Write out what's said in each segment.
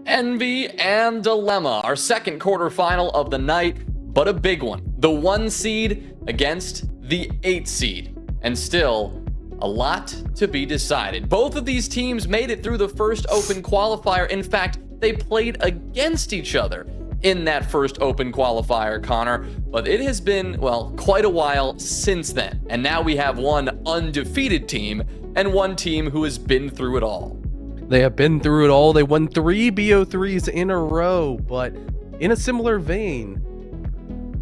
Envy and Dilemma, our second quarterfinal of the night, but a big one. The 1 seed against the 8 seed. And still, a lot to be decided. Both of these teams made it through the first open qualifier. In fact, they played against each other in that first open qualifier, Connor. But it has been, well, quite a while since then. And now we have one undefeated team and one team who has been through it all. They have been through it all. They won 3 BO3s in a row, but in a similar vein,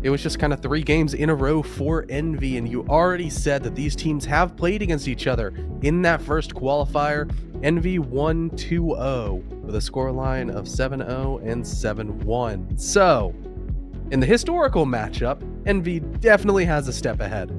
it was just kind of 3 games in a row for Envy, and you already said that these teams have played against each other in that first qualifier. Envy won 2-0 with a scoreline of 7-0 and 7-1. So, in the historical matchup, Envy definitely has a step ahead.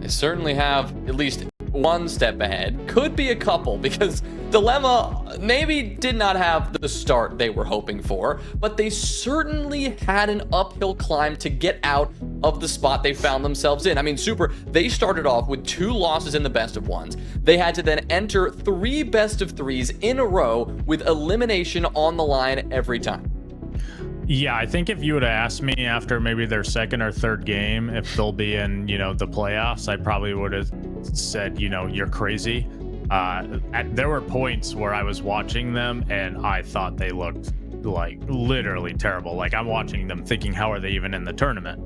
They certainly have at least one step ahead. Could be a couple, because Dilemma maybe did not have the start they were hoping for, but they certainly had an uphill climb to get out of the spot they found themselves in. I mean, Super, they started off with 2 losses in the best of ones. They had to then enter 3 best of 3s in a row with elimination on the line every time. Yeah, I think if you would have asked me after maybe their second or third game if they'll be in, the playoffs, I probably would have said, you're crazy. There were points where I was watching them and I thought they looked like literally terrible. Like, I'm watching them thinking, how are they even in the tournament?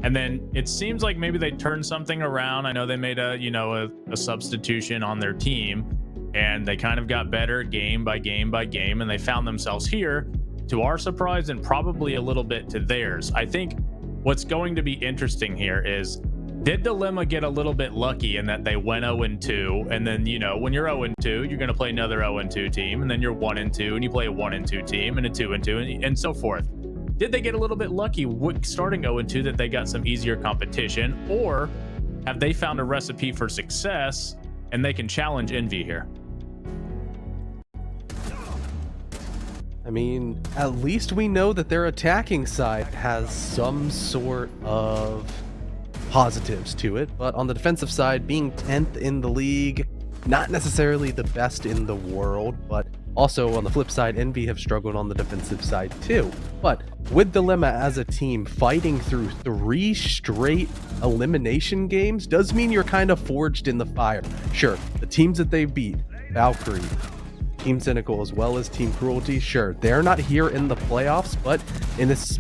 And then it seems like maybe they turned something around. I know they made a substitution on their team, and they kind of got better game by game by game, and they found themselves here, to our surprise and probably a little bit to theirs. I think what's going to be interesting here is, did Dilemma get a little bit lucky in that they went 0-2, and then, when you're 0-2, you're going to play another 0-2 team, and then you're 1-2, and you play a 1-2 team, and a 2-2, and so forth. Did they get a little bit lucky starting 0-2 that they got some easier competition, or have they found a recipe for success and they can challenge Envy here? I mean, at least we know that their attacking side has some sort of positives to it, but on the defensive side, being 10th in the league, not necessarily the best in the world, but also on the flip side, Envy have struggled on the defensive side too. But with Dilemma as a team fighting through 3 straight elimination games does mean you're kind of forged in the fire. Sure, the teams that they beat, Valkyrie, Team Cynical, as well as Team Cruelty, sure, they're not here in the playoffs, but in this,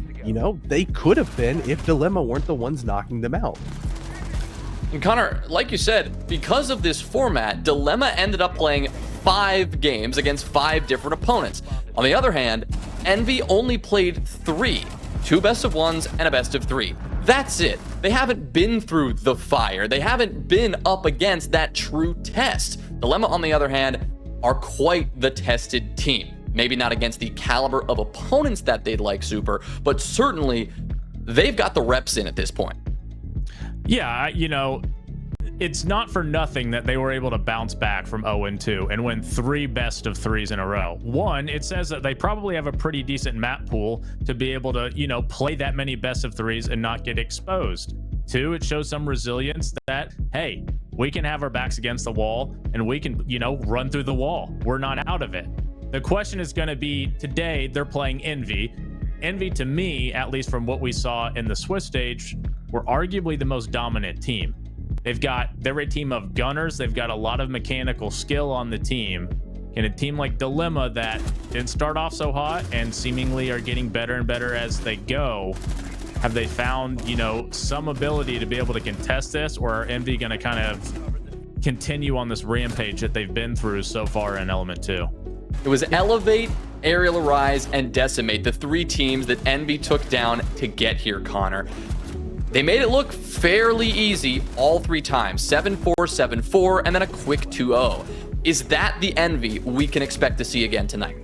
they could have been if Dilemma weren't the ones knocking them out. And Connor, like you said, because of this format, Dilemma ended up playing 5 games against 5 different opponents. On the other hand, Envy only played 3, 2 best of 1s and a best of 3. That's it. They haven't been through the fire. They haven't been up against that true test. Dilemma, on the other hand, are quite the tested team. Maybe not against the caliber of opponents that they'd like, Super, but certainly they've got the reps in at this point. Yeah, it's not for nothing that they were able to bounce back from 0-2 and win 3 best of 3s in a row. One, it says that they probably have a pretty decent map pool to be able to, play that many best of 3s and not get exposed. 2, it shows some resilience that, hey, we can have our backs against the wall and we can, run through the wall. We're not out of it. The question is going to be, today they're playing Envy. Envy, to me, at least from what we saw in the Swiss stage, were arguably the most dominant team. They're a team of gunners. They've got a lot of mechanical skill on the team. And a team like Dilemma that didn't start off so hot and seemingly are getting better and better as they go, have they found, some ability to be able to contest this, or are Envy going to kind of continue on this rampage that they've been through so far in Element 2? It was Elevate, Aerial Arise, and Decimate, the 3 teams that Envy took down to get here, Connor. They made it look fairly easy all 3 times, 7-4, 7-4, and then a quick 2-0. Is that the Envy we can expect to see again tonight?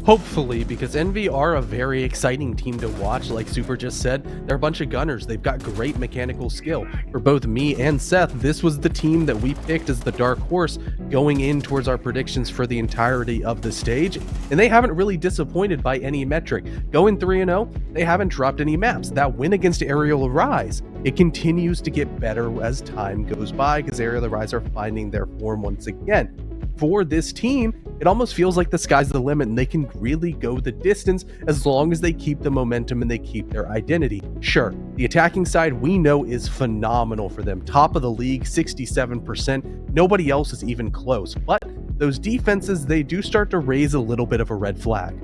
Hopefully, because Envy are a very exciting team to watch. Like Super just said, they're a bunch of gunners. They've got great mechanical skill. For both me and Seth, this was the team that we picked as the dark horse going in towards our predictions for the entirety of the stage, and they haven't really disappointed by any metric. Going 3-0, they haven't dropped any maps. That win against Aerial Arise, it continues to get better as time goes by because Aerial Arise are finding their form once again. For this team, It almost feels like the sky's the limit and they can really go the distance as long as they keep the momentum and they keep their identity. Sure, the attacking side we know is phenomenal for them. Top of the league, 67%. Nobody else is even close. But those defenses, they do start to raise a little bit of a red flag.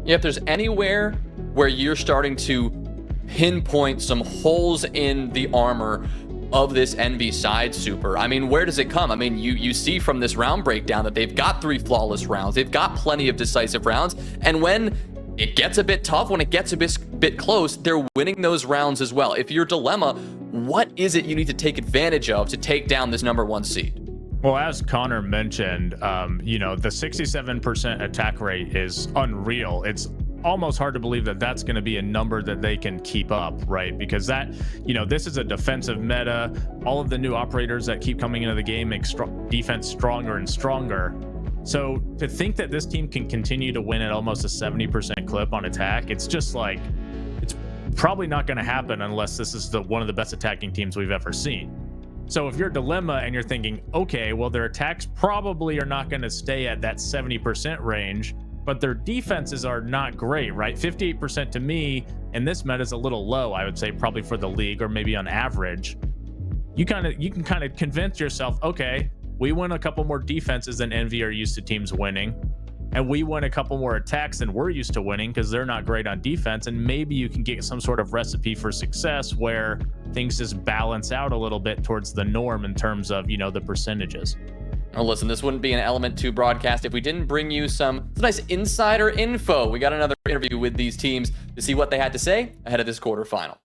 Yeah, if there's anywhere where you're starting to pinpoint some holes in the armor of this Envy side, Super, I mean, where does it come? I mean, you see from this round breakdown that they've got 3 flawless rounds. They've got plenty of decisive rounds. And when it gets a bit tough, when it gets a bit close, they're winning those rounds as well. If you're Dilemma, what is it you need to take advantage of to take down this #1 seed? Well, as Connor mentioned, the 67% attack rate is unreal. It's almost hard to believe that that's going to be a number that they can keep up, right? Because that, this is a defensive meta. All of the new operators that keep coming into the game make defense stronger and stronger. So to think that this team can continue to win at almost a 70% clip on attack, it's just like, it's probably not going to happen unless this is one of the best attacking teams we've ever seen. So if you're Dilemma and you're thinking, okay, well, their attacks probably are not going to stay at that 70% range, but their defenses are not great, right? 58% to me, and this meta is a little low, I would say, probably for the league, or maybe on average. You can kind of convince yourself, okay, we win a couple more defenses than Envy are used to teams winning, and we win a couple more attacks than we're used to winning because they're not great on defense, and maybe you can get some sort of recipe for success where things just balance out a little bit towards the norm in terms of, the percentages. Oh, listen, this wouldn't be an Element 2 broadcast if we didn't bring you some nice insider info. We got another interview with these teams to see what they had to say ahead of this quarterfinal.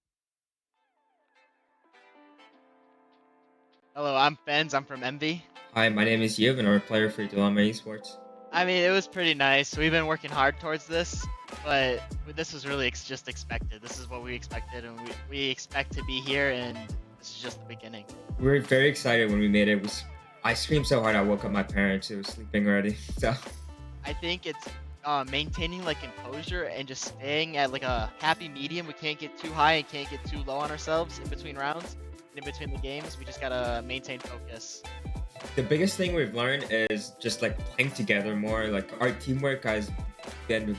Hello, I'm Benz. I'm from Envy. Hi, my name is Yub, and I'm a player for Dilemma Esports. I mean, it was pretty nice. We've been working hard towards this, but this was really just expected. This is what we expected, and we expect to be here, and this is just the beginning. We were very excited when we made it. I screamed so hard I woke up my parents who were sleeping already. So I think it's maintaining composure and just staying at a happy medium. We can't get too high and can't get too low on ourselves in between rounds, in between the games. We just gotta maintain focus. the biggest thing we've learned is just playing together more. Our teamwork has been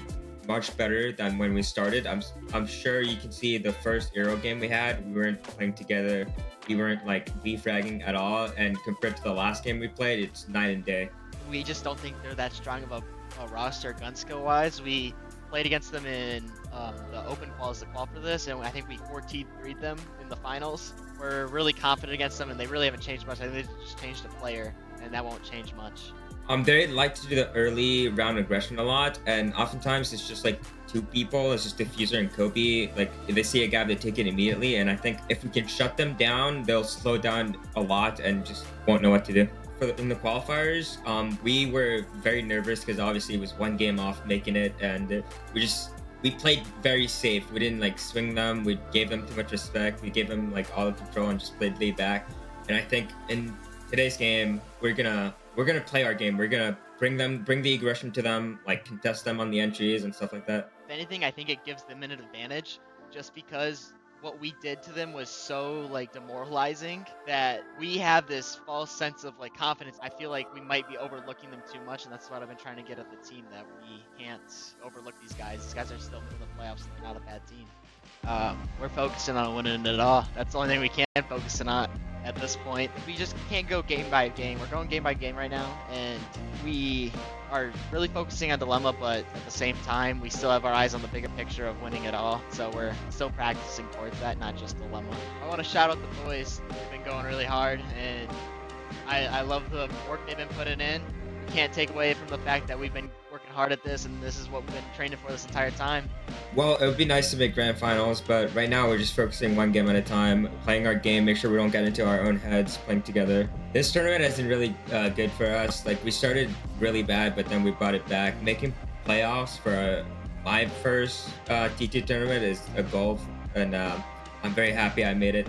much better than when we started. I'm sure you can see the first Euro game we had, we weren't playing together. We weren't B-fragging at all, and compared to the last game we played, it's night and day. We just don't think they're that strong of a roster gun skill wise. We played against them in the open quals, the qual for this, and I think we 4T3'd them in the finals. We're really confident against them, and they really haven't changed much. I think they just changed a player, and that won't change much. They like to do the early round aggression a lot, and oftentimes it's just two people. It's just Diffuser and Kobe. If they see a gap, they take it immediately, and I think if we can shut them down, they'll slow down a lot and just won't know what to do. In the qualifiers, we were very nervous because obviously it was one game off making it, and we played very safe. We didn't swing them. We gave them too much respect. We gave them all the control and just played laid back. And I think in today's game, we're gonna play our game. We're gonna bring the aggression to them, contest them on the entries and stuff like that. If anything, I think it gives them an advantage, just because what we did to them was so demoralizing that we have this false sense of confidence. I feel like we might be overlooking them too much, and that's what I've been trying to get at the team, that we can't overlook these guys. These guys are still in the playoffs. They're not a bad team. We're focusing on winning it all. That's the only thing we can focus on at this point. We just can't go game by game. We're going game by game right now, and we are really focusing on Dilemma, but at the same time, we still have our eyes on the bigger picture of winning it all. So we're still practicing towards that, not just Dilemma. I want to shout out the boys. They've been going really hard, and I love the work they've been putting in. We can't take away from the fact that we've been working hard at this, and this is what we've been training for this entire time. Well, it would be nice to make grand finals, but right now we're just focusing one game at a time, playing our game, make sure we don't get into our own heads, playing together. This tournament has been really good for us. We started really bad, but then we brought it back. Making playoffs for my first T2 tournament is a goal, and I'm very happy I made it.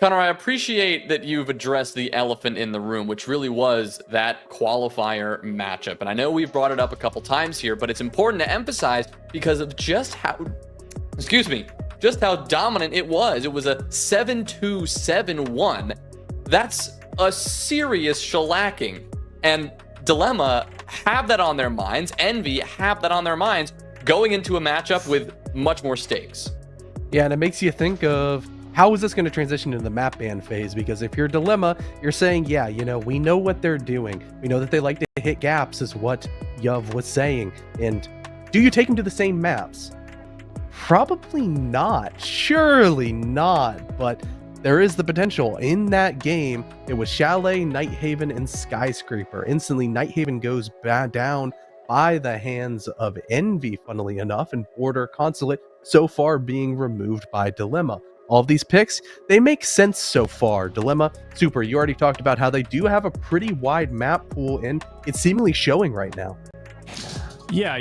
Connor, I appreciate that you've addressed the elephant in the room, which really was that qualifier matchup. And I know we've brought it up a couple times here, but it's important to emphasize because of just how just how dominant it was. It was a 7-2, 7-1. That's a serious shellacking. And Dilemma have that on their minds. Envy have that on their minds going into a matchup with much more stakes. Yeah, and it makes you think of how is this going to transition into the map ban phase? Because if you're Dilemma, you're saying, yeah, we know what they're doing. We know that they like to hit gaps, is what Yuv was saying. And do you take them to the same maps? Probably not. Surely not. But there is the potential. In that game, it was Chalet, Nighthaven, and Skyscraper. Instantly, Nighthaven goes down by the hands of Envy, funnily enough, and Border Consulate so far being removed by Dilemma. All of these picks, they make sense so far. Dilemma, Super, you already talked about how they do have a pretty wide map pool, and it's seemingly showing right now. Yeah,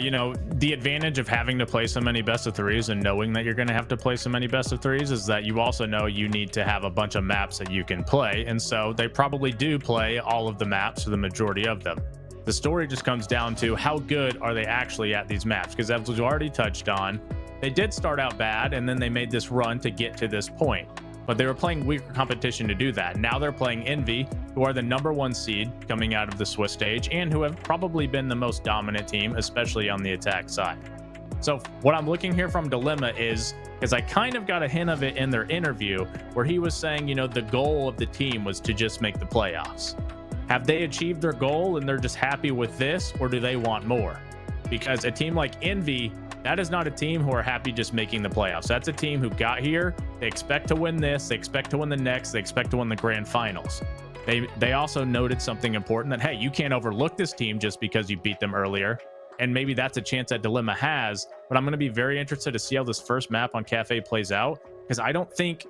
the advantage of having to play so many best of threes and knowing that you're going to have to play so many best of threes is that you also know you need to have a bunch of maps that you can play. And so they probably do play all of the maps, or the majority of them. The story just comes down to how good are they actually at these maps? Because as we already touched on, they did start out bad, and then they made this run to get to this point. But they were playing weaker competition to do that. Now they're playing Envy, who are the #1 seed coming out of the Swiss stage, and who have probably been the most dominant team, especially on the attack side. So what I'm looking here from Dilemma is I kind of got a hint of it in their interview, where he was saying, the goal of the team was to just make the playoffs. Have they achieved their goal and they're just happy with this, or do they want more? Because a team like Envy, that is not a team who are happy just making the playoffs. That's a team who got here. They expect to win this. They expect to win the next. They expect to win the grand finals. They also noted something important, that, hey, you can't overlook this team just because you beat them earlier. And maybe that's a chance that Dilemma has. But I'm going to be very interested to see how this first map on Kafe plays out, because I don't think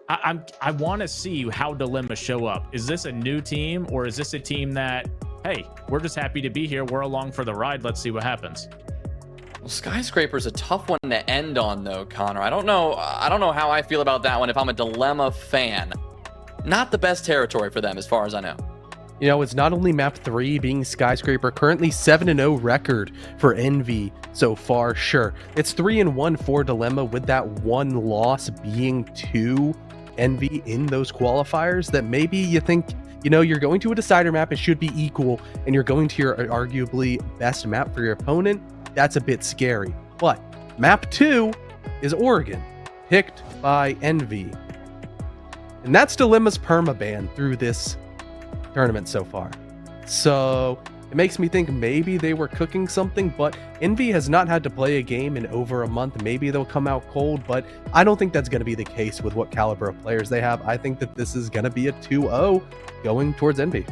I want to see how Dilemma show up. Is this a new team, or is this a team that, hey, we're just happy to be here, we're along for the ride, let's see what happens? Well, Skyscraper's a tough one to end on, though, Connor. I don't know how I feel about that one if I'm a Dilemma fan. Not the best territory for them, as far as I know. It's not only map 3 being Skyscraper, currently 7-0 record for Envy so far. Sure, it's 3-1 for Dilemma, with that one loss being to Envy in those qualifiers. That maybe you think, you're going to a decider map, it should be equal, and you're going to your arguably best map for your opponent. That's a bit scary. But map 2 is Oregon, picked by Envy. And that's Dilemma's permaban through this tournament so far. So it makes me think maybe they were cooking something, but Envy has not had to play a game in over a month. Maybe they'll come out cold, but I don't think that's going to be the case with what caliber of players they have. I think that this is going to be a 2-0 going towards Envy.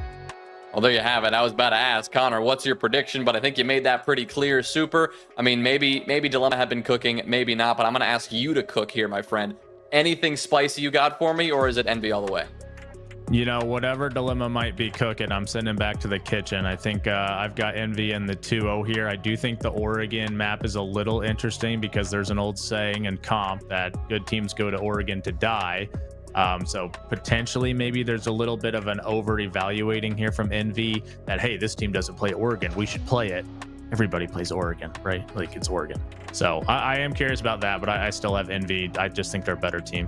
Well, there you have it. I was about to ask, Connor, what's your prediction? But I think you made that pretty clear. Super. I mean, maybe Dilemma had been cooking, maybe not, but I'm going to ask you to cook here, my friend. Anything spicy you got for me, or is it Envy all the way? Whatever Dilemma might be cooking, I'm sending back to the kitchen. I think I've got Envy in the 2-0 here. I do think the Oregon map is a little interesting, because there's an old saying in comp that good teams go to Oregon to die. So potentially maybe there's a little bit of an over-evaluating here from Envy that, hey, this team doesn't play Oregon, we should play it. Everybody plays Oregon, right? Like, it's Oregon. So I am curious about that, but I still have Envy. I just think they're a better team.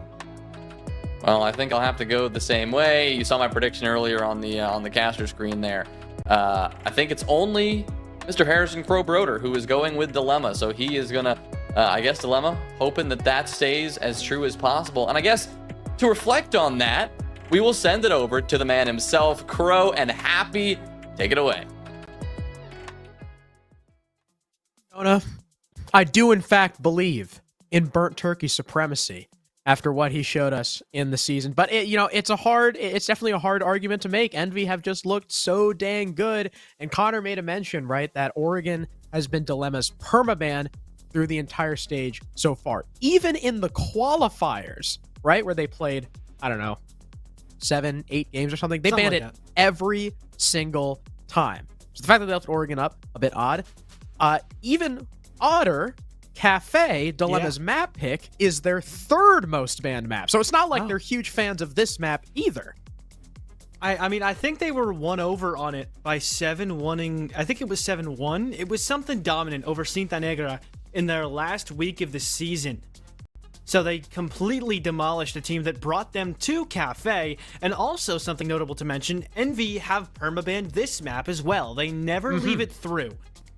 Well, I think I'll have to go the same way. You saw my prediction earlier on the caster screen there. I think it's only Mr. Harrison Crow Broder who is going with Dilemma. So he is going to, I guess, Dilemma, hoping that stays as true as possible. And I guess to reflect on that, we will send it over to the man himself, Crow and Happy. Take it away. Jonah, I do in fact believe in burnt turkey supremacy after what he showed us in the season. But it's definitely a hard argument to make. Envy have just looked so dang good. And Connor made a mention, right, that Oregon has been Dilemma's permaban through the entire stage so far. Even in the qualifiers, right, where they played, I don't know, 7-8 games or something, they banned it every single time. So the fact that they left Oregon up, a bit odd. Even odder, Kafe, Dilemma's map pick, is their third most banned map. So it's not like they're huge fans of this map either. I mean, I think they were won over on it by 7-1-ing. I think it was 7-1. It was something dominant over Cinta Negra in their last week of the season. So they completely demolished a team that brought them to Kafe. And also something notable to mention, Envy have permabanned this map as well. They never leave it through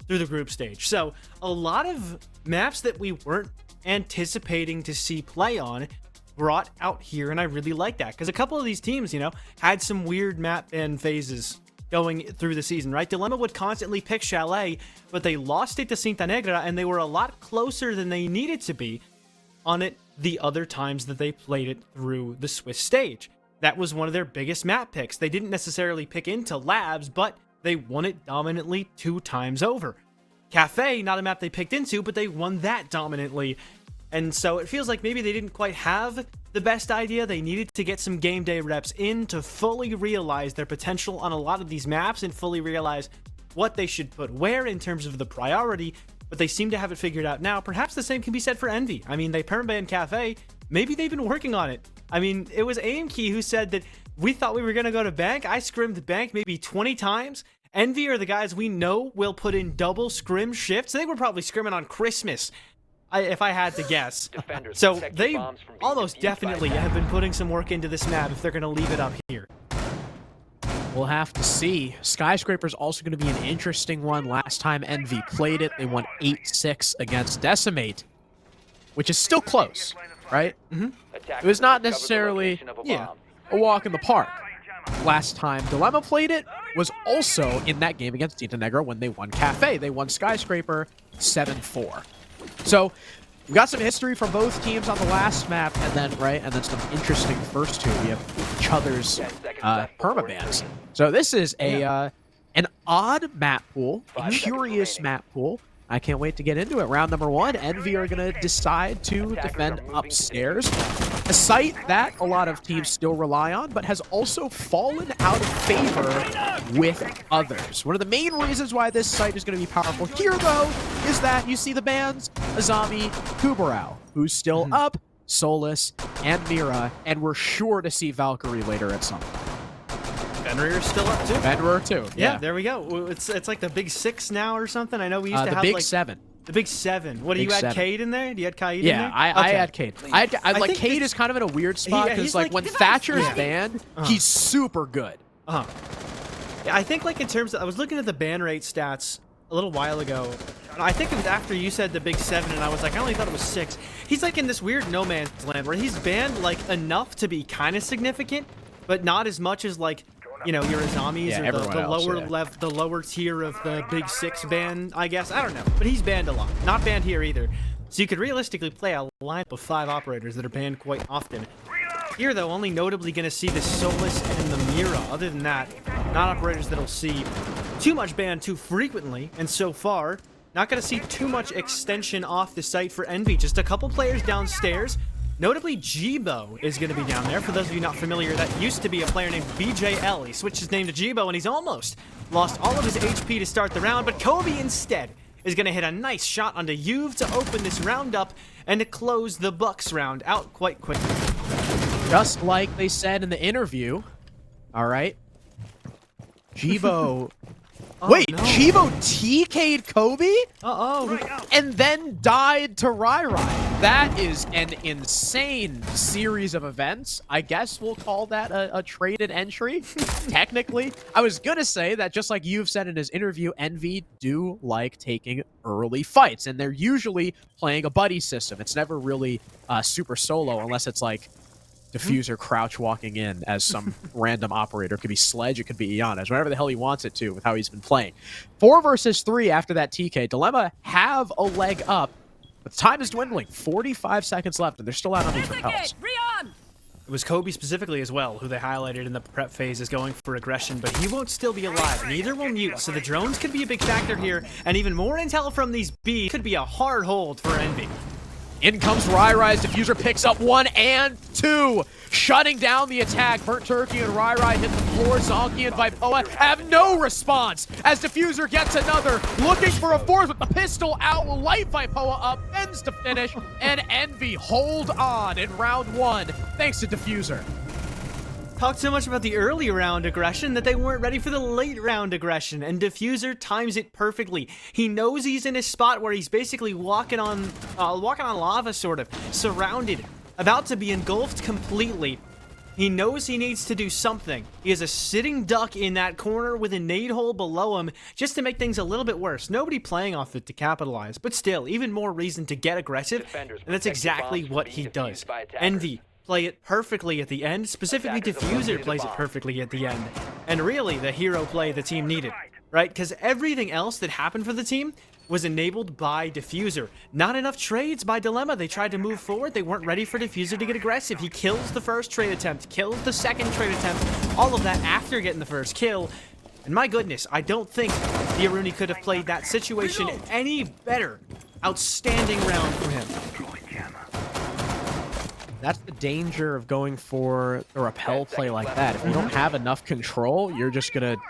the group stage. So a lot of maps that we weren't anticipating to see play on brought out here, and I really like that because a couple of these teams, you know, had some weird map ban phases going through the season, right? Dilemma would constantly pick Chalet, but they lost it to Cinta Negra, and they were a lot closer than they needed to be on it the other times that they played it through the Swiss stage. That was one of their biggest map picks. They didn't necessarily pick into Labs, but they won it dominantly 2 times over. Kafe, not a map they picked into, but they won that dominantly. And so it feels like maybe they didn't quite have the best idea. They needed to get some game day reps in to fully realize their potential on a lot of these maps and fully realize what they should put where in terms of the priority, but they seem to have it figured out now. Perhaps the same can be said for Envy. I mean, they permabanned Kafe. Maybe they've been working on it. I mean, it was AimKey who said that we thought we were going to go to Bank. I scrimmed Bank maybe 20 times. Envy are the guys we know will put in double scrim shifts. They were probably scrimming on Christmas, if I had to guess. So they almost definitely have been putting some work into this map if they're going to leave it up here. We'll have to see. Skyscraper's also going to be an interesting one. Last time Envy played it, they won 8-6 against Decimate, which is still close, right? It was not necessarily a walk in the park. Last time Dilemma played it was also in that game against Cinta Negra when they won Kafe. They won Skyscraper 7-4. So we got some history from both teams on the last map, and then some interesting first two. We have each other's permabans. So this is a an odd map pool, a curious map pool. I can't wait to get into it. Round number 1, Envy are going to decide to defend upstairs. A site that a lot of teams still rely on, but has also fallen out of favor with others. One of the main reasons why this site is going to be powerful here, though, is that you see the bans Azami, Kubarao, who's still up, Solus, and Mira, and we're sure to see Valkyrie later at some point. Fenrir's still up too. Fenrir too. Yeah, there we go. It's like the big 6 now or something. I know we used to the have big like 7. The big 7. What do Big you add 7. Cade in there? Do you add Kaid in Yeah, there? I had Cade. I like think Cade this- is kind of in a weird spot because he's like like- when Thatcher's banned, he's super good. Yeah, I think like in terms of, I was looking at the ban rate stats a little while ago. And I think it was after you said the big 7, and I was like, I only thought it was 6. He's like in this weird no man's land where he's banned like enough to be kind of significant, but not as much as like, you know, your Azamis Yeah, or everyone the else, lower yeah. the lower tier of the big 6 ban, I guess. I don't know, but he's banned a lot. Not banned here either. So you could realistically play a lineup of 5 operators that are banned quite often. Here, though, only notably going to see the Solus and the Mira. Other than that, not operators that'll see too much ban too frequently, and so far, not going to see too much extension off the site for Envy. Just a couple players downstairs. Notably, Jibo is going to be down there. For those of you not familiar, that used to be a player named BJL. He switched his name to Jibo, and he's almost lost all of his HP to start the round, but Kobe instead is going to hit a nice shot onto Juve to open this round up and to close the Bucks round out quite quickly. Just like they said in the interview, all right? Jibo... Wait, no. Jibo TK'd Kobe? Uh-oh. And then died to Rai Rai. That is an insane series of events. I guess we'll call that a traded entry, technically. I was gonna say that just like you've said in his interview, Envy do like taking early fights, and they're usually playing a buddy system. It's never really super solo unless it's like Diffuser crouch walking in as some random operator. It could be Sledge, it could be Ianez, whatever the hell he wants it to with how he's been playing. 4 versus 3 after that TK. Dilemma have a leg up, but time is dwindling. 45 seconds left, and they're still out on these repels. It was Kobe specifically as well, who they highlighted in the prep phase as going for aggression, but he won't still be alive. Neither will Mute, so the drones could be a big factor here, and even more intel from these B could be a hard hold for Envy. In comes Rai Rai's Diffuser, picks up 1 and 2, shutting down the attack. Burnt Turkey and Rai Rai hit the floor. Zonky and Vipoa have no response as Diffuser gets another, looking for a 4th with the pistol out, will light Vipoa up, ends to finish, and Envy hold on in round 1 thanks to Diffuser. talked so much about the early round aggression that they weren't ready for the late round aggression, and Diffuser times it perfectly. He knows he's in a spot where he's basically walking on lava, sort of, surrounded, about to be engulfed completely. He knows he needs to do something. He has a sitting duck in that corner with a nade hole below him just to make things a little bit worse. Nobody playing off it to capitalize, but still, even more reason to get aggressive, and that's exactly what he does. Envy play it perfectly at the end, specifically Diffuser plays it perfectly at the end, and really the hero play the team needed, right? Because everything else that happened for the team was enabled by Diffuser. Not enough trades by Dilemma. They tried to move forward. They weren't ready for Diffuser to get aggressive. He kills the first trade attempt, kills the second trade attempt, all of that after getting the first kill. And my goodness, I don't think the Aruni could have played that situation any better. Outstanding round from him. That's the danger of going for a rappel play like that. If you don't have enough control, you're just going to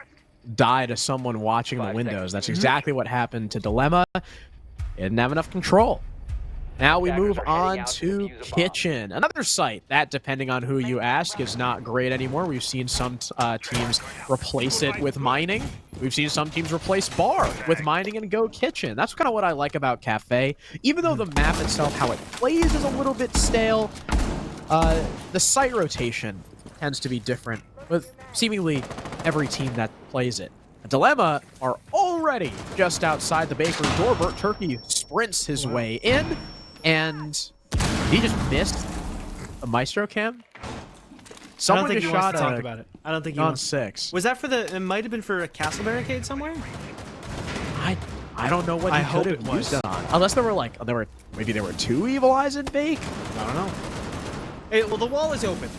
die to someone watching the windows. That's exactly what happened to Dilemma. He didn't have enough control. Now we move on to Kitchen, another site that, depending on who you ask, is not great anymore. We've seen some teams replace it with mining. We've seen some teams replace bar with mining and go Kitchen. That's kind of what I like about Kafe. Even though the map itself, how it plays, is a little bit stale, the site rotation tends to be different with seemingly every team that plays it. Dilemma are already just outside the bakery door. Burt Turkey sprints his way in, and he just missed a Maestro cam. Someone just shot talk about it. I don't think he on wants. 6. Was that for the? It might have been for a castle barricade somewhere. I don't know what I he hope could it have was. used it on. Unless there were maybe there were 2 Evil Eyes in Bake. I don't know. Hey, well, the wall is open.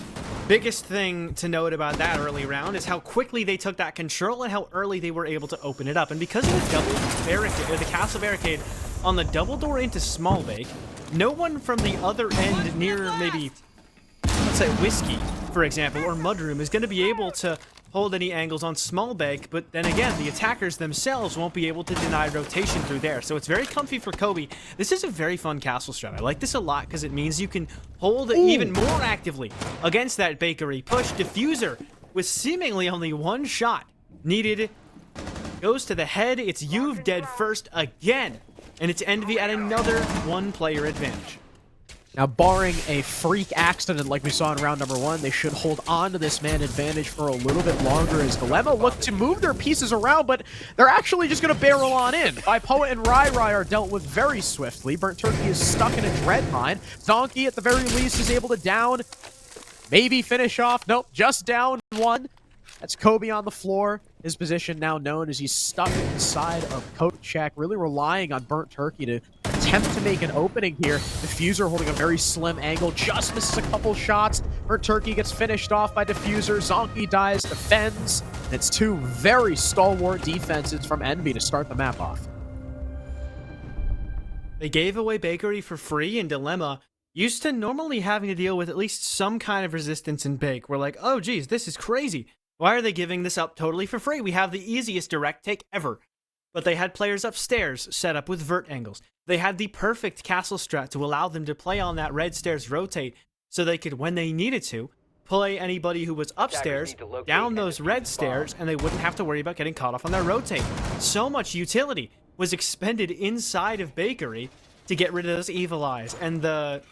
Biggest thing to note about that early round is how quickly they took that control and how early they were able to open it up. And because of the double barricade, or the castle barricade on the double door into Small Bake, no one from the other end near maybe, let's say, Whiskey, for example, or Mudroom is going to be able to hold any angles on Small Bake, but then again, the attackers themselves won't be able to deny rotation through there. So it's very comfy for Kobe. This is a very fun castle strat. I like this a lot because it means you can hold it even more actively against that bakery. Push Diffuser with seemingly only 1 shot needed. Goes to the head. It's You've dead first again. And it's Envy at another 1-player advantage. Now, barring a freak accident like we saw in round number 1, they should hold on to this man advantage for a little bit longer as Dilemma look to move their pieces around, but they're actually just going to barrel on in. Poet and Rai are dealt with very swiftly. Burnt Turkey is stuck in a dread mine. Donkey, at the very least, is able to down, maybe finish off. Nope, just down 1. That's Kobe on the floor. His position now known as he's stuck inside of Coat Check, really relying on Burnt Turkey to attempt to make an opening here. Diffuser holding a very slim angle, just misses a couple shots. Burnt Turkey gets finished off by Diffuser. Zonky dies, defends. And it's 2 very stalwart defenses from Envy to start the map off. They gave away Bakery for free, and Dilemma, used to normally having to deal with at least some kind of resistance in Bake. We're like, oh geez, this is crazy. Why are they giving this up totally for free? We have the easiest direct take ever. But they had players upstairs set up with vert angles. They had the perfect castle strat to allow them to play on that red stairs rotate so they could, when they needed to, play anybody who was upstairs down those red stairs, and they wouldn't have to worry about getting caught off on their rotate. So much utility was expended inside of Bakery to get rid of those evil eyes, and the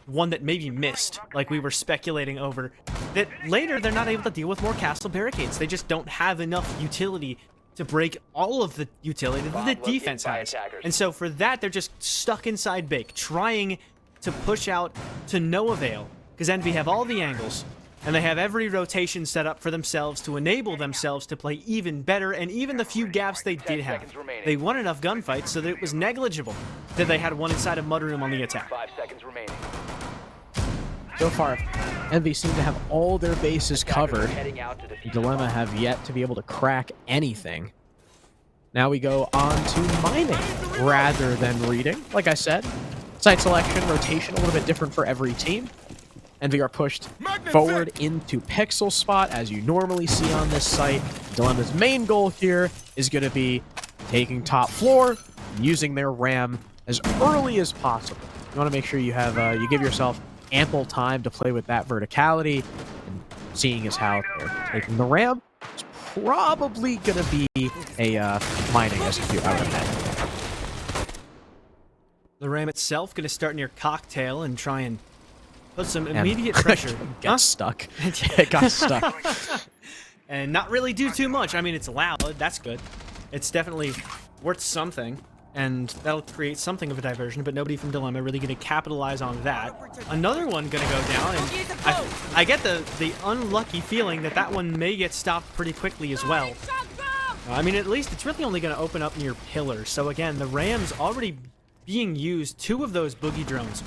one that maybe missed, like we were speculating over, that later they're not able to deal with more castle barricades. They just don't have enough utility to break all of the utility that the defense has. And so for that, they're just stuck inside Bake, trying to push out to no avail, because Envy have all the angles, and they have every rotation set up for themselves to enable themselves to play even better, and even the few gaps they did have. They won enough gunfights so that it was negligible that they had one inside of Mudroom on the attack. 5 seconds remaining. So far, Envy seem to have all their bases covered. Heading out to defeat Dilemma have yet to be able to crack anything. Now we go on to mining rather than reading. Like I said, site selection, rotation, a little bit different for every team. Envy are pushed forward into Pixel Spot, as you normally see on this site. Dilemma's main goal here is going to be taking top floor, and using their RAM as early as possible. You want to make sure you have you give yourself ample time to play with that verticality and seeing as how they're taking the ramp. It's probably going to be a mining execute, I would imagine. The ram itself going to start near Cocktail and try and put some immediate pressure. Get stuck. It got stuck. And not really do too much. I mean, it's loud. That's good. It's definitely worth something. And that'll create something of a diversion, but nobody from Dilemma really going to capitalize on that. Another one going to go down, and I get the unlucky feeling that that one may get stopped pretty quickly as well. I mean, at least it's really only going to open up near pillars. So again, the Rams already being used, 2 of those boogie drones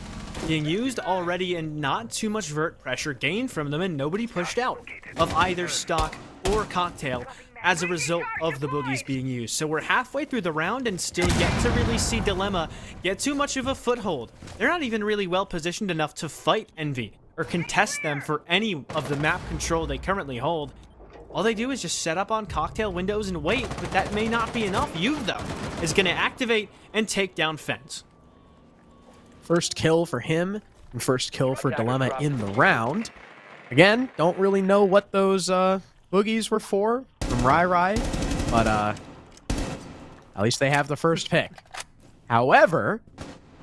being used already, and not too much vert pressure gained from them, and nobody pushed out of either Stock or Cocktail as a result of the boogies being used. So we're halfway through the round and still yet to really see Dilemma get too much of a foothold. They're not even really well positioned enough to fight Envy or contest them for any of the map control they currently hold. All they do is just set up on Cocktail windows and wait, but that may not be enough. You've, though, is going to activate and take down Fence. First kill for him, and first kill for Dilemma in the round. Again, don't really know what those boogies were for from Rai, but at least they have the first pick. However,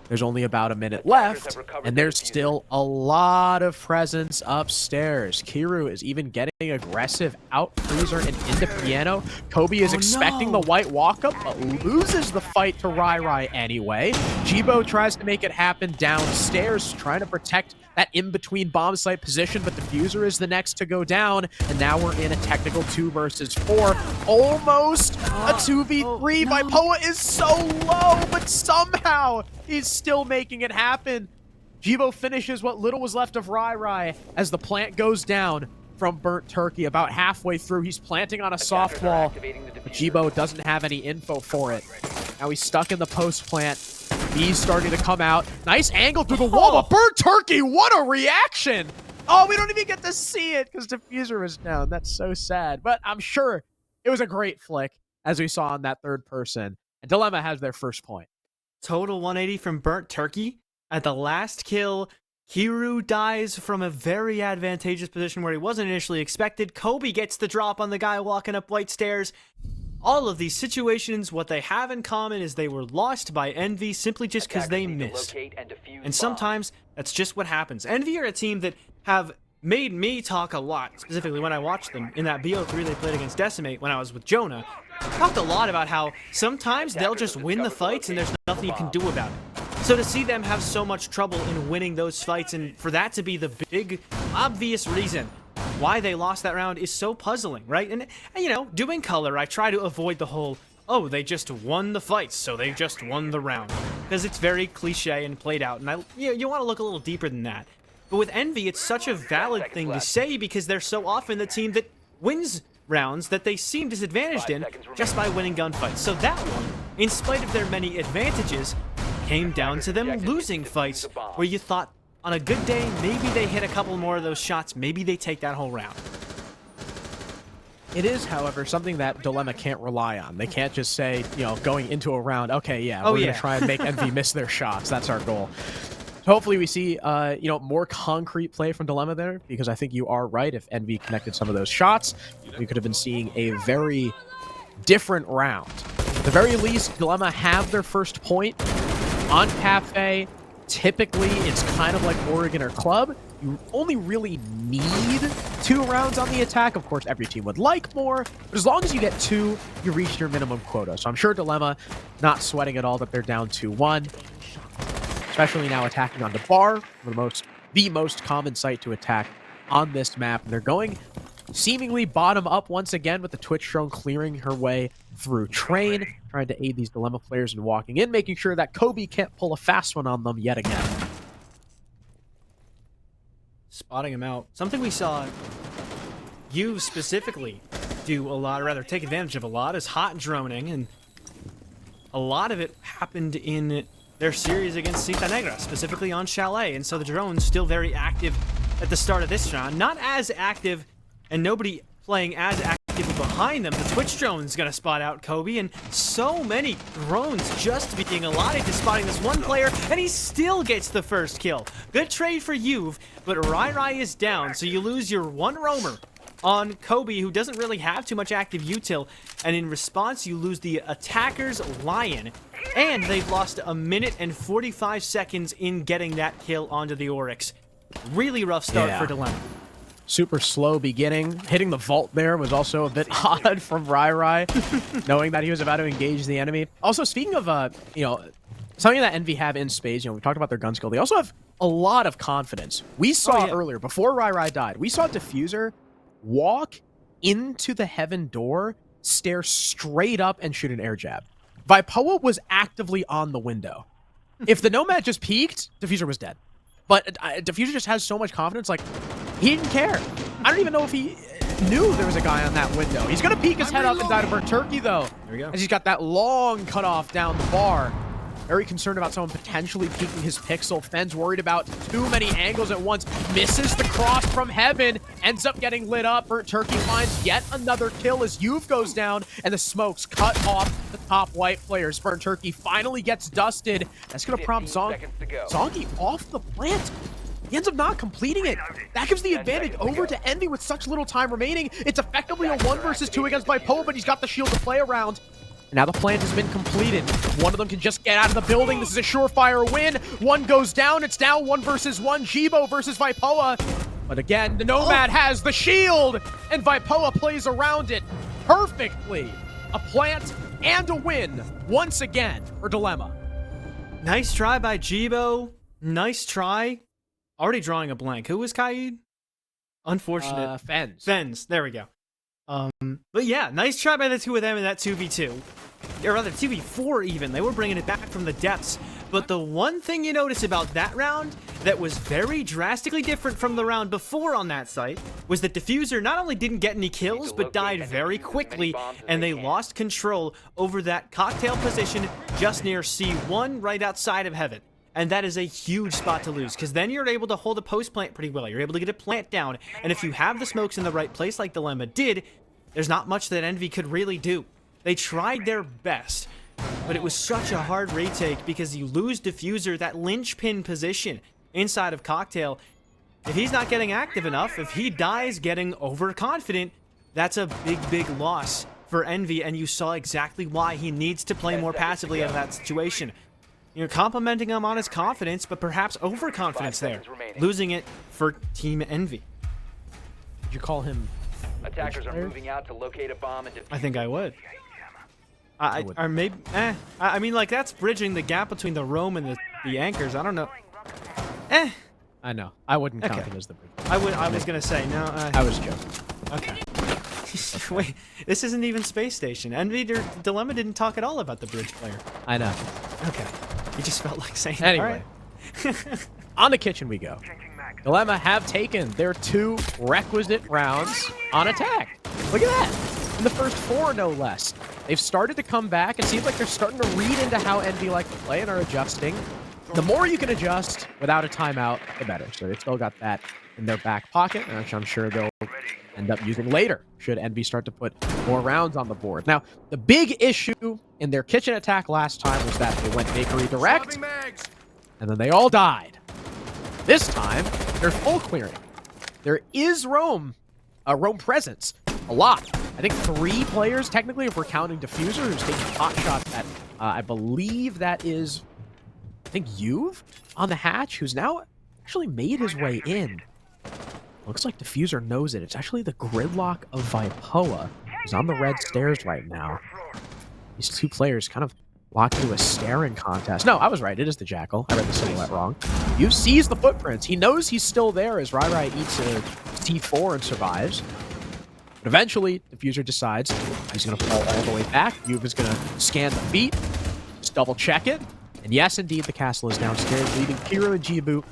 there's only about a minute left, and there's still a lot of presence upstairs. Kiru is even getting aggressive out Freezer and into Piano. Kobe is expecting the white walk-up, but loses the fight to Rai anyway. Jibo tries to make it happen downstairs, trying to protect that in-between bomb site position, but Diffuser is the next to go down, and now we're in a technical 2 versus 4. Almost a 2v3. My Poa is so low, but somehow he's still making it happen. Jibo finishes what little was left of Rai as the plant goes down from Burnt Turkey. About halfway through, he's planting on a soft wall, but Jibo doesn't have any info for it. Now he's stuck in the post plant. B's starting to come out. Nice angle through the wall, but Burnt Turkey, what a reaction! Oh, we don't even get to see it because Diffuser is down. That's so sad, but I'm sure it was a great flick, as we saw on that third person. And Dilemma has their first point. Total 180 from Burnt Turkey. At the last kill, Kiru dies from a very advantageous position where he wasn't initially expected. Kobe gets the drop on the guy walking up white stairs. All of these situations, what they have in common is they were lost by Envy simply just because they missed. And sometimes that's just what happens. Envy are a team that have made me talk a lot, specifically when I watched them in that BO3 they played against Decimate when I was with Jonah. Talked a lot about how sometimes they'll just win the fights and there's nothing you can do about it. So to see them have so much trouble in winning those fights, and for that to be the big, obvious reason why they lost that round is so puzzling, right? And you know, doing color, I try to avoid the whole, oh, they just won the fights, so they just won the round. Because it's very cliche and played out, and you want to look a little deeper than that. But with Envy, it's such a valid thing to say because they're so often the team that wins rounds that they seem disadvantaged in just by winning gunfights. So that one, in spite of their many advantages, came down to them losing fights where you thought, on a good day, maybe they hit a couple more of those shots, maybe they take that whole round. It is, however, something that Dilemma can't rely on. They can't just say, you know, going into a round, okay, yeah, we're going to try and make Envy miss their shots. That's our goal. So hopefully we see, you know, more concrete play from Dilemma there, because I think you are right. If Envy connected some of those shots, we could have been seeing a very different round. At the very least, Dilemma have their first point on Kafe. Typically, it's kind of like Oregon or Club. You only really need 2 rounds on the attack. Of course, every team would like more, but as long as you get 2, you reach your minimum quota. So I'm sure Dilemma not sweating at all that they're down 2-1, especially now attacking on the bar, the most common site to attack on this map. And they're going seemingly bottom up once again with the Twitch drone clearing her way through Train, trying to aid these Dilemma players in walking in, making sure that Kobe can't pull a fast one on them yet again. Spotting him out. Something we saw you specifically do a lot, or rather take advantage of a lot, is hot droning, and a lot of it happened in their series against Cinta Negra, specifically on Chalet, and so the drone's still very active at the start of this round. Not as active, and nobody playing as active people behind them. The Twitch drone's gonna spot out Kobe, and so many drones just being allotted to spotting this one player, and he still gets the first kill. Good trade for Juve, but Rai is down, so you lose your one roamer on Kobe, who doesn't really have too much active util, and in response, you lose the attacker's Lion, and they've lost 1 minute and 45 seconds in getting that kill onto the Oryx. Really rough start for Dilemma. Super slow beginning. Hitting the vault there was also a bit odd from Rai, knowing that he was about to engage the enemy. Also, speaking of, you know, something that Envy have in spades, you know, we talked about their gun skill. They also have a lot of confidence. We saw earlier, before Rai died, we saw Diffuser walk into the heaven door, stare straight up, and shoot an air jab. Vipoa was actively on the window. If the Nomad just peeked, Diffuser was dead. But Diffuser just has so much confidence, like, he didn't care. I don't even know if he knew there was a guy on that window. He's gonna peek his head up and die to Burnt Turkey, though. There we go. As he's got that long cutoff down the bar. Very concerned about someone potentially peeking his pixel. Fenn's worried about too many angles at once. Misses the cross from heaven. Ends up getting lit up. Burnt Turkey finds yet another kill as Juve goes down and the smokes cut off the top white players. Burnt Turkey finally gets dusted. That's going to prompt Zonky off the plant. He ends up not completing it. That gives the advantage over to Envy with such little time remaining. It's effectively a 1 versus 2 against Vipoa, but he's got the shield to play around. Now the plant has been completed. One of them can just get out of the building. This is a surefire win. One goes down. It's now 1 versus 1. Jibo versus Vipoa. But again, the Nomad has the shield, and Vipoa plays around it perfectly. A plant and a win once again for Dilemma. Nice try by Jibo. Nice try. Already drawing a blank. Who was Kaid? Unfortunate. Fens. Fens. There we go. But yeah, nice try by the two of them in that 2v2. Or rather, 2v4 even. They were bringing it back from the depths. But the one thing you notice about that round that was very drastically different from the round before on that site was that Diffuser not only didn't get any kills, but died very quickly, and they lost control over that cocktail position just near C1 right outside of Heaven. And that is a huge spot to lose, because then you're able to hold a post plant pretty well. You're able to get a plant down, and if you have the smokes in the right place like Dilemma did, there's not much that Envy could really do. They tried their best, but it was such a hard retake because you lose Diffuser, that linchpin position inside of Cocktail. If he's not getting active enough, if he dies getting overconfident, that's a big, big loss for Envy, and you saw exactly why he needs to play more passively out of that situation. You're complimenting him on his confidence, but perhaps overconfidence there. Losing it for Team Envy. Did you call him? Attackers are moving out to locate a bomb and defuse. I think I would. Or maybe, I mean, like, that's bridging the gap between the roam and the anchors. I don't know. I know. I wouldn't count him as the bridge. I was gonna say, no. I was joking. Okay. Wait, this isn't even Space Station. Envy or Dilemma didn't talk at all about the bridge player. I know. Okay. He just felt like saying Anyway. On the kitchen we go. Dilemma have taken their 2 requisite rounds on attack. Look at that. In the first 4, no less. They've started to come back. It seems like they're starting to read into how Envy like to play and are adjusting. The more you can adjust without a timeout, the better. So they've still got that in their back pocket, which I'm sure they'll end up using later should Envy start to put more rounds on the board. Now, the big issue in their kitchen attack last time was that they went Bakery direct, and then they all died. This time, they're full clearing. There is roam presence. A lot. I think 3 players, technically, if we're counting Diffuser, who's taking pot shots at, I believe that is, I think, Juve on the hatch, who's now actually made his way in. Looks like Diffuser knows it. It's actually the Gridlock of Vipoa, who's on the red stairs right now. These 2 players kind of locked into a staring contest. No, I was right. It is the Jackal. I read the silhouette wrong. You sees the footprints. He knows he's still there as Rai eats a C4 and survives. But eventually, Diffuser decides he's going to fall all the way back. Juve is going to scan the feet, just double check it. And yes, indeed, the castle is downstairs, leaving Kiru and Jibo,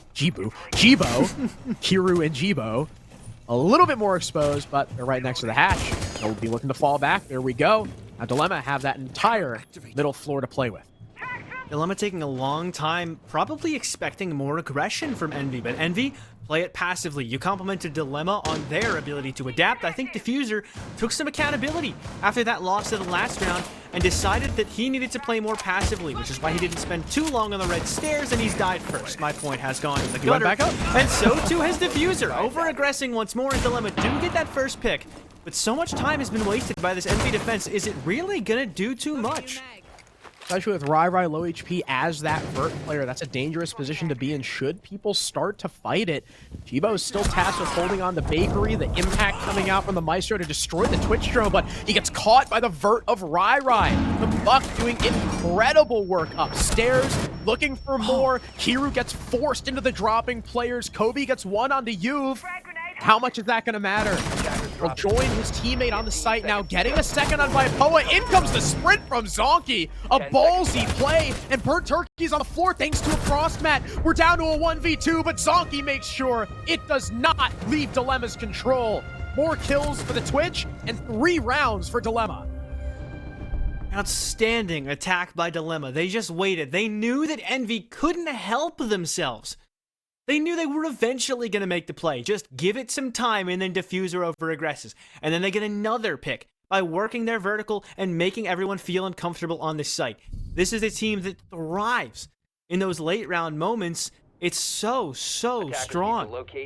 Kiru and Jibo, a little bit more exposed, but they're right next to the hatch. They'll be looking to fall back. There we go. Now, Dilemma have that entire middle floor to play with. Dilemma taking a long time, probably expecting more aggression from Envy, but Envy play it passively. You complimented Dilemma on their ability to adapt. I think Diffuser took some accountability after that loss of the last round and decided that he needed to play more passively, which is why he didn't spend too long on the red stairs and he's died first. My point has gone to the gutter. Back up. And so too has Diffuser, over-aggressing once more, and Dilemma do get that first pick. But so much time has been wasted by this envy defense. Is it really gonna do too much? Especially with Rai low HP as that vert player, that's a dangerous position to be in should people start to fight it. Chibo is still tasked with holding on the bakery, the impact coming out from the Maestro to destroy the Twitch drone, but he gets caught by the vert of Rai. The Buck doing incredible work upstairs, looking for more. Kiru gets forced into the dropping players. Kobe gets one on the Juve. How much is that going to matter? Will join his teammate on the site now, getting a second on Vipoa. In comes the sprint from Zonky. A ballsy play, and Burnt Turkey's on the floor thanks to a frost mat. We're down to a 1v2, but Zonky makes sure it does not leave Dilemma's control. More kills for the Twitch, and 3 rounds for Dilemma. Outstanding attack by Dilemma. They just waited. They knew that Envy couldn't help themselves. They knew they were eventually going to make the play. Just give it some time, and then Diffuser over-aggresses. And then they get another pick by working their vertical and making everyone feel uncomfortable on this site. This is a team that thrives in those late-round moments. It's so strong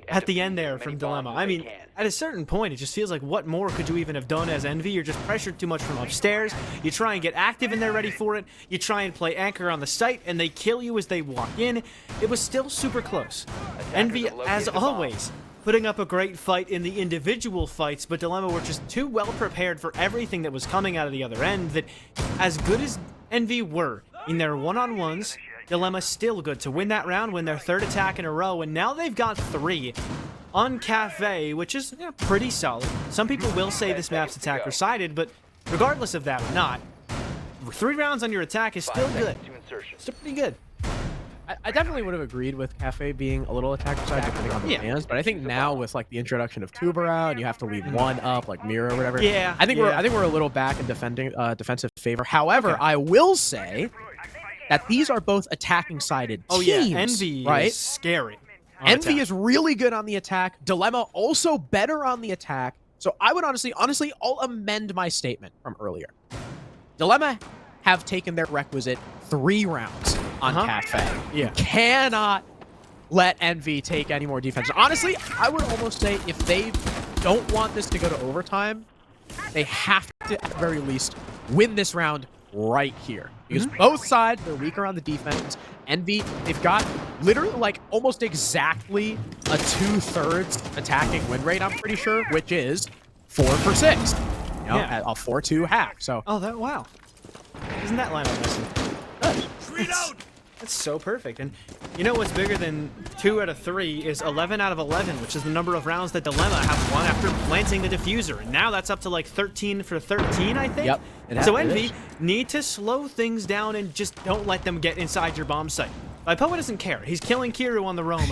at the end there from Dilemma. I mean, at a certain point, it just feels like what more could you even have done as Envy? You're just pressured too much from upstairs. You try and get active and they're ready for it. You try and play anchor on the site and they kill you as they walk in. It was still super close. Envy, as always, putting up a great fight in the individual fights, but Dilemma were just too well prepared for everything that was coming out of the other end that as good as Envy were in their one-on-ones, Dilemma still good to win that round, win their 3rd attack in a row, and now they've got 3 on Kafe, which is pretty solid. Some people will say this map's attacker-sided, but regardless of that or not, 3 rounds on your attack is still good. Still pretty good. I definitely would have agreed with Kafe being a little attacker side depending on the fans, but I think now with like the introduction of Tuber out, you have to leave one up like Mirror or whatever. Yeah, I think we're a little back in defensive favor. However, I will say that these are both attacking-sided teams. Oh yeah, Envy is scary. Envy is really good on the attack. Dilemma also better on the attack. So I would honestly, I'll amend my statement from earlier. Dilemma have taken their requisite 3 rounds on Kafe. Yeah. You cannot let Envy take any more defense. Honestly, I would almost say if they don't want this to go to overtime, they have to, at the very least, win this round right here. Because both sides, they're weaker on the defense. Envy, they've got literally like almost exactly a 2/3 attacking win rate, I'm pretty sure, which is 4 for 6. You know, at a 4-2 hack. So wow. Isn't that lineup missing? That's so perfect. And you know what's bigger than 2 out of 3 is 11 out of 11, which is the number of rounds that Dilemma have won after planting the diffuser. And now that's up to like 13 for 13, I think. Yep. So Envy need to slow things down and just don't let them get inside your bomb site. Vipoa doesn't care. He's killing Kiru on the roam.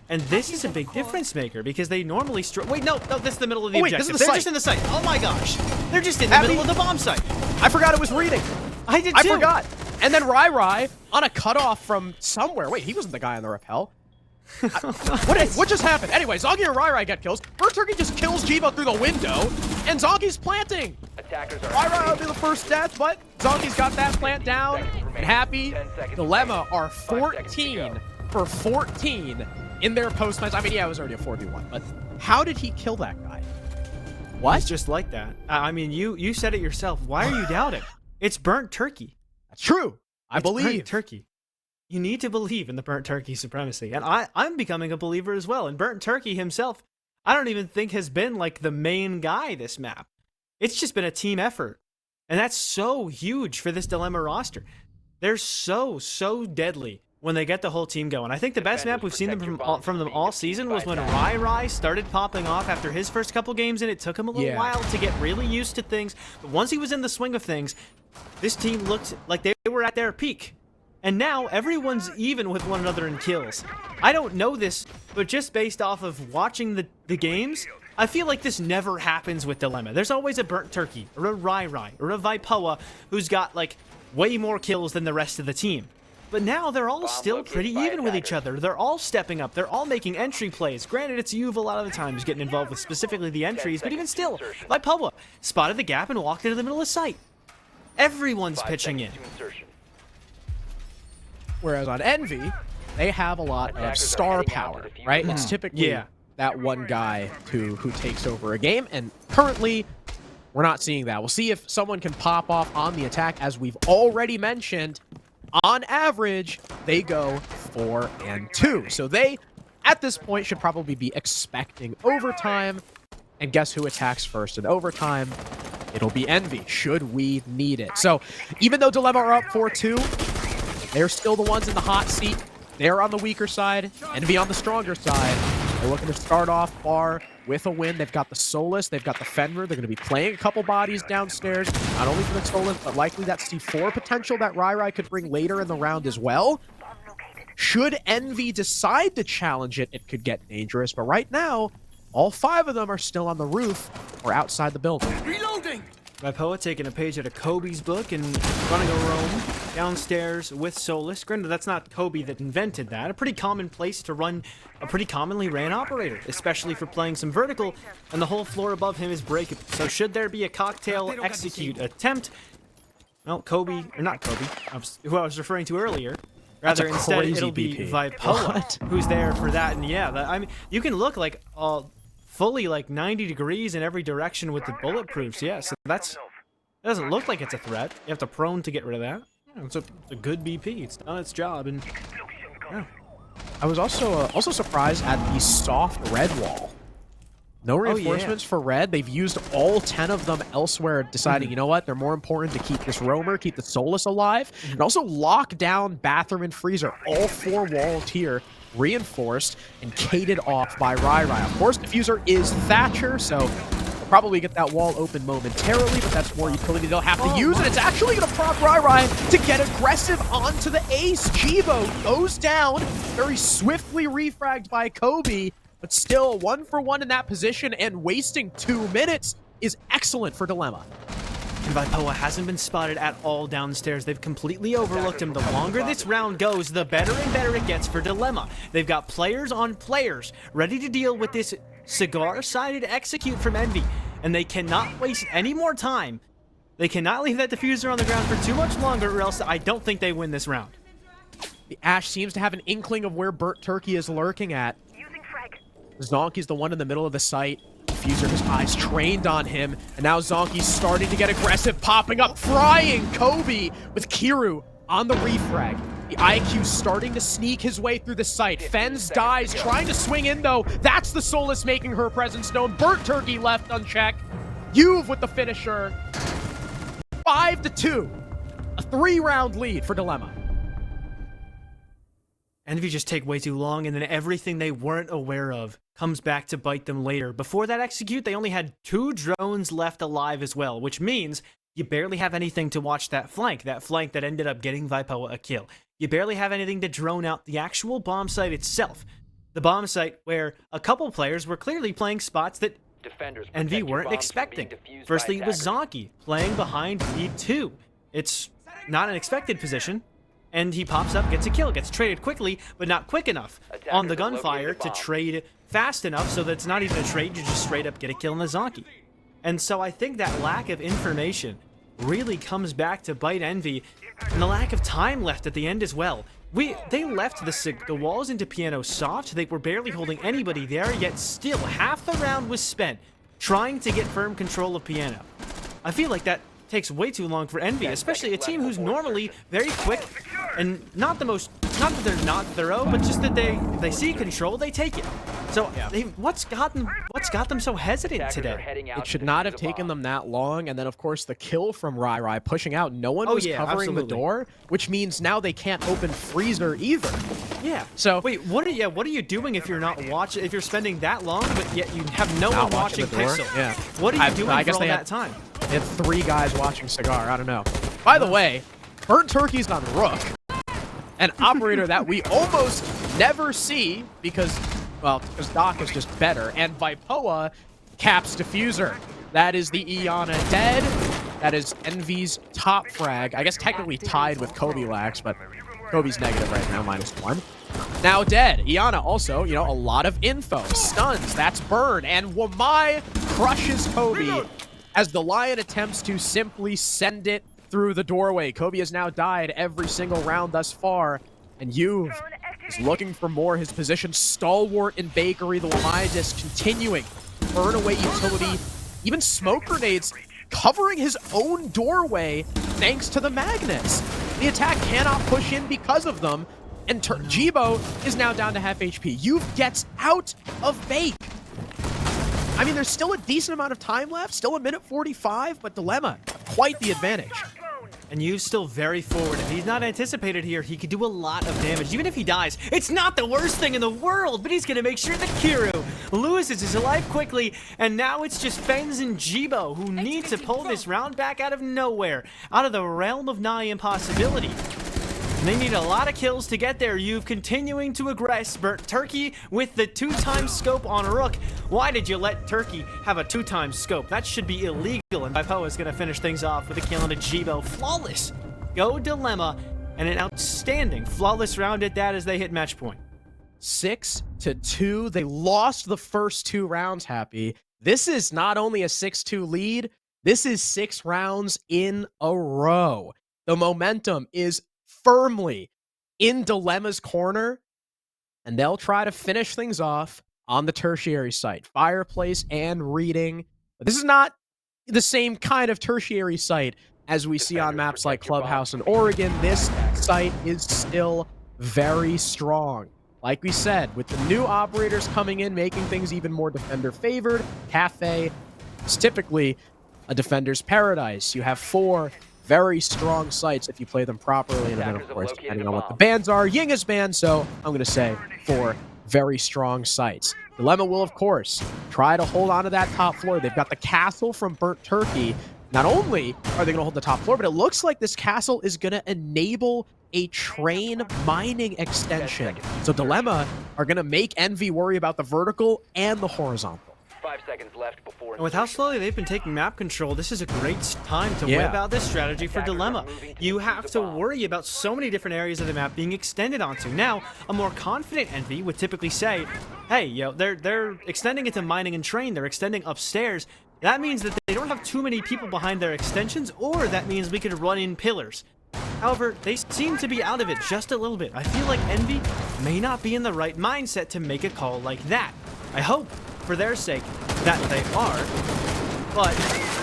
And this is a big difference maker because they normally wait, no, this is the middle of the objective. This is the They're site. just in the site. Oh my gosh. They're just in the middle of the bomb site. I forgot it was reading. I did too. I forgot. And then Rai on a cutoff from somewhere. Wait, he wasn't the guy on the rappel. What just happened? Anyway, Zonky and Rai get kills. Burnt Turkey just kills Jibo through the window, and Zonky's planting. Rai will be the first death, but Zonky's got that plant down. And happy. Dilemma are 14 for 14 in their post match. I mean, yeah, it was already a 4v1, but how did he kill that guy? What? It's just like that. I mean, you said it yourself. Why are you doubting? It's Burnt Turkey. That's true. I believe. Burnt Turkey. You need to believe in the Burnt Turkey supremacy. And I'm becoming a believer as well. And Burnt Turkey himself, I don't even think has been like the main guy this map. It's just been a team effort. And that's so huge for this Dilemma roster. They're so deadly when they get the whole team going. I think the best map we've seen them from them all season was when Rai started popping off after his first couple games, and it took him a little while to get really used to things. But once he was in the swing of things, this team looked like they were at their peak. And now everyone's even with one another in kills. I don't know this, but just based off of watching the games, I feel like this never happens with Dilemma. There's always a Burnt Turkey, or a Rai, or a Vipoa who's got like way more kills than the rest of the team. but now they're all still located pretty by even with each attackers. other. They're all stepping up. They're all making entry plays. Granted, it's Juve a lot of the times getting involved with specifically the entries, but even still, Vipoa spotted the gap and walked into the middle of sight. Everyone's 5 pitching in. seconds to insertion. Whereas on Envy, they have a lot of Attackers are star heading out power, to defuse right? the It's bomb. typically Yeah. that one guy who takes over a game, and currently we're not seeing that. We'll see if someone can pop off on the attack. As we've already mentioned, on average, they go 4 and 2. So they, at this point, should probably be expecting overtime. And guess who attacks first in overtime? It'll be Envy, should we need it. So even though Dilemma are up 4-2, they're still the ones in the hot seat. They're on the weaker side, Envy on the stronger side. They're looking to start off far with a win. They've got the Solus, they've got the Fenrir. They're going to be playing a couple bodies downstairs, not only for the Solus, but likely that C4 potential that Rai could bring later in the round as well. Should Envy decide to challenge it, it could get dangerous. But right now, all 5 of them are still on the roof or outside the building. Vipoa taking a page out of Kobe's book and running a roam downstairs with Solus. Granted, that's not Kobe that invented that. A pretty common place to run a pretty commonly ran operator, especially for playing some vertical, and the whole floor above him is breakable. So should there be a cocktail execute attempt, well, Kobe, or not Kobe, who I was referring to earlier, rather a instead crazy it'll be BP. Vipoa who's there for that. And yeah, I mean, you can look like fully like 90 degrees in every direction with the bulletproofs. Yes, that doesn't look like it's a threat. You have to prone to get rid of that. Yeah, it's a good BP. It's done its job, and yeah. I was also surprised at the soft red wall. No reinforcements for red. They've used all 10 of them elsewhere, deciding, you know what, they're more important to keep this roamer, keep the Solus alive, and also lock down bathroom and freezer. All 4 walls here reinforced and cated off by Rai. Of course, diffuser is Thatcher, so they'll probably get that wall open momentarily, but that's more utility they'll have to use, and it's actually going to prompt Rai to get aggressive onto the ace. Jivo goes down, very swiftly refragged by Kobe, but still 1 for 1 in that position, and wasting 2 minutes is excellent for Dilemma. And Vipoa hasn't been spotted at all downstairs. They've completely overlooked him. The longer this round goes, the better and better it gets for Dilemma. They've got players on players ready to deal with this cigar-sided execute from Envy, and they cannot waste any more time. They cannot leave that diffuser on the ground for too much longer, or else I don't think they win this round. The Ash seems to have an inkling of where Burnt Turkey is lurking at. Zonky's the one in the middle of the site. Diffuser, his eyes trained on him, and now Zonky's starting to get aggressive, popping up, frying Kobe with Kiru on the refrag. The IQ starting to sneak his way through the site. Fens dies, trying to swing in though. That's the Solus making her presence known. Burnt Turkey left unchecked. Juve with the finisher. 5-2. A 3-round lead for Dilemma. Envy just take way too long, and then everything they weren't aware of comes back to bite them later. Before that execute, they only had 2 drones left alive as well, which means you barely have anything to watch that flank that ended up getting Vipoa a kill. You barely have anything to drone out the actual bomb site itself. The bomb site where a couple players were clearly playing spots that Defenders, Envy protect your weren't bombs from expecting. being defused Firstly, by it was attackers. Zonky playing behind B2. It's not an expected position, and he pops up, gets a kill, gets traded quickly, but not quick enough on the Attackers have gunfire located a to bomb. trade fast enough so that it's not even a trade, you just straight up get a kill in the Zonky. And so I think that lack of information really comes back to bite Envy, and the lack of time left at the end as well. They left the walls into Piano soft, they were barely holding anybody there, yet still half the round was spent trying to get firm control of Piano. I feel like that takes way too long for Envy, especially a team who's normally very quick and not that they're not thorough, but just that they see control, they take it. So what's got them so hesitant Attackers are today? heading out It to should not defuse have a taken bomb. them that long, and then of course the kill from Rai pushing out. No one Oh, was yeah, covering absolutely. the door, which means now they can't open freezer either. Yeah. So Wait, what are you doing if you're not watching? If you're spending that long, but yet you have no one Not watching watching the door? Pixel? Yeah. What are you doing I guess for all they had- that time? They had 3 guys watching Cigar. I don't know. By the way, Burnt Turkey's on Rook, an operator that we almost never see because Doc is just better. And Vipoa caps Diffuser. That is the Iana dead. That is Envy's top frag. I guess technically tied with Kobe Lax, but Kobe's negative right now, -1. Now dead. Iana also, you know, a lot of info. Stuns, that's burn. And Wamai crushes Kobe as the Lion attempts to simply send it through the doorway. Kobe has now died every single round thus far. And Juve is looking for more. His position stalwart in Bakery. The Wamai disc continuing. Burn away utility. Even smoke grenades covering his own doorway thanks to the magnets. The attack cannot push in because of them. And Jibo is now down to half HP. Juve gets out of Bake. I mean, there's still a decent amount of time left. Still 1:45, but Dilemma, quite the advantage. And Yu's still very forward. If he's not anticipated here, he could do a lot of damage. Even if he dies, it's not the worst thing in the world, but he's going to make sure that Kiru loses his life quickly. And now it's just Fens and Jibo who need to pull this round back out of nowhere, out of the realm of nigh impossibility. And they need a lot of kills to get there. You've continuing to aggress. Burnt Turkey with the 2x scope on Rook. Why did you let Turkey have a 2x scope? That should be illegal. And Vipo is going to finish things off with a kill on a Jibo. Flawless. Go Dilemma. And an outstanding flawless round at that as they hit match point. 6-2. They lost the first 2 rounds, Happy. This is not only a 6-2 lead. This is 6 rounds in a row. The momentum is firmly in Dilemma's corner, and they'll try to finish things off on the tertiary site. Fireplace and Reading. But this is not the same kind of tertiary site as we see on maps like Clubhouse and Oregon. This site is still very strong. Like we said, with the new operators coming in, making things even more defender-favored, Kafe is typically a defender's paradise. You have 4 very strong sites if you play them properly, and then of course depending on what the bans are, Yinga's banned, so I'm gonna say 4 very strong sites. Dilemma will of course try to hold on to that top floor. They've got the castle from Burnt Turkey. Not only are they gonna hold the top floor, but it looks like this castle is gonna enable a train mining extension. So Dilemma are gonna make Envy worry about the vertical and the horizontal. 5 seconds left before. And with how slowly they've been taking map control, this is a great time to whip out this strategy for Dilemma. You have to worry about so many different areas of the map being extended onto. Now, a more confident Envy would typically say, hey, yo, they're extending it to mining and train. They're extending upstairs. That means that they don't have too many people behind their extensions, or that means we could run in pillars. However, they seem to be out of it just a little bit. I feel like Envy may not be in the right mindset to make a call like that. I hope, for their sake, that they are, but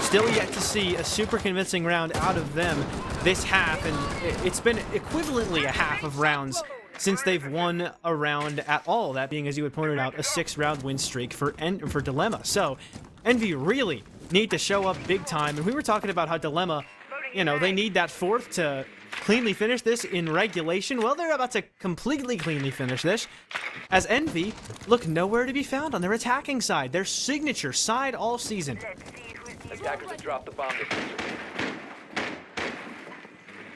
still yet to see a super convincing round out of them this half, and it's been equivalently a half of rounds since they've won a round at all, that being, as you had pointed out, a 6-round win streak for Dilemma. So Envy really need to show up big time, and we were talking about how Dilemma, you know, they need that 4th to cleanly finish this in regulation. Well, they're about to completely cleanly finish this, as Envy look nowhere to be found on their attacking side, their signature side all season. Attackers have dropped the bomb diffuser.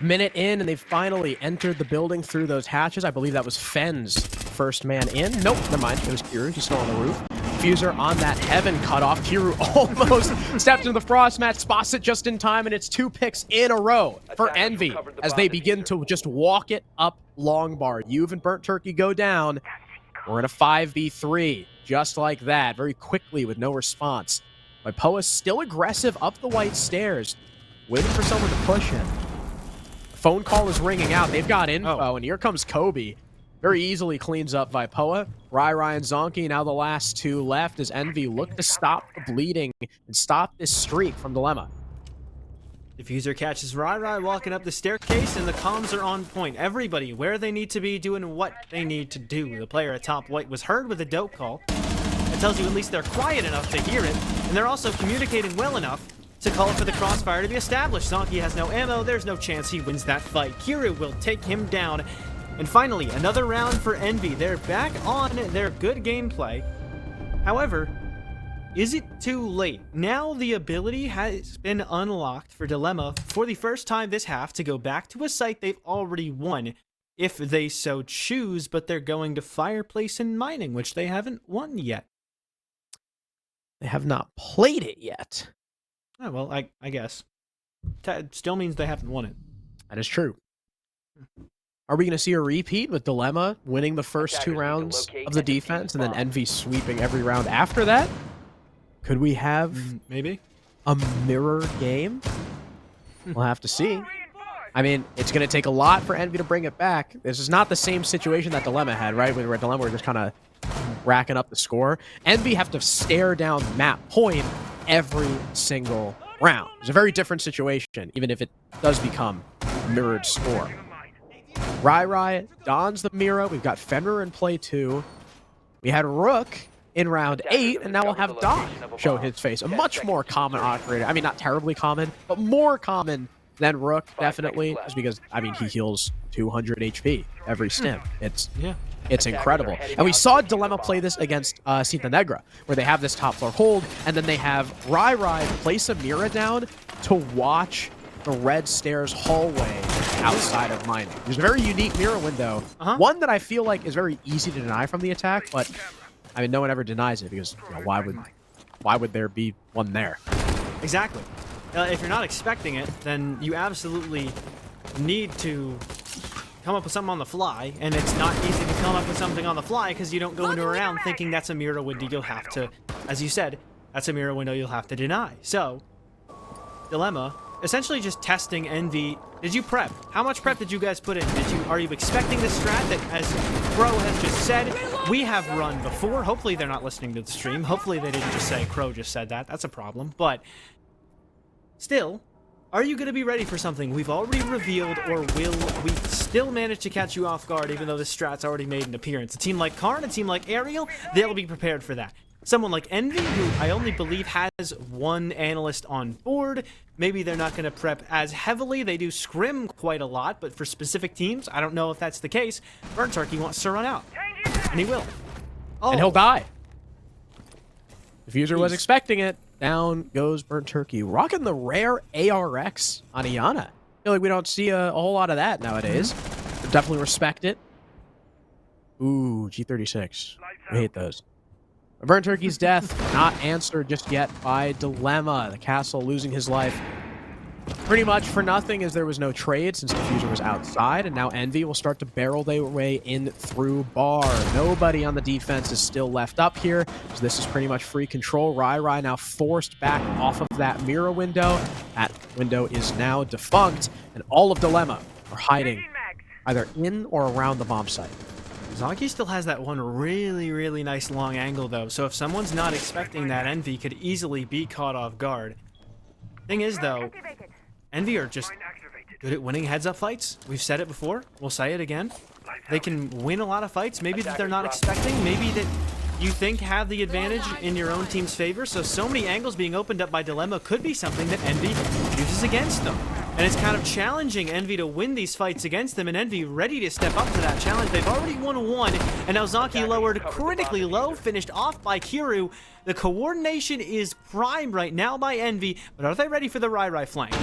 Minute in, and they've finally entered the building through those hatches. I believe that was Fen's first man in. Nope, never mind. It was Kiru. He's still on the roof. Diffuser on that heaven cutoff. Kiru almost steps into the frost mat, spots it just in time, and it's 2 picks in a row for Envy as they begin to just walk it up long bar. Juve and Burnt Turkey go down. We're in a 5v3, just like that, very quickly with no response. Vipoa still aggressive up the white stairs, waiting for someone to push him. Phone call is ringing out. They've got info, and here comes Kobe. Very easily cleans up Vipoa. Rai and Zonky, now the last 2 left as Envy look to stop the bleeding and stop this streak from Dilemma. Diffuser catches Rai walking up the staircase, and the comms are on point. Everybody where they need to be, doing what they need to do. The player at top white was heard with a dope call. It tells you at least they're quiet enough to hear it, and they're also communicating well enough to call for the crossfire to be established. Zonky has no ammo. There's no chance he wins that fight. Kiru will take him down. And finally, another round for Envy. They're back on their good gameplay. However, is it too late? Now the ability has been unlocked for Dilemma for the first time this half to go back to a site they've already won, if they so choose, but they're going to Fireplace and Mining, which they haven't won yet. They have not played it yet. Oh, well, I guess. Still means they haven't won it. That is true. Are we going to see a repeat with Dilemma winning the first two Attackers need to rounds locate of the and defuse defense the and then bomb. Envy sweeping every round after that? Could we have Maybe. a mirror game? We'll have to see. I mean, it's going to take a lot for Envy to bring it back. This is not the same situation that Dilemma had, right? Where Dilemma were just kind of racking up the score. Envy have to stare down map point every single round. It's a very different situation, even if it does become a mirrored score. Rai dons the Mira. We've got Fenrir in play 2. We had Rook in round 8, and now we'll have Doc show his face. A much more common operator. I mean, not terribly common, but more common than Rook, definitely. Just because, I mean, he heals 200 HP every stim. It's incredible. And we saw Dilemma play this against Sita Negra, where they have this top floor hold, and then they have Rai place a Mira down to watch the red stairs hallway outside of mining. There's a very unique mirror window. One that I feel like is very easy to deny from the attack, but I mean, no one ever denies it because, you know, why would there be one there? Exactly. If you're not expecting it, then you absolutely need to come up with something on the fly, and it's not easy to come up with something on the fly because you don't go into a round thinking that's a mirror window you'll have to, as you said, that's a mirror window you'll have to deny. So, Dilemma, essentially just testing Envy. Did you prep? How much prep did you guys put in? Are you expecting this strat that, as Crow has just said, we have run before? Hopefully they're not listening to the stream. Hopefully they didn't just say Crow just said that. That's a problem. But still, are you going to be ready for something we've already revealed, or will we still manage to catch you off guard even though this strat's already made an appearance? A team like Karn, a team like Ariel, they'll be prepared for that. Someone like Envy, who I only believe has one analyst on board, maybe they're not going to prep as heavily. They do scrim quite a lot, but for specific teams, I don't know if that's the case. Burnt Turkey wants to run out, and he will. Oh. And he'll die. Diffuser was expecting it. Down goes Burnt Turkey. Rocking the rare ARX on Iana. I feel like we don't see a whole lot of that nowadays. Definitely respect it. Ooh, G36. We hate those. Burnt Turkey's death not answered just yet by Dilemma. The castle losing his life pretty much for nothing, as there was no trade since Diffuser was outside, and now Envy will start to barrel their way in through bar. Nobody on the defense is still left up here, so this is pretty much free control. Rai now forced back off of that mirror window. That window is now defunct, and all of Dilemma are hiding either in or around the bomb site. Zonky still has that one really nice long angle, though, so if someone's not expecting that, Envy could easily be caught off guard. Thing is, though, Envy are just good at winning heads-up fights. We've said it before. We'll say it again. They can win a lot of fights, maybe that they're not expecting, maybe that you think have the advantage in your own team's favor, so many angles being opened up by Dilemma could be something that Envy uses against them. And it's kind of challenging Envy to win these fights against them, and Envy ready to step up to that challenge. They've already won one, and now Zonky lowered critically low, finished off by Kiru. The coordination is prime right now by Envy, but are they ready for the Rai flank?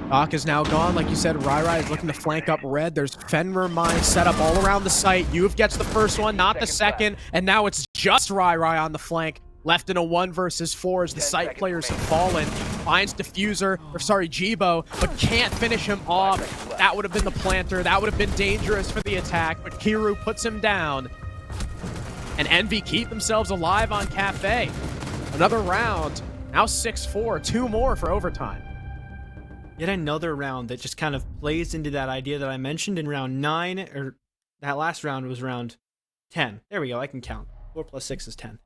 Doc is now gone. Like you said, Rai is looking to flank up red. There's Fenrir mines set up all around the site. Youth gets the first one, not the second, and now it's just Rai on the flank. Left in a 1 versus 4 as the site players have fallen. Finds Diffuser, or sorry, Jibo, but can't finish him off. That would have been the planter. That would have been dangerous for the attack, but Kiru puts him down. And Envy keep themselves alive on Kafe. Another round. Now 6-4. 2 more for overtime. Yet another round that just kind of plays into that idea that I mentioned in round 9, or that last round was round 10. There we go, I can count. 4 plus 6 is 10.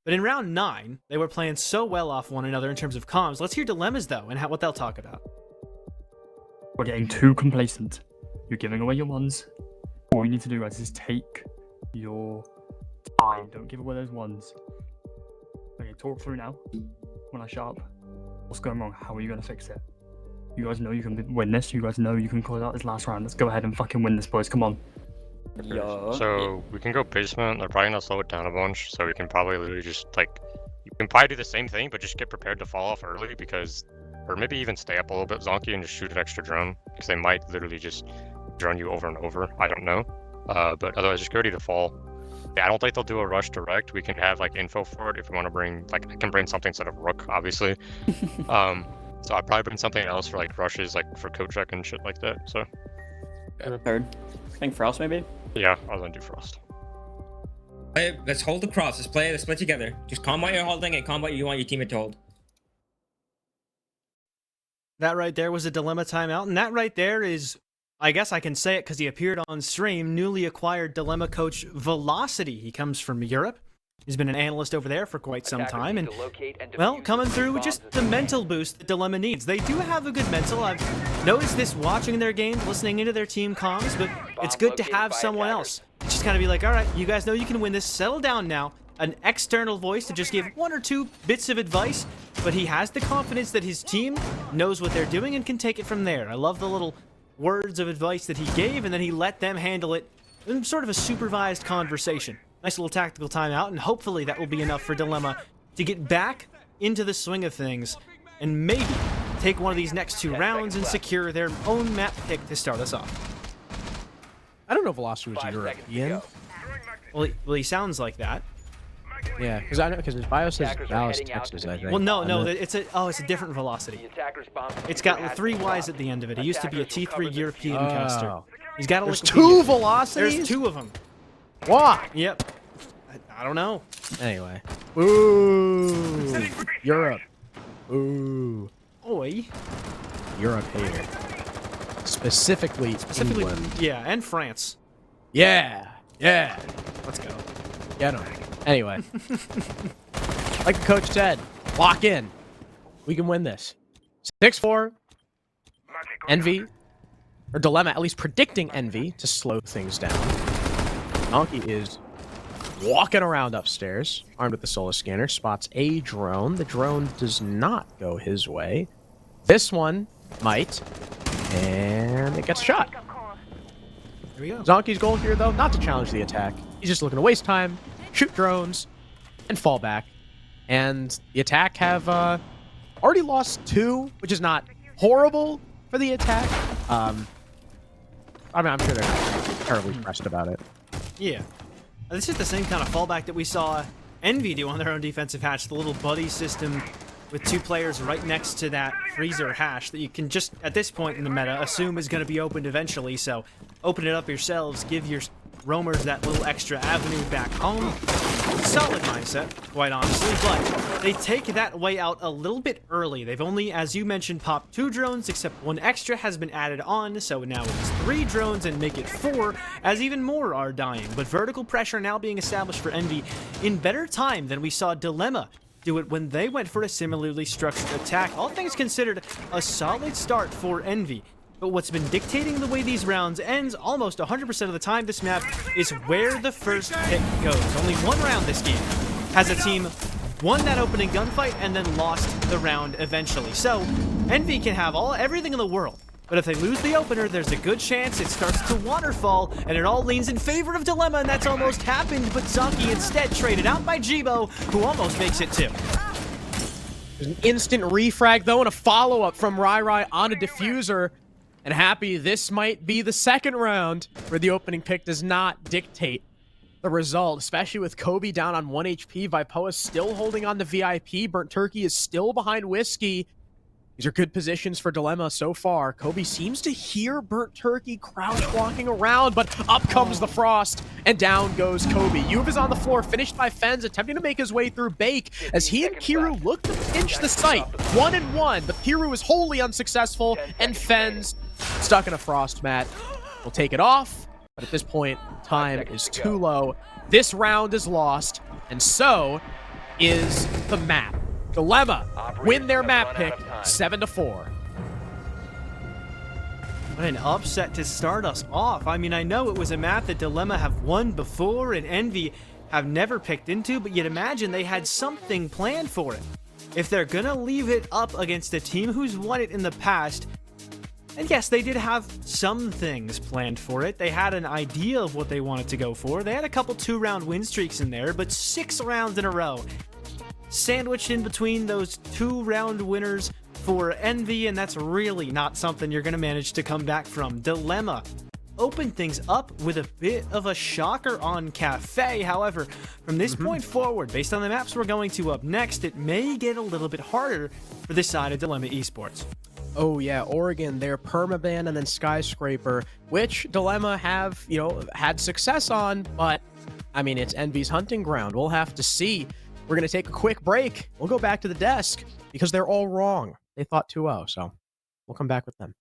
But in round 9, they were playing so well off one another in terms of comms. Let's hear Dilemmas, though, and what they'll talk about. We're getting too complacent. You're giving away your ones. All you need to do, guys, is take your time. Don't give away those ones. Okay, talk through now. When I shut up, what's going wrong? How are you going to fix it? You guys know you can win this. You guys know you can close out this last round. Let's go ahead and fucking win this, boys. Come on. Yeah. So we can go basement. They're probably gonna slow it down a bunch. So we can probably literally just you can probably do the same thing, but just get prepared to fall off early or maybe even stay up a little bit, Zonky, and just shoot an extra drone because they might literally just drone you over and over. I don't know. But otherwise, just get ready to fall. Yeah, I don't think they'll do a rush direct. We can have info for it if we want to bring I can bring something instead of Rook, obviously. So I'd probably bring something else for rushes, for coat check and shit like that. So. Okay. Third. I think Frost maybe. Yeah, I was gonna do Frost. Let's hold the cross. Let's play together. Just calm what you're holding and calm what you want your teammate to hold. That right there was a Dilemma timeout, and that right there is, I guess I can say it because he appeared on stream, newly acquired Dilemma coach Velocity. He comes from Europe. He's been an analyst over there for quite some time, and, well, coming through with just the mental boost that Dilemma needs. They do have a good mental. I've noticed this watching their games, listening into their team comms, but it's good to have someone else. Just kind of be like, all right, you guys know you can win this. Settle down now. An external voice to just give 1 or 2 bits of advice, but he has the confidence that his team knows what they're doing and can take it from there. I love the little words of advice that he gave, and then he let them handle it in sort of a supervised conversation. Nice little tactical timeout, and hopefully that will be enough for Dilemma to get back into the swing of things and maybe take one of these next 2 rounds and secure their own map pick to start us off. I don't know if Velocity was European. Well, he sounds like that. Yeah, because his bio says Dallas, Texas, I think. Well, no, it's a different Velocity. It's got 3 Ys at the end of it. He used to be a T3 European caster. He's got a There's 2 Velocities? There's 2 of them. Why? Yep. I don't know. Anyway. Ooh. Europe. Ooh. Oi. Europe hater. Specifically England. Yeah, and France. Yeah. Yeah. Let's go. Get him. Anyway. Like the coach said, lock in. We can win this. 6-4. Envy. Or Dilemma, at least predicting Envy to slow things down. Donkey is walking around upstairs, armed with the solar scanner, spots a drone. The drone does not go his way. This one might, and it gets shot. Here we go. Donkey's goal here, though, not to challenge the attack. He's just looking to waste time, shoot drones, and fall back. And the attack have already lost 2, which is not horrible for the attack. I mean, I'm sure they're not terribly pressed about it. Yeah. This is the same kind of fallback that we saw Envy do on their own defensive hatch, the little buddy system with 2 players right next to that freezer hash that you can just, at this point in the meta, assume is going to be opened eventually. So open it up yourselves, give your roamers that little extra avenue back home. Solid mindset, quite honestly, but they take that way out a little bit early. They've only, as you mentioned, popped 2 drones, except 1 extra has been added on, so now it's 3 drones and make it 4, as even more are dying. But vertical pressure now being established for Envy in better time than we saw Dilemma do it when they went for a similarly structured attack. All things considered, a solid start for Envy. But what's been dictating the way these rounds ends almost 100% of the time this map is where the first pick goes. Only 1 round this game has a team won that opening gunfight and then lost the round eventually. So Envy can have everything in the world, but if they lose the opener, there's a good chance it starts to waterfall, and it all leans in favor of Dilemma, and that's almost happened, but Zaki instead traded out by Jibo, who almost makes it 2. There's an instant refrag, though, and a follow-up from Rai on a diffuser. And Happy, this might be the second round where the opening pick does not dictate the result, especially with Kobe down on 1 HP. Vipoa still holding on to VIP. Burnt Turkey is still behind Whiskey. These are good positions for Dilemma so far. Kobe seems to hear Burnt Turkey crouch walking around, but up comes the Frost, and down goes Kobe. Yuv is on the floor, finished by Fens, attempting to make his way through Bake, as he and Kiru look to pinch the site. 1-1, but Kiru is wholly unsuccessful, and Fens, stuck in a Frost mat, will take it off, but at this point, time is too low. This round is lost, and so is the map. Dilemma win their map pick 7-4. What an upset to start us off. I mean, I know it was a map that Dilemma have won before and Envy have never picked into, but you'd imagine they had something planned for it. If they're gonna leave it up against a team who's won it in the past, and yes, they did have some things planned for it. They had an idea of what they wanted to go for. They had a couple 2-round win streaks in there, but 6 rounds in a row sandwiched in between those 2-round winners for Envy, and that's really not something you're going to manage to come back from. Dilemma opened things up with a bit of a shocker on Kafe. However, from this point forward, based on the maps we're going to up next, it may get a little bit harder for this side of Dilemma Esports. Oh yeah, Oregon, their permaban, and then Skyscraper, which Dilemma have, had success on, but I mean, it's Envy's hunting ground. We'll have to see. We're going to take a quick break. We'll go back to the desk because they're all wrong. They thought 2-0, so we'll come back with them.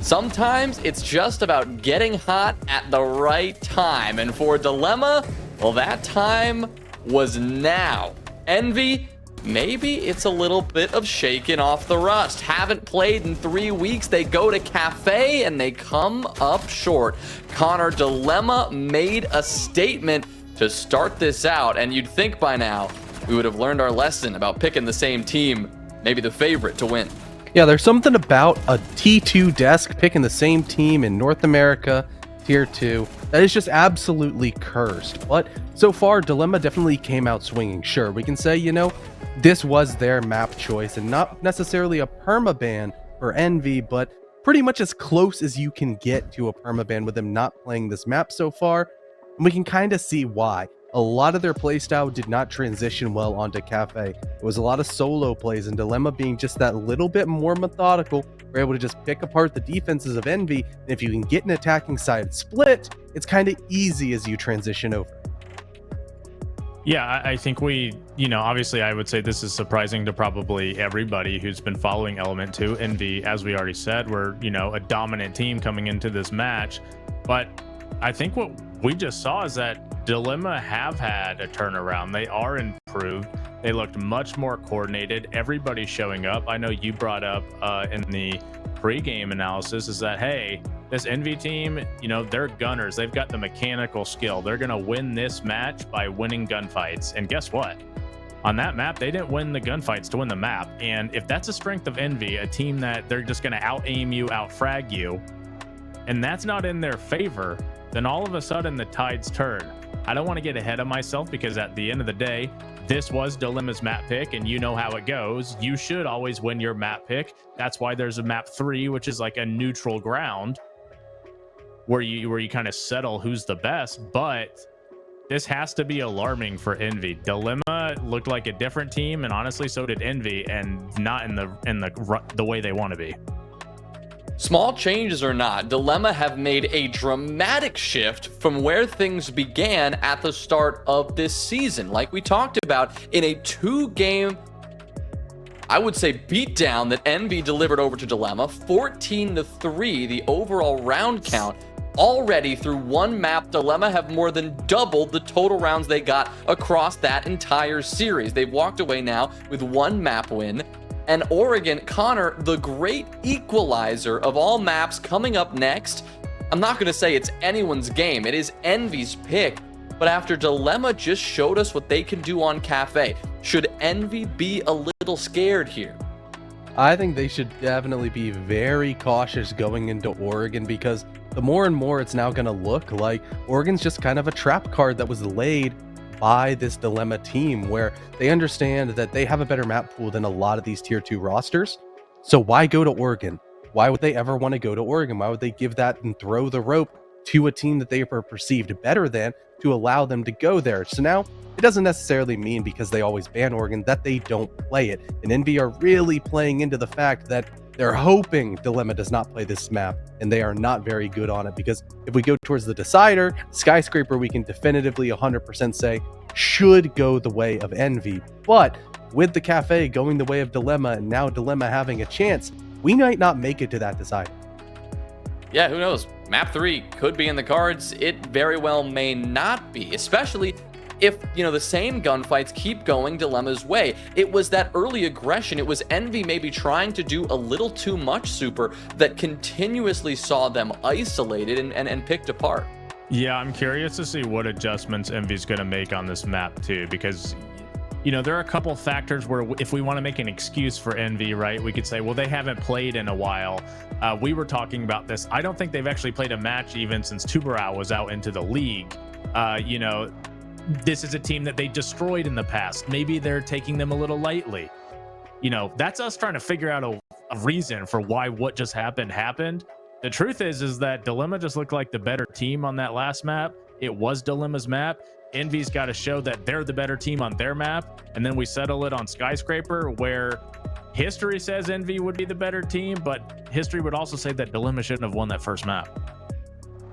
Sometimes it's just about getting hot at the right time. And for Dilemma, well, that time was now. Envy, maybe it's a little bit of shaking off the rust. Haven't played in 3 weeks. They go to Kafe and they come up short. Connor, Dilemma made a statement to start this out. And you'd think by now we would have learned our lesson about picking the same team, maybe the favorite to win. Yeah, there's something about a T2 desk picking the same team in North America, Tier 2, that is just absolutely cursed. But so far, Dilemma definitely came out swinging. Sure, we can say, this was their map choice and not necessarily a permaban for Envy, but pretty much as close as you can get to a permaban with them not playing this map so far. And we can kind of see why. A lot of their playstyle did not transition well onto Kafe. It was a lot of solo plays, and Dilemma being just that little bit more methodical we're able to just pick apart the defenses of Envy, and if you can get an attacking side split, it's kind of easy as you transition over. Yeah, I think we, obviously I would say this is surprising to probably everybody who's been following Element 2. Envy, as we already said, we're, a dominant team coming into this match. But I think what we just saw is that Dilemma have had a turnaround. They are improved. They looked much more coordinated. Everybody's showing up. I know you brought up in the pre-game analysis is that, hey, this Envy team, they're gunners. They've got the mechanical skill. They're going to win this match by winning gunfights. And guess what? On that map, they didn't win the gunfights to win the map. And if that's a strength of Envy, a team that they're just going to out-aim you, out-frag you, and that's not in their favor, then all of a sudden the tides turn. I don't want to get ahead of myself because at the end of the day, this was Dilemma's map pick, and you know how it goes. You should always win your map pick. That's why there's a map 3, which is like a neutral ground where you kind of settle who's the best. But this has to be alarming for Envy. Dilemma looked like a different team, and honestly, so did Envy, and not in the way they want to be. Small changes or not, Dilemma have made a dramatic shift from where things began at the start of this season. Like we talked about, in a 2-game, I would say, beatdown that Envy delivered over to Dilemma, 14-3, the overall round count. Already through one map, Dilemma have more than doubled the total rounds they got across that entire series. They've walked away now with 1 map win. And Oregon, Connor, the great equalizer of all maps, coming up next. I'm not going to say it's anyone's game. It is Envy's pick. But after Dilemma just showed us what they can do on Kafe, should Envy be a little scared here? I think they should definitely be very cautious going into Oregon, because the more and more it's now going to look like Oregon's just kind of a trap card that was laid by this Dilemma team, where they understand that they have a better map pool than a lot of these tier 2 rosters. So why go to Oregon? Why would they ever want to go to Oregon? Why would they give that and throw the rope to a team that they are perceived better than to allow them to go there? So now it doesn't necessarily mean because they always ban Oregon that they don't play it. And Envy are really playing into the fact that they're hoping Dilemma does not play this map, and they are not very good on it, because if we go towards the decider, Skyscraper, we can definitively 100% say should go the way of Envy. But with the Kafe going the way of Dilemma, and now Dilemma having a chance, we might not make it to that decider. Yeah, who knows? Map 3 could be in the cards. It very well may not be, especially if, the same gunfights keep going Dilemma's way. It was that early aggression. It was Envy maybe trying to do a little too much, Super, that continuously saw them isolated and picked apart. Yeah, I'm curious to see what adjustments Envy's going to make on this map too, because there are a couple factors where if we want to make an excuse for Envy, right, we could say, well, they haven't played in a while. We were talking about this. I don't think they've actually played a match even since Tubarão was out into the league. This is a team that they destroyed in the past. Maybe they're taking them a little lightly. That's us trying to figure out a reason for why what just happened. The truth is that Dilemma just looked like the better team on that last map. It was Dilemma's map. Envy's got to show that they're the better team on their map, and then we settle it on Skyscraper, where history says Envy would be the better team, but history would also say that Dilemma shouldn't have won that first map.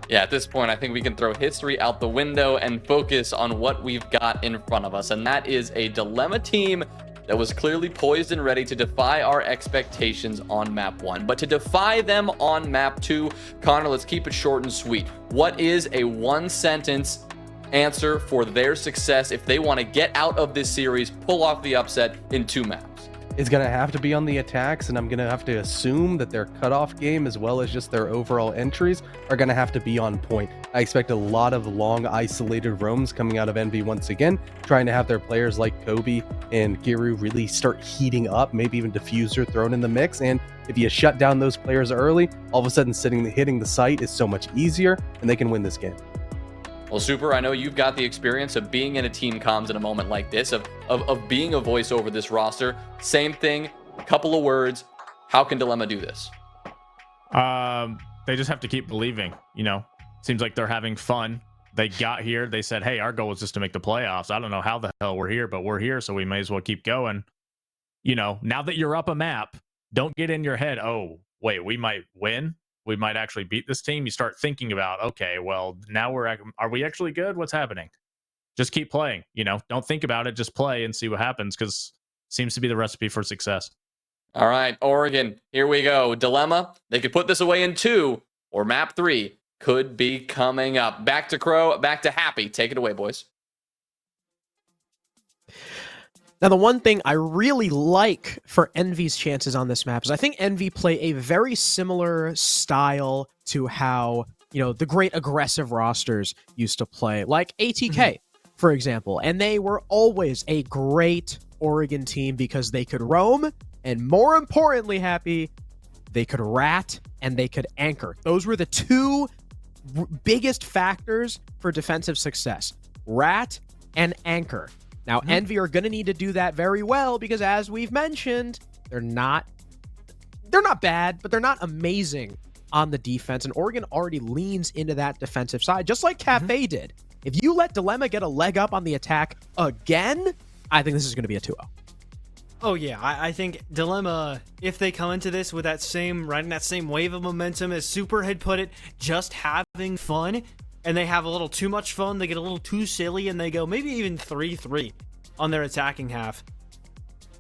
Yeah, at this point, I think we can throw history out the window and focus on what we've got in front of us, and that is a Dilemma team that was clearly poised and ready to defy our expectations on map 1. But to defy them on map 2, Connor, let's keep it short and sweet. What is a 1-sentence answer for their success if they want to get out of this series, pull off the upset in 2 maps? Is going to have to be on the attacks, and I'm going to have to assume that their cutoff game, as well as just their overall entries, are going to have to be on point. I expect a lot of long isolated roams coming out of Envy once again, trying to have their players like Kobe and Giru really start heating up, maybe even Diffuser thrown in the mix. And if you shut down those players early, all of a sudden hitting the site is so much easier, and they can win this game. Well, Super, I know you've got the experience of being in a team comms in a moment like this, of being a voice over this roster. Same thing, a couple of words. How can Dilemma do this? They just have to keep believing. Seems like they're having fun. They got here. They said, hey, our goal is just to make the playoffs. I don't know how the hell we're here, but we're here, so we may as well keep going. Now that you're up a map, don't get in your head, oh, wait, we might win. We might actually beat this team. You start thinking about, okay, well, now are we actually good? What's happening? Just keep playing. Don't think about it. Just play and see what happens, because it seems to be the recipe for success. All right, Oregon, here we go. Dilemma. They could put this away in 2, or map 3 could be coming up. Back to Crow, back to Happy. Take it away, boys. Now, the one thing I really like for Envy's chances on this map is I think Envy play a very similar style to how, the great aggressive rosters used to play, like ATK, for example. And they were always a great Oregon team because they could roam, and more importantly, Happy, they could rat and they could anchor. Those were the two biggest factors for defensive success: rat and anchor. Now, Envy are going to need to do that very well because, as we've mentioned, they're not bad, but they're not amazing on the defense. And Oregon already leans into that defensive side, just like Kafe did. If you let Dilemma get a leg up on the attack again, I think this is going to be a 2-0. Oh yeah, I think Dilemma, if they come into this with riding that same wave of momentum as Super had put it, just having fun, and they have a little too much fun, they get a little too silly, and they go maybe even 3-3 on their attacking half.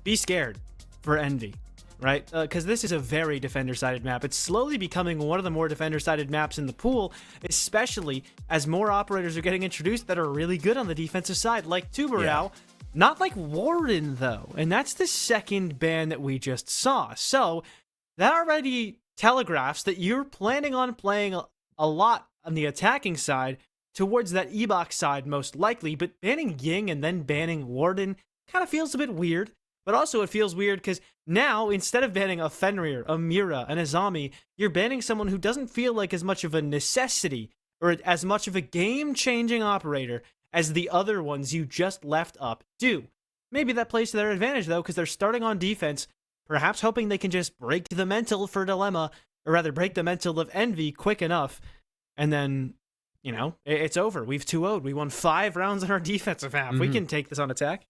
Be scared for Envy, right? Because this is a very defender-sided map. It's slowly becoming one of the more defender-sided maps in the pool, especially as more operators are getting introduced that are really good on the defensive side, like Tubarao. Yeah. Not like Warden, though, and that's the second ban that we just saw. So that already telegraphs that you're planning on playing a lot on the attacking side towards that E-Box side, most likely, but banning Ying and then banning Warden kind of feels a bit weird. But also it feels weird because now, instead of banning a Fenrir, a Mira, and a Azami, you're banning someone who doesn't feel like as much of a necessity or as much of a game-changing operator as the other ones you just left up do. Maybe that plays to their advantage, though, because they're starting on defense, perhaps hoping they can just break the mental for Dilemma, or rather break the mental of Envy quick enough, and then, it's over. We've 2-0'd. We won 5 rounds on our defensive half. We can take this on attack.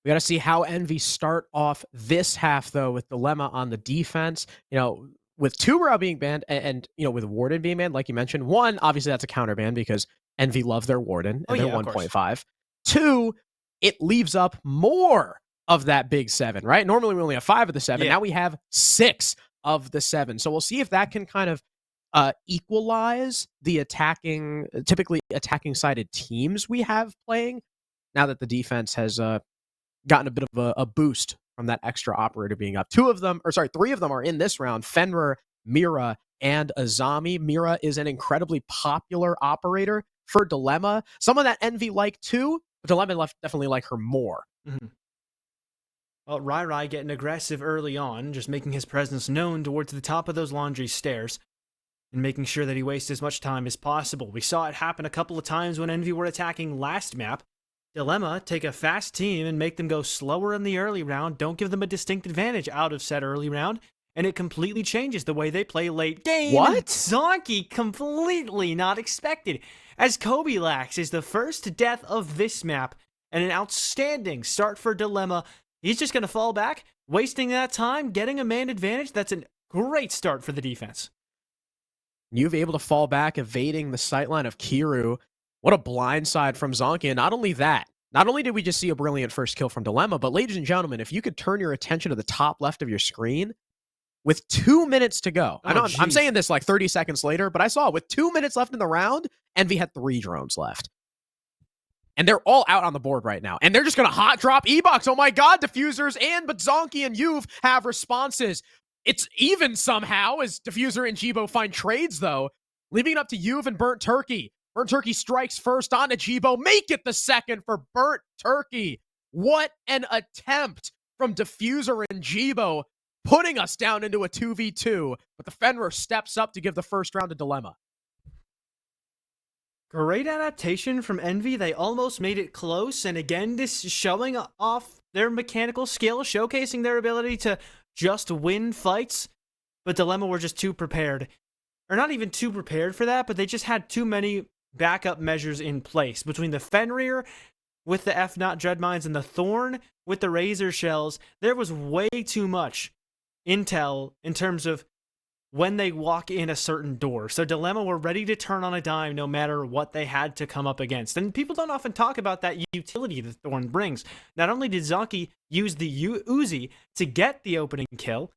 We got to see how Envy start off this half, though, with Dilemma on the defense. With Tubarao being banned and with Warden being banned, like you mentioned, one, obviously that's a counter ban because Envy love their Warden and they're 1.5. 2, it leaves up more of that big 7, right? Normally we only have 5 of the 7. Now we have 6 of the 7. So we'll see if that can kind of equalize the typically attacking sided teams we have playing now that the defense has gotten a bit of a boost from that extra operator being up. 3 of them are in this round: Fenrir, Mira, and Azami. Mira is an incredibly popular operator for Dilemma. Some of that Envy like too, but Dilemma definitely like her more. Well, Rai getting aggressive early on, just making his presence known towards the top of those laundry stairs and making sure that he wastes as much time as possible. We saw it happen a couple of times when Envy were attacking last map. Dilemma take a fast team and make them go slower in the early round, don't give them a distinct advantage out of said early round, and it completely changes the way they play late game. What? Zonky, completely not expected, as Kobe Lax is the first death of this map, and an outstanding start for Dilemma. He's just going to fall back, wasting that time, getting a man advantage. That's a great start for the defense. You've able to fall back, evading the sightline of Kiru. What a blindside from Zonky. And not only that, not only did we just see a brilliant first kill from Dilemma, but ladies and gentlemen, if you could turn your attention to the top left of your screen, with 2 minutes to go. I know I'm saying this like 30 seconds later, but I saw with 2 minutes left in the round, Envy had 3 drones left. And they're all out on the board right now. And they're just going to hot drop E-Box. Oh my God, Diffusers but Zonky and Juve have responses. It's even somehow as Diffuser and Jibo find trades, though, leaving it up to Juve and Burnt Turkey. Burnt Turkey strikes first on to Jibo. Make it the second for Burnt Turkey. What an attempt from Diffuser and Jibo, putting us down into a 2v2. But the Fenrir steps up to give the first round to Dilemma. Great adaptation from Envy. They almost made it close. And again, this showing off their mechanical skill, showcasing their ability to just win fights. But Dilemma were just too prepared. Or not even too prepared for that, but they just had too many backup measures in place. Between the Fenrir with the F-Not Dreadmines and the Thorn with the Razor Shells, there was way too much intel in terms of when they walk in a certain door. So Dilemma were ready to turn on a dime no matter what they had to come up against. And people don't often talk about that utility that Thorn brings. Not only did Zonky use the Uzi to get the opening kill,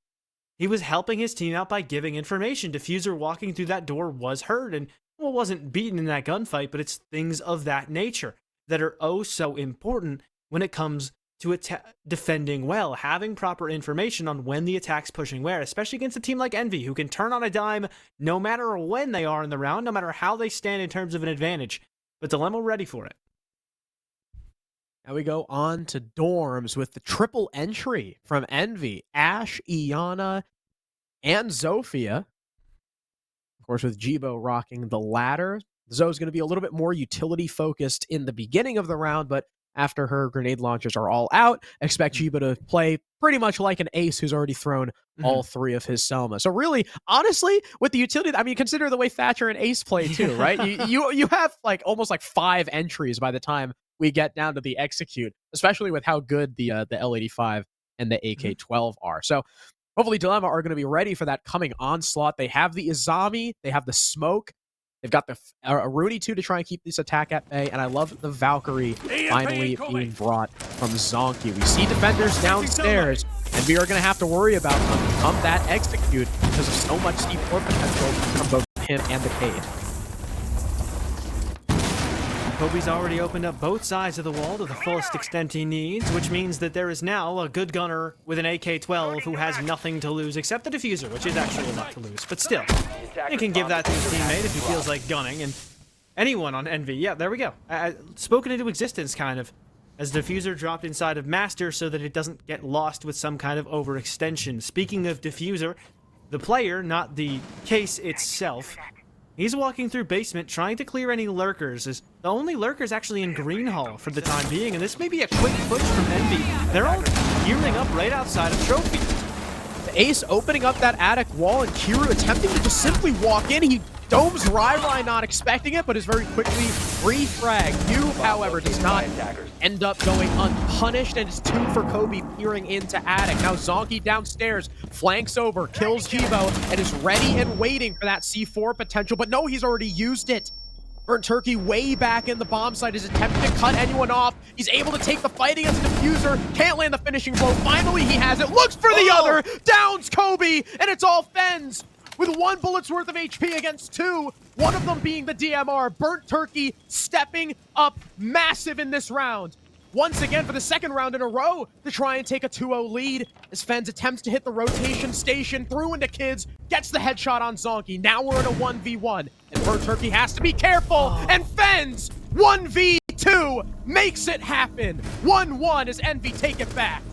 he was helping his team out by giving information. Diffuser walking through that door was heard and, well, wasn't beaten in that gunfight, but it's things of that nature that are oh so important when it comes to defending well, having proper information on when the attack's pushing where, especially against a team like Envy, who can turn on a dime no matter when they are in the round, no matter how they stand in terms of an advantage. But Dilemma ready for it. Now we go on to dorms with the triple entry from Envy, Ash, Iana, and Zofia. Of course, with Jibo rocking the ladder. Zoe's going to be a little bit more utility-focused in the beginning of the round, but after her grenade launchers are all out, expect Jibo to play pretty much like an ace who's already thrown all three of his Selma. So really, honestly, with the utility, I mean, consider the way Thatcher and Ace play too, right? You have like almost like 5 entries by the time we get down to the execute, especially with how good the L85 and the AK-12 are. So hopefully Dilemma are going to be ready for that coming onslaught. They have the Izami, they have the smoke, they've got the Rooney 2 to try and keep this attack at bay, and I love the Valkyrie finally being brought from Zonky. We see defenders downstairs, and we are going to have to worry about them come that execute because of so much C4 potential from both him and the Cade. Kobe's already opened up both sides of the wall to the fullest extent he needs, which means that there is now a good gunner with an AK-12 who has nothing to lose except the diffuser, which is actually a lot to lose. But still, you can give that to his teammate if he feels like gunning, and anyone on Envy. Yeah, there we go. Spoken into existence, kind of, as diffuser dropped inside of Master so that it doesn't get lost with some kind of overextension. Speaking of diffuser, the player, not the case itself, he's walking through basement trying to clear any lurkers. As the only lurkers actually in Green Hall for the time being, and this may be a quick push from Envy. They're all gearing up right outside of Trophy. The Ace opening up that attic wall, and Kiru attempting to just simply walk in. He domes Rai, not expecting it, but is very quickly refragged. Cube, however, does not end up going unpunished, and it's 2 for Kobe peering into attic. Now Zonky downstairs, flanks over, kills Jibo, and is ready and waiting for that C4 potential, but no, he's already used it. Burnt Turkey way back in the bomb site is attempting to cut anyone off. He's able to take the fight against the diffuser, can't land the finishing blow. Finally, he has it, looks for the other, downs Kobe, and it's all Fens. With 1 bullet's worth of HP against 2, one of them being the DMR. Burnt Turkey stepping up massive in this round. Once again for the 2nd round in a row to try and take a 2-0 lead as Fens attempts to hit the rotation station, through into Kids, gets the headshot on Zonky. Now we're in a 1v1, and Burnt Turkey has to be careful, and Fens 1v2 makes it happen. 1-1 as Envy take it back.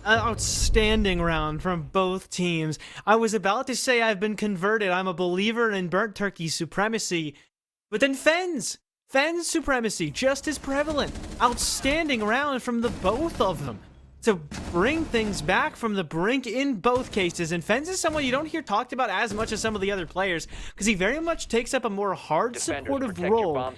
An outstanding round from both teams. I was about to say I've been converted. I'm a believer in Burnt Turkey supremacy. But then Fens supremacy, just as prevalent. Outstanding round from the both of them. To bring things back from the brink in both cases. And Fens is someone you don't hear talked about as much as some of the other players, because he very much takes up a more hard supportive role.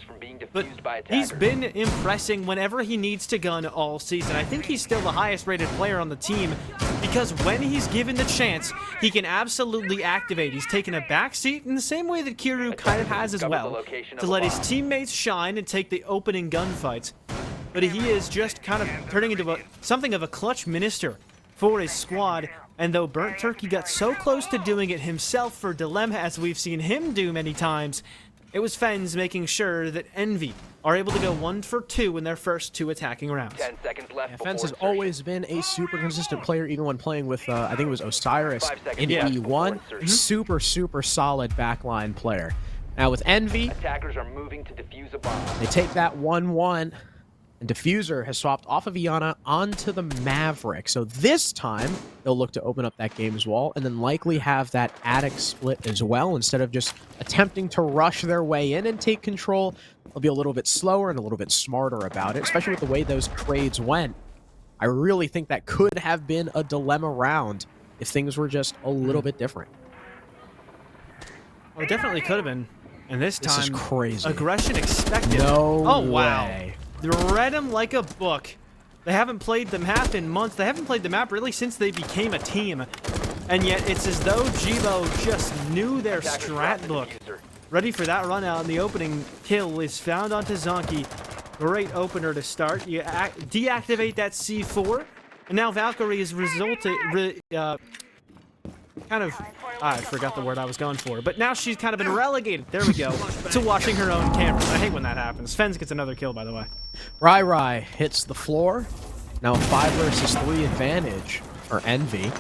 But he's been impressing whenever he needs to gun all season. I think he's still the highest rated player on the team, because when he's given the chance, he can absolutely activate. He's taken a backseat in the same way that Kiru kind of has as well, to let his teammates shine and take the opening gunfights. But he is just kind of turning into something of a clutch minister for his squad. And though Burnt Turkey got so close to doing it himself for Dilemma, as we've seen him do many times, it was Fens making sure that Envy are able to go 1 for 2 in their first 2 attacking rounds. 10 seconds left. Fens has always been a super consistent player, even when playing with, I think it was Osiris in E1. Super solid backline player. Now with Envy, Attackers are moving to defuse a bomb. they take that 1-1. And Diffuser has swapped off of Iana onto the Maverick. So this time, they'll look to open up that game's wall and then likely have that attic split as well. Instead of just attempting to rush their way in and take control, they'll be a little bit slower and a little bit smarter about it, especially with the way those trades went. I really think that could have been a Dilemma round if things were just a little bit different. Well, it definitely could have been. And this time, is crazy. Aggression expected. No Oh, wow. way. They read him like a book. They haven't played the map in months. They haven't played the map really since they became a team. And yet it's as though Jibo just knew their strat book. Ready for that run out, and the opening kill is found onto Zonky. Great opener to start. You deactivate that C4, and now Valkyrie is I forgot the word I was going for, but now she's kind of been relegated, there we go, to watching her own camera. I hate when that happens. Fens gets another kill, by the way. Rai hits the floor. Now 5 versus 3 advantage for Envy.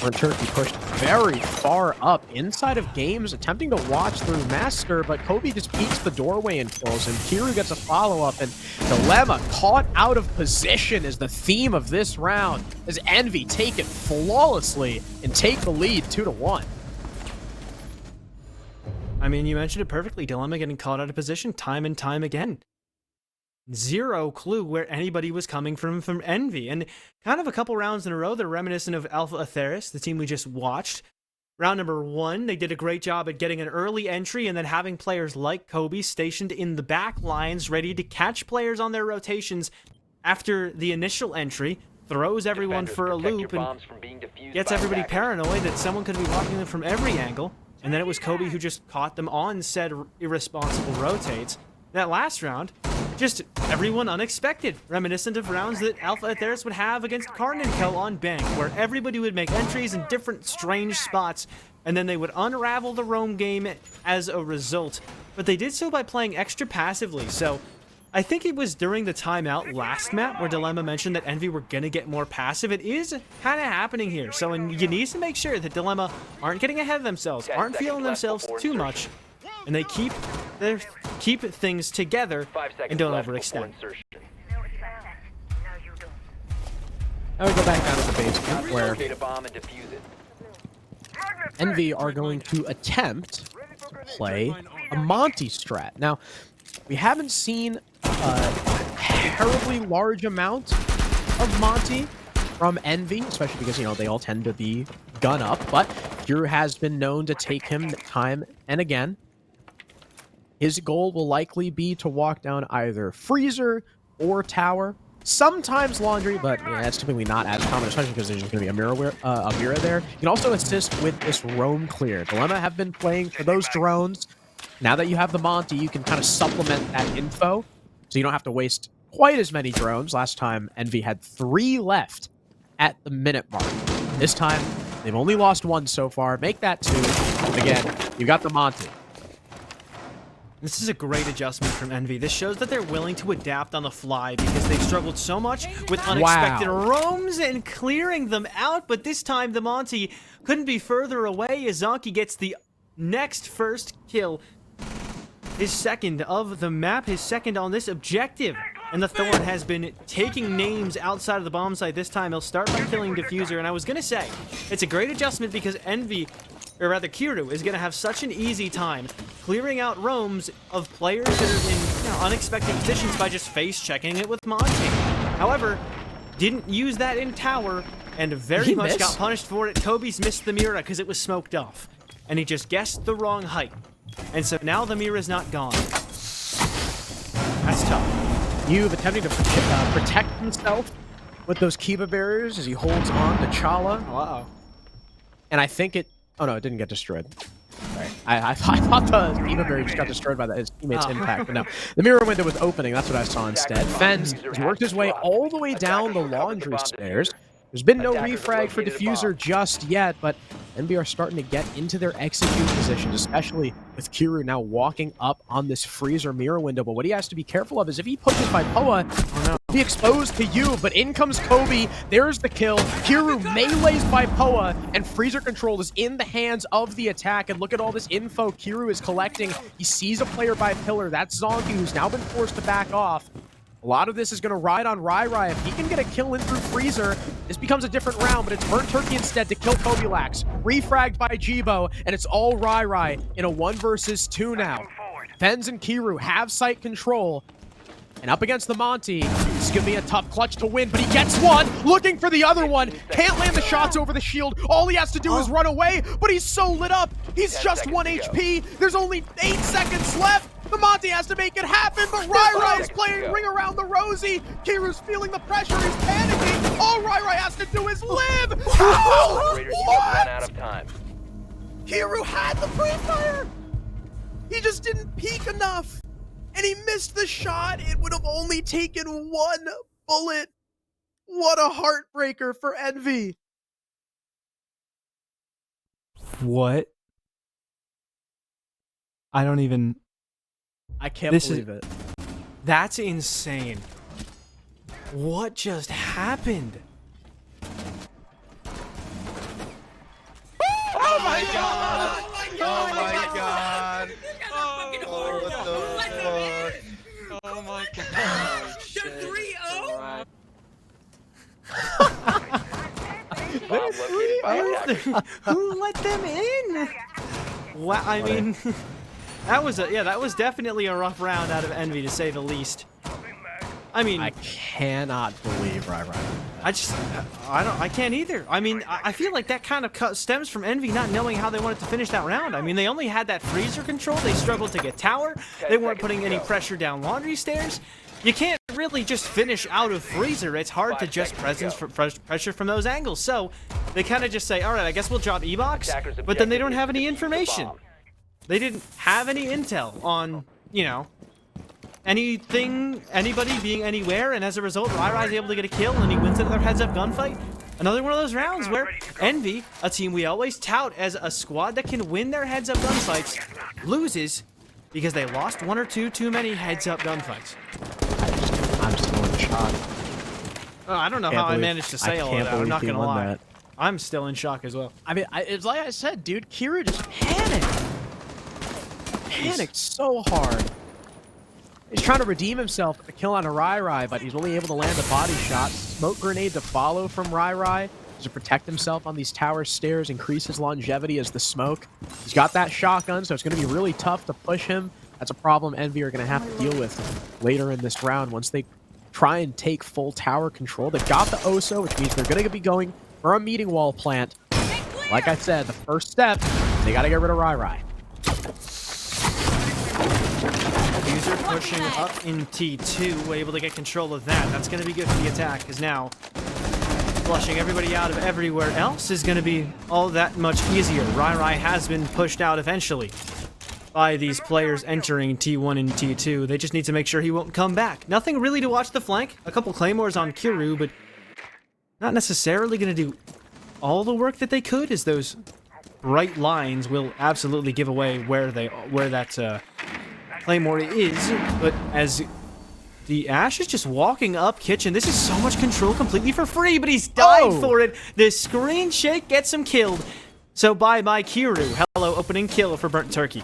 Burnt Turkey pushed very far up inside of games, attempting to watch through Master, but Kobe just peeks the doorway and kills him. Kiru gets a follow-up, and Dilemma caught out of position is the theme of this round, as Envy take it flawlessly and take the lead 2-1. I mean, you mentioned it perfectly. Dilemma getting caught out of position time and time again. Zero clue where anybody was coming from Envy. And kind of a couple rounds in a row, they're reminiscent of Alpha Atheris, the team we just watched. Round number 1, they did a great job at getting an early entry and then having players like Kobe stationed in the back lines ready to catch players on their rotations after the initial entry, throws everyone for a loop and gets everybody paranoid that someone could be watching them from every angle. And then it was Kobe who just caught them on said irresponsible rotates. That last round, just everyone unexpected, reminiscent of rounds that Alpha Atheris would have against Karn and Co. on Bank, where everybody would make entries in different strange spots, and then they would unravel the roam game as a result. But they did so by playing extra passively, so I think it was during the timeout last map where Dilemma mentioned that Envy were going to get more passive. It is kind of happening here, so you need to make sure that Dilemma aren't getting ahead of themselves, aren't feeling themselves too much, and they keep things together and don't overextend. I would go back down to the basement where Envy are going to attempt to play a Monty strat. Now, we haven't seen a terribly large amount of Monty from Envy, especially because, you know, they all tend to be gun up, but Kiru has been known to take him time and again. His goal will likely be to walk down either Freezer or Tower. Sometimes Laundry, but yeah, that's typically not as common, especially because there's going to be a mirror there. You can also assist with this roam clear. Dilemma have been playing for those drones. Now that you have the Monty, you can kind of supplement that info, so you don't have to waste quite as many drones. Last time, Envy had 3 left at the minute mark. This time, they've only lost 1 so far. Make that 2. And again, you got the Monty. This is a great adjustment from Envy. This shows that they're willing to adapt on the fly because they've struggled so much with unexpected roams and clearing them out, but this time the Monty couldn't be further away as Zonky gets the next first kill. His second of the map, his second on this objective. And the Thorn has been taking names outside of the bomb site. This time he'll start by killing Diffuser, and I was going to say, it's a great adjustment because Envy, or rather Kiru, is going to have such an easy time clearing out roams of players that are in unexpected positions by just face-checking it with Monty. However, didn't use that in Tower, and very much got punished for it. Kobe's missed the Mira because it was smoked off, and he just guessed the wrong height. And so now the Mira's not gone. That's tough. You've attempting to protect himself with those Kiva barriers as he holds on to Chala. Uh-oh. And I think it... Oh, no, it didn't get destroyed. Sorry. I thought the Kiva barrier just got destroyed by his teammate's impact, but no. The mirror window was opening. That's what I saw instead. Fens has worked his way all the way down the laundry stairs. There's been no refrag for Diffuser just yet, but NB are starting to get into their execute positions, especially with Kiru now walking up on this freezer mirror window. But what he has to be careful of is if he pushes by Poa, he'll be exposed to you, but in comes Kobe. There's the kill. Kiru melees by Poa, and freezer control is in the hands of the attack. And look at all this info Kiru is collecting. He sees a player by pillar. That's Zonky, who's now been forced to back off. A lot of this is going to ride on Rai. If he can get a kill in through Freezer, this becomes a different round, but it's Burnt Turkey instead to kill Kobilax. Refragged by Jibo, and it's all Rai in a 1 versus 2 now. Fens and Kiru have site control. And up against the Monty, it's going to be a tough clutch to win, but he gets one, looking for the other one. Can't land the shots over the shield. All he has to do is run away, but he's so lit up. He's just 1 HP. There's only 8 seconds left. The Monty has to make it happen, but Rai is playing Ring Around the Rosie. Kiru's feeling the pressure. He's panicking. All Rai has to do is live. Oh, Operators, you have run out of time. Kiru had the pre-fire. He just didn't peek enough. And he missed the shot. It would have only taken one bullet. What a heartbreaker for Envy. What? I don't even... I can't believe it. That's insane. What just happened? Oh my god! Oh my god! Oh my god. Bomb located by attackers. Who let them in? Wow, I mean, that was definitely a rough round out of Envy, to say the least. I mean, I cannot believe Rai. I can't either. I mean, I feel like that kind of stems from Envy not knowing how they wanted to finish that round. I mean, they only had that freezer control. They struggled to get tower. They weren't putting any pressure down laundry stairs. You can't really just finish out of freezer. It's hard to just pressure from those angles. So they kind of just say, all right, I guess we'll drop E-Box, but then they don't have any information. They didn't have any intel on, you know, anything, anybody being anywhere, and as a result, Rai is able to get a kill, and he wins another heads-up gunfight. Another one of those rounds where Envy, a team we always tout as a squad that can win their heads-up gunfights, loses because they lost one or two too many heads-up gunfights. I'm still in shock. Oh, I don't know how I managed to say all of that. I'm not gonna lie. That. I'm still in shock as well. I mean, it's like I said, dude. Kiru just panicked. Panicked so hard. He's trying to redeem himself with the kill on a Rai, but he's only able to land a body shot. Smoke grenade to follow from Rai to protect himself on these tower stairs, increase his longevity as the smoke. He's got that shotgun, so it's going to be really tough to push him. That's a problem Envy are going to have to deal with later in this round once they try and take full tower control. They've got the Oso, which means they're going to be going for a meeting wall plant. Like I said, the first step, they got to get rid of Rai. User pushing up in T2, able to get control of that. That's going to be good for the attack, because now flushing everybody out of everywhere else is going to be all that much easier. Rai has been pushed out eventually by these players entering T1 and T2. They just need to make sure he won't come back. Nothing really to watch the flank. A couple claymores on Kiru, but not necessarily going to do all the work that they could, as those bright lines will absolutely give away where that Claymore is. But as the Ash is just walking up kitchen, this is so much control completely for free, but he's died for it. The screen shake gets him killed. So bye-bye Kiru. Hello, opening kill for Burnt Turkey.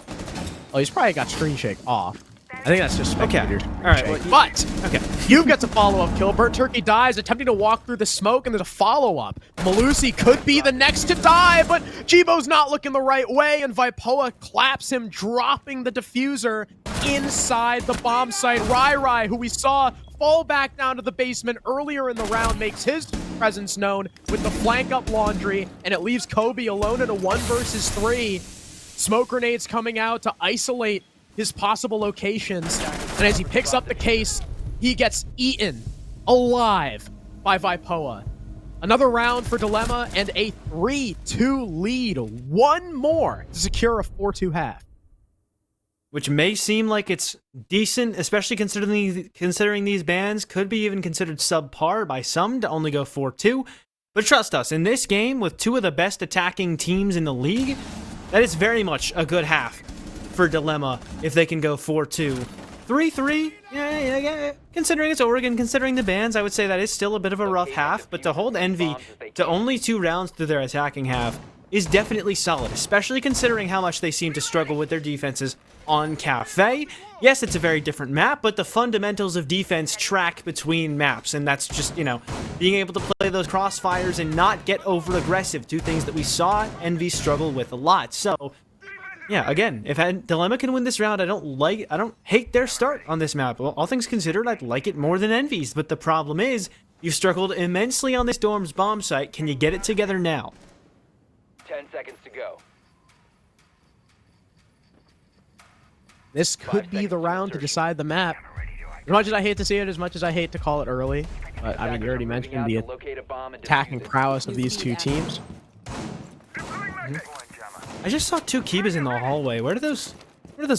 Oh, he's probably got screen shake off. I think that's just spectators. Okay. All right. Well, but okay, you gets a follow-up kill. Burnt Turkey dies, attempting to walk through the smoke, and there's a follow-up. Malusi could be the next to die, but Jibo's not looking the right way, and Vipoa claps him, dropping the diffuser inside the bomb site. Rai, who we saw fall back down to the basement earlier in the round, makes his presence known with the flank up laundry, and it leaves Kobe alone in a 1 versus 3. Smoke grenades coming out to isolate his possible locations, and as he picks up the case, he gets eaten alive by Vipoa. Another round for Dilemma and a 3-2 lead. One more to secure a 4-2 half. Which may seem like it's decent, especially considering these bans could be even considered subpar by some to only go 4-2. But trust us, in this game, with two of the best attacking teams in the league, that is very much a good half for Dilemma if they can go 4-2. 3-3, yeah. Considering it's Oregon, considering the bans, I would say that is still a bit of a rough half, but to hold Envy to only 2 rounds through their attacking half is definitely solid, especially considering how much they seem to struggle with their defenses on Kafe. Yes, it's a very different map, but the fundamentals of defense track between maps, and that's just, you know, being able to play those crossfires and not get over-aggressive, 2 things that we saw Envy struggle with a lot. So, yeah, again, if Dilemma can win this round, I don't hate their start on this map. Well, all things considered, I'd like it more than Envy's, but the problem is, you struggled immensely on this Dorm's bomb site. Can you get it together now? 10 seconds to go. This could be the round to decide the map. As much as I hate to see it, as much as I hate to call it early, but I mean, you already mentioned the attacking prowess of these two teams. I just saw 2 Kibas in the hallway. Where did those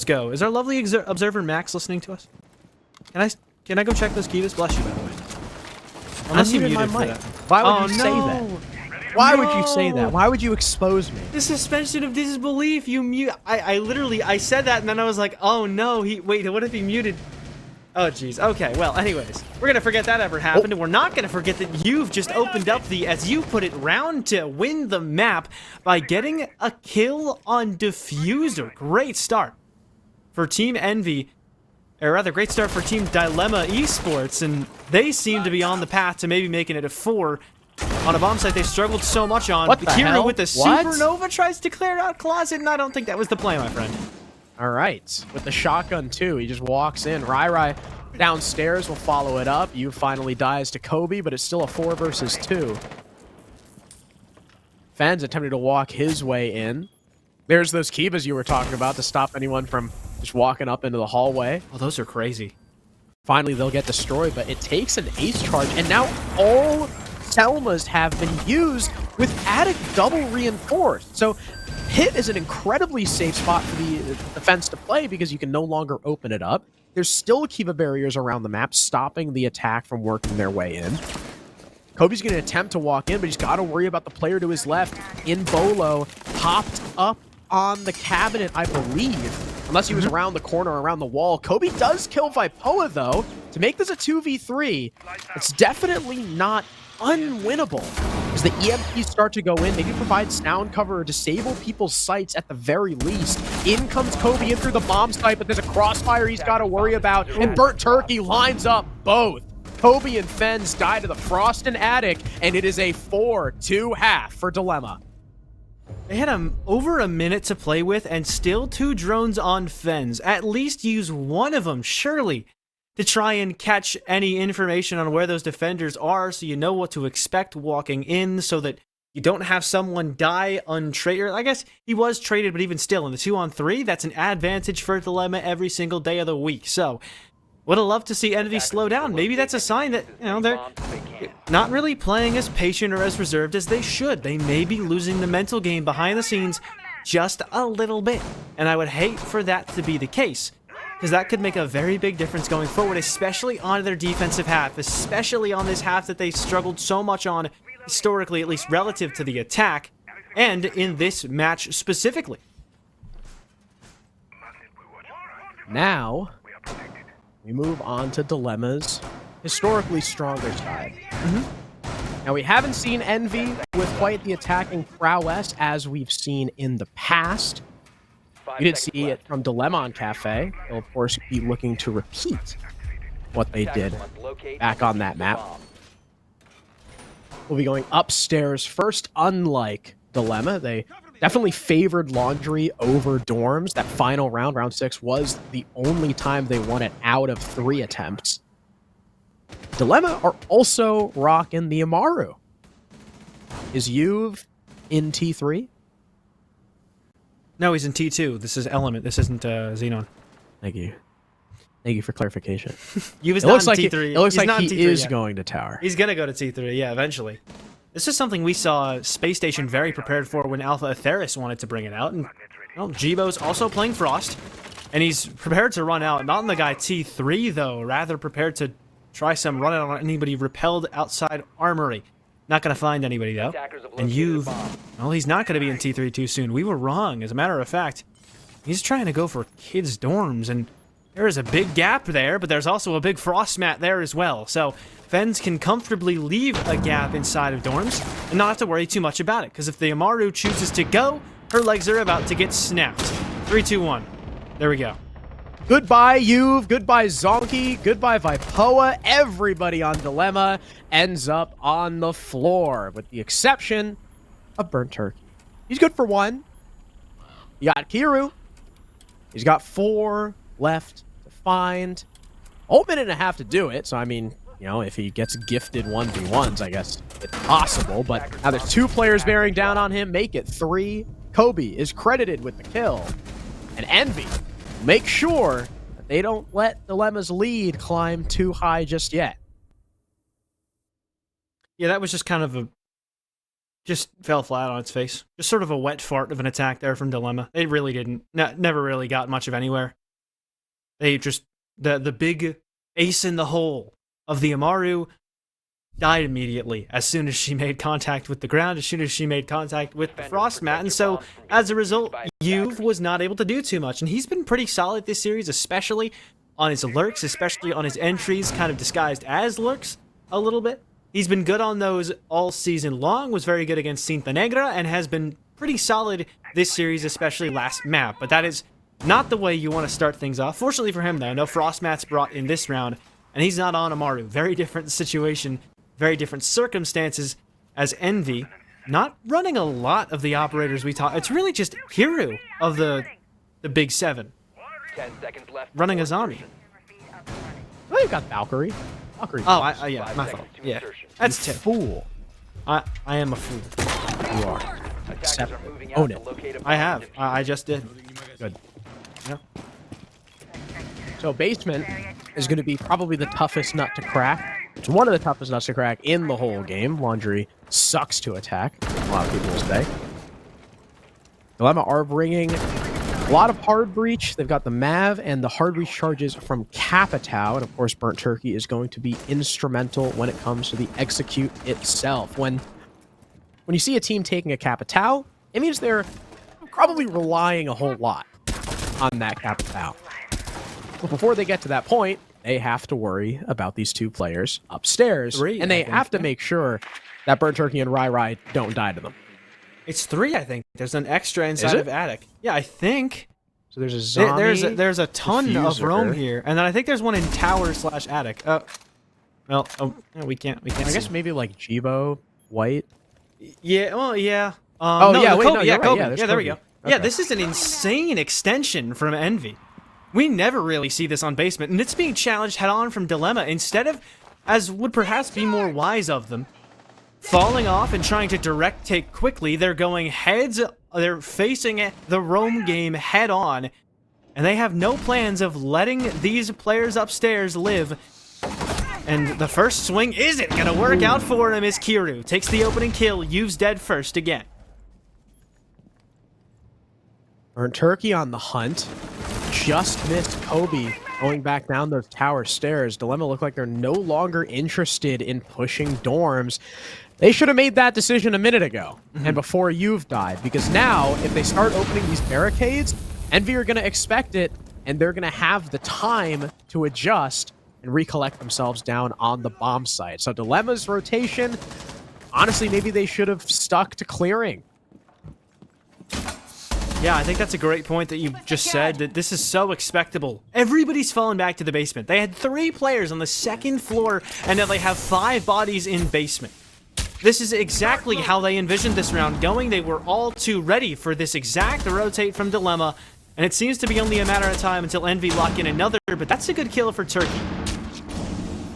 go? Is our lovely observer Max listening to us? Can I go check those Kibas? Bless you, by the way. Unless you muted my mic. Why would you say that? Why would you say that? Why would you expose me? The suspension of disbelief. You mute. I literally said that and then I was like, oh no. Wait. What if he muted? Oh jeez. Okay. Well, anyways, we're gonna forget that ever happened, and we're not gonna forget that you've just opened up the, as you put it, round to win the map by getting a kill on Diffuser. Great start for Team Envy, or rather, great start for Team Dilemma Esports, and they seem to be on the path to maybe making it a 4 on a bomb site they struggled so much on. What the hell? With the Supernova tries to clear out Closet, and I don't think that was the play, my friend. All right, with the shotgun too, he just walks in. Rai downstairs will follow it up. You finally dies to Kobe, but it's still a 4 versus 2. Fens attempting to walk his way in. There's those Kibas you were talking about to stop anyone from just walking up into the hallway. Oh, those are crazy. Finally, they'll get destroyed, but it takes an ace charge, and now all Selmas have been used with Attic double reinforced. So Pit is an incredibly safe spot for the defense to play because you can no longer open it up. There's still Kiva barriers around the map, stopping the attack from working their way in. Kobe's going to attempt to walk in, but he's got to worry about the player to his left. In Bolo, popped up on the cabinet, I believe. Unless he was around the corner, around the wall. Kobe does kill Vipoa, though. To make this a 2v3, it's definitely not unwinnable. As the EMPs start to go in, maybe provide sound cover or disable people's sights at the very least. In comes Kobe in through the bomb site, but there's a crossfire he's got to worry about. And Burnt Turkey lines up both. Kobe and Fens die to the Frost and Attic, and it is a 4-2 for Dilemma. They had over a minute to play with, and still 2 drones on Fens. At least use one of them, surely, to try and catch any information on where those defenders are, so you know what to expect walking in, so that you don't have someone die untraded. I guess he was traded, but even still, in the 2-on-3, that's an advantage for Dilemma every single day of the week. So, would have loved to see Envy slow down. Maybe that's a sign that, you know, they're not really playing as patient or as reserved as they should. They may be losing the mental game behind the scenes just a little bit. And I would hate for that to be the case, because that could make a very big difference going forward, especially on their defensive half, especially on this half that they struggled so much on historically, at least relative to the attack, and in this match specifically. Now, we move on to Dilemma's historically stronger side. Now, we haven't seen Envy with quite the attacking prowess as we've seen in the past. You did see it from Dilemma on Kafe. They'll, of course, be looking to repeat what they did back on that map. We'll be going upstairs first. Unlike Dilemma, they definitely favored Laundry over Dorms. That final round, round 6, was the only time they won it out of 3 attempts. Dilemma are also rocking the Amaru. Is Juve in T3? No, he's in T2. This is Element. This isn't Xenon. Thank you. Thank you for clarification. Juve is It not looks in like T3. it looks He's like not in he T3 is yet. going to Tower. He's going to go to T3, yeah, eventually. This is something we saw Space Station very prepared for when Alpha Atheris wanted to bring it out. And well, Jibo's also playing Frost, and he's prepared to run out. Not on the guy T3, though. Rather prepared to try some run out on anybody repelled outside Armory. Not going to find anybody, though. And Juve, well, he's not going to be in T3 too soon. We were wrong. As a matter of fact, he's trying to go for kids' dorms, and there is a big gap there, but there's also a big frost mat there as well. So Fens can comfortably leave a gap inside of dorms and not have to worry too much about it, because if the Amaru chooses to go, her legs are about to get snapped. 3, 2, 1. There we go. Goodbye, Juve. Goodbye, Zonky. Goodbye, Vipoa. Everybody on Dilemma ends up on the floor, with the exception of Burnt Turkey. He's good for 1. You got Kiru. He's got 4 left to find. Whole minute and a half to do it. So, I mean, you know, if he gets gifted 1v1s, I guess it's possible. But now there's 2 players bearing down on him. Make it 3. Kobe is credited with the kill. And Envy make sure that they don't let Dilemma's lead climb too high just yet. Yeah, that was just kind of a... just fell flat on its face. Just sort of a wet fart of an attack there from Dilemma. They really didn't. Never really got much of anywhere. They just... The big ace in the hole of the Amaru died immediately as soon as she made contact with the ground, as soon as she made contact with the frost mat, and so as a result, Juve was not able to do too much, and he's been pretty solid this series, especially on his lurks, especially on his entries, kind of disguised as lurks a little bit. He's been good on those all season long, was very good against Cinta Negra, and has been pretty solid this series, especially last map, but that is not the way you want to start things off. Fortunately for him, though, no frost mats brought in this round, and he's not on Amaru. Very different situation, very different circumstances as Envy, not running a lot of the operators we talked. It's really just Hiru of the big seven, 10 seconds left. running a zombie. Well, you've got Valkyrie. Valkyrie. Oh, yeah, my fault. Yeah, that's Tim. Fool. I am a fool. You are. Attackers Accept are it. moving out Own to it. locate a I bomb have. diffuser. I just did. Good. Yeah. So basement is going to be probably the toughest nut to crack. It's one of the toughest nuts to crack in the whole game. Laundry sucks to attack, a lot of people will say. Dilemma are bringing a lot of hard breach. They've got the Mav and the hard breach charges from Capitao. And of course, Burnt Turkey is going to be instrumental when it comes to the execute itself. When you see a team taking a Capitao, it means they're probably relying a whole lot on that Capitao. But before they get to that point, they have to worry about these two players upstairs. And they have to make sure that Burnt Turkey and Rai Rai don't die to them. It's 3, I think. There's an extra inside of attic. Yeah, I think. So there's a zombie. There's a ton of roam diffuser. here, and then I think there's one in tower / attic. Well, we can't. I see. guess maybe like Jibo, White. Yeah. Well, yeah. Oh, no, yeah, the wait, Kobe, no, yeah, you're right. Kobe. Yeah, there's Yeah, there we Kobe. go. Yeah, Okay. this is an insane extension from Envy. We never really see this on basement, and it's being challenged head-on from Dilemma instead of, as would perhaps be more wise of them, falling off and trying to direct take quickly. They're going heads, they're facing the roam game head-on, and they have no plans of letting these players upstairs live. And the first swing isn't going to work out for him as Kiru takes the opening kill. Yuve's dead first again. Burnt Turkey on the hunt. Just missed Kobe going back down those tower stairs. Dilemma look like they're no longer interested in pushing dorms. They should have made that decision a minute ago and before you've died, because now if they start opening these barricades, Envy are going to expect it, and they're going to have the time to adjust and recollect themselves down on the bomb site. So Dilemma's rotation, honestly, maybe they should have stuck to clearing. Yeah, I think that's a great point that you just said, that this is so expectable. Everybody's fallen back to the basement. They had 3 players on the 2nd floor, and now they have 5 bodies in basement. This is exactly how they envisioned this round going. They were all too ready for this exact rotate from Dilemma, and it seems to be only a matter of time until Envy lock in another, but that's a good kill for Turkey.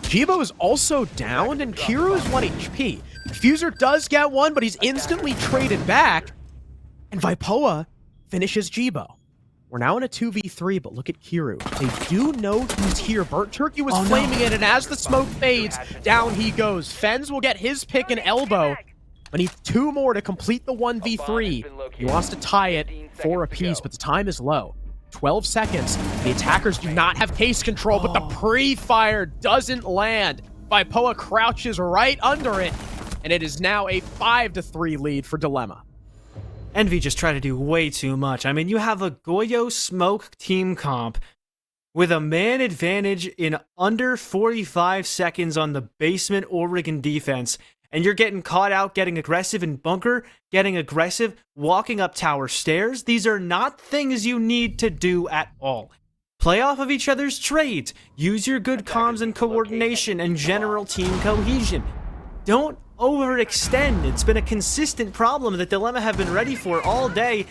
Jibo is also downed, and Kiru is 1 HP. Diffuser does get one, but he's instantly traded back, and Vipoa finishes Jibo. We're now in a 2v3, but look at Kiru. They do know he's here. Burnt Turkey was flaming it, and as the smoke fades, down he goes. Fens will get his pick and elbow, but needs 2 more to complete the 1v3. He wants to tie it 4 apiece, but the time is low. 12 seconds. The attackers do not have case control, but the pre-fire doesn't land. Vipoa crouches right under it, and it is now a 5-3 lead for Dilemma. Envy just tried to do way too much. I mean, you have a Goyo Smoke team comp with a man advantage in under 45 seconds on the basement Oregon defense, and you're getting caught out, getting aggressive in bunker, getting aggressive, walking up tower stairs. These are not things you need to do at all. Play off of each other's trades. Use your good comms and coordination and general team cohesion. Don't overextend. It's been a consistent problem that Dilemma have been ready for all day.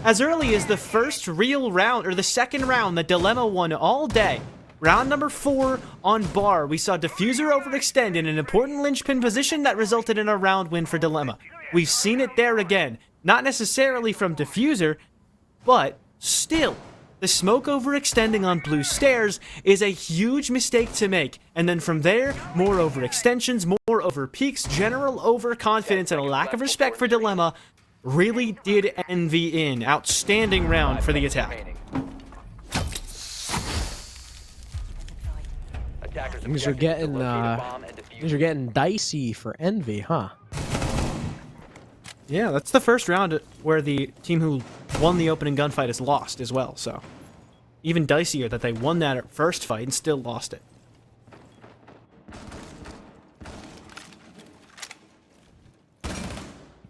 As early as the first real round, or the 2nd round that Dilemma won all day. Round number 4 on bar, we saw Diffuser overextend in an important linchpin position that resulted in a round win for Dilemma. We've seen it there again. Not necessarily from Diffuser, but still. the smoke overextending on blue stairs is a huge mistake to make. And then from there, more overextensions, more over peaks, general overconfidence, and a lack of respect for Dilemma really did Envy in. Outstanding round for the attack. Things are getting dicey for Envy, huh? Yeah, that's the first round where the team who won the opening gunfight has lost as well, so even dicier that they won that first fight and still lost it.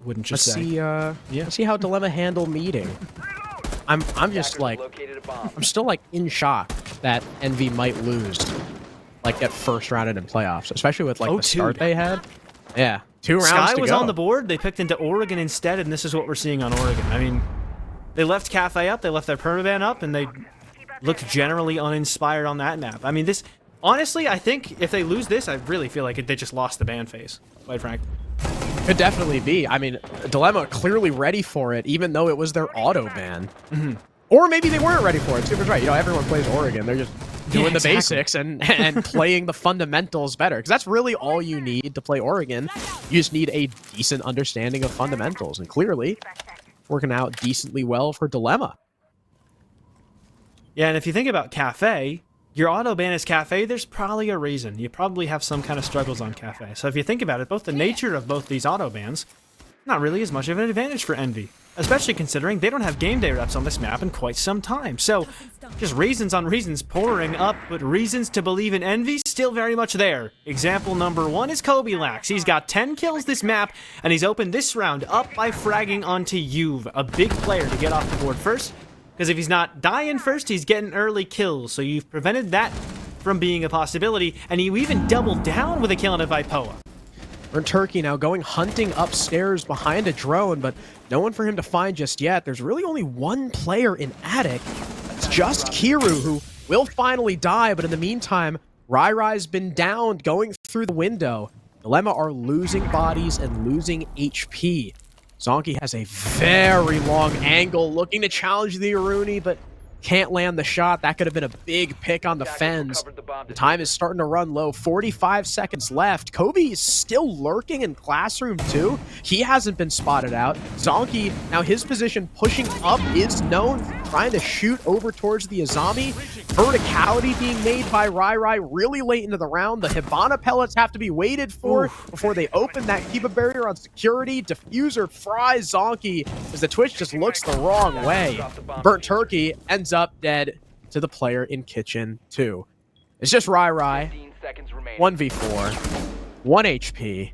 Wouldn't just say. Let's see how Dilemma handle meeting. I'm just like, I'm still like in shock that Envy might lose, like that first round in playoffs, especially with like the start they had. Yeah, 2 rounds Sky to was go. on the board. They picked into Oregon instead, and this is what we're seeing on Oregon. I mean, they left Kafe up, they left their permaban up, and they looked generally uninspired on that map. I mean, this, honestly, I think if they lose this, I really feel like they just lost the ban phase, quite frankly. Could definitely be. I mean, Dilemma clearly ready for it, even though it was their auto ban. Or maybe they weren't ready for it. Super's right. You know, everyone plays Oregon. They're just doing the basics and playing the fundamentals better. Because that's really all you need to play Oregon. You just need a decent understanding of fundamentals. And clearly, working out decently well for Dilemma. Yeah, and if you think about Kafe, your auto ban is Kafe, there's probably a reason. You probably have some kind of struggles on Kafe. So if you think about it, both the nature of both these auto bans, not really as much of an advantage for Envy. Especially considering they don't have game day reps on this map in quite some time. So, just reasons on reasons pouring up, but reasons to believe in Envy still very much there. Example number 1 is Kobe Lax. He's got 10 kills this map, and he's opened this round up by fragging onto Juve, a big player to get off the board first. Because if he's not dying first, he's getting early kills. So you've prevented that from being a possibility, and you even doubled down with a kill on a Vipoa. Burnt Turkey now going hunting upstairs behind a drone, but no one for him to find just yet. There's really only one player in Attic. It's just Kiru, who will finally die, but in the meantime, Rai-Rai's been downed going through the window. Dilemma are losing bodies and losing HP. Zonky has a very long angle, looking to challenge the Aruni, but can't land the shot. That could have been a big pick on the Fens. The time is starting to run low. 45 seconds left. Kobe is still lurking in Classroom 2. He hasn't been spotted out. Zonky, now his position pushing up is known, trying to shoot over towards the Azami. Verticality being made by Rai-Rai really late into the round. The Hibana pellets have to be waited for before they open that Kiba barrier on security. Diffuser fries Zonky as the Twitch just looks the wrong way. Burnt Turkey ends up dead to the player in Kitchen 2. It's just Rai-Rai. 1v4. 1 HP.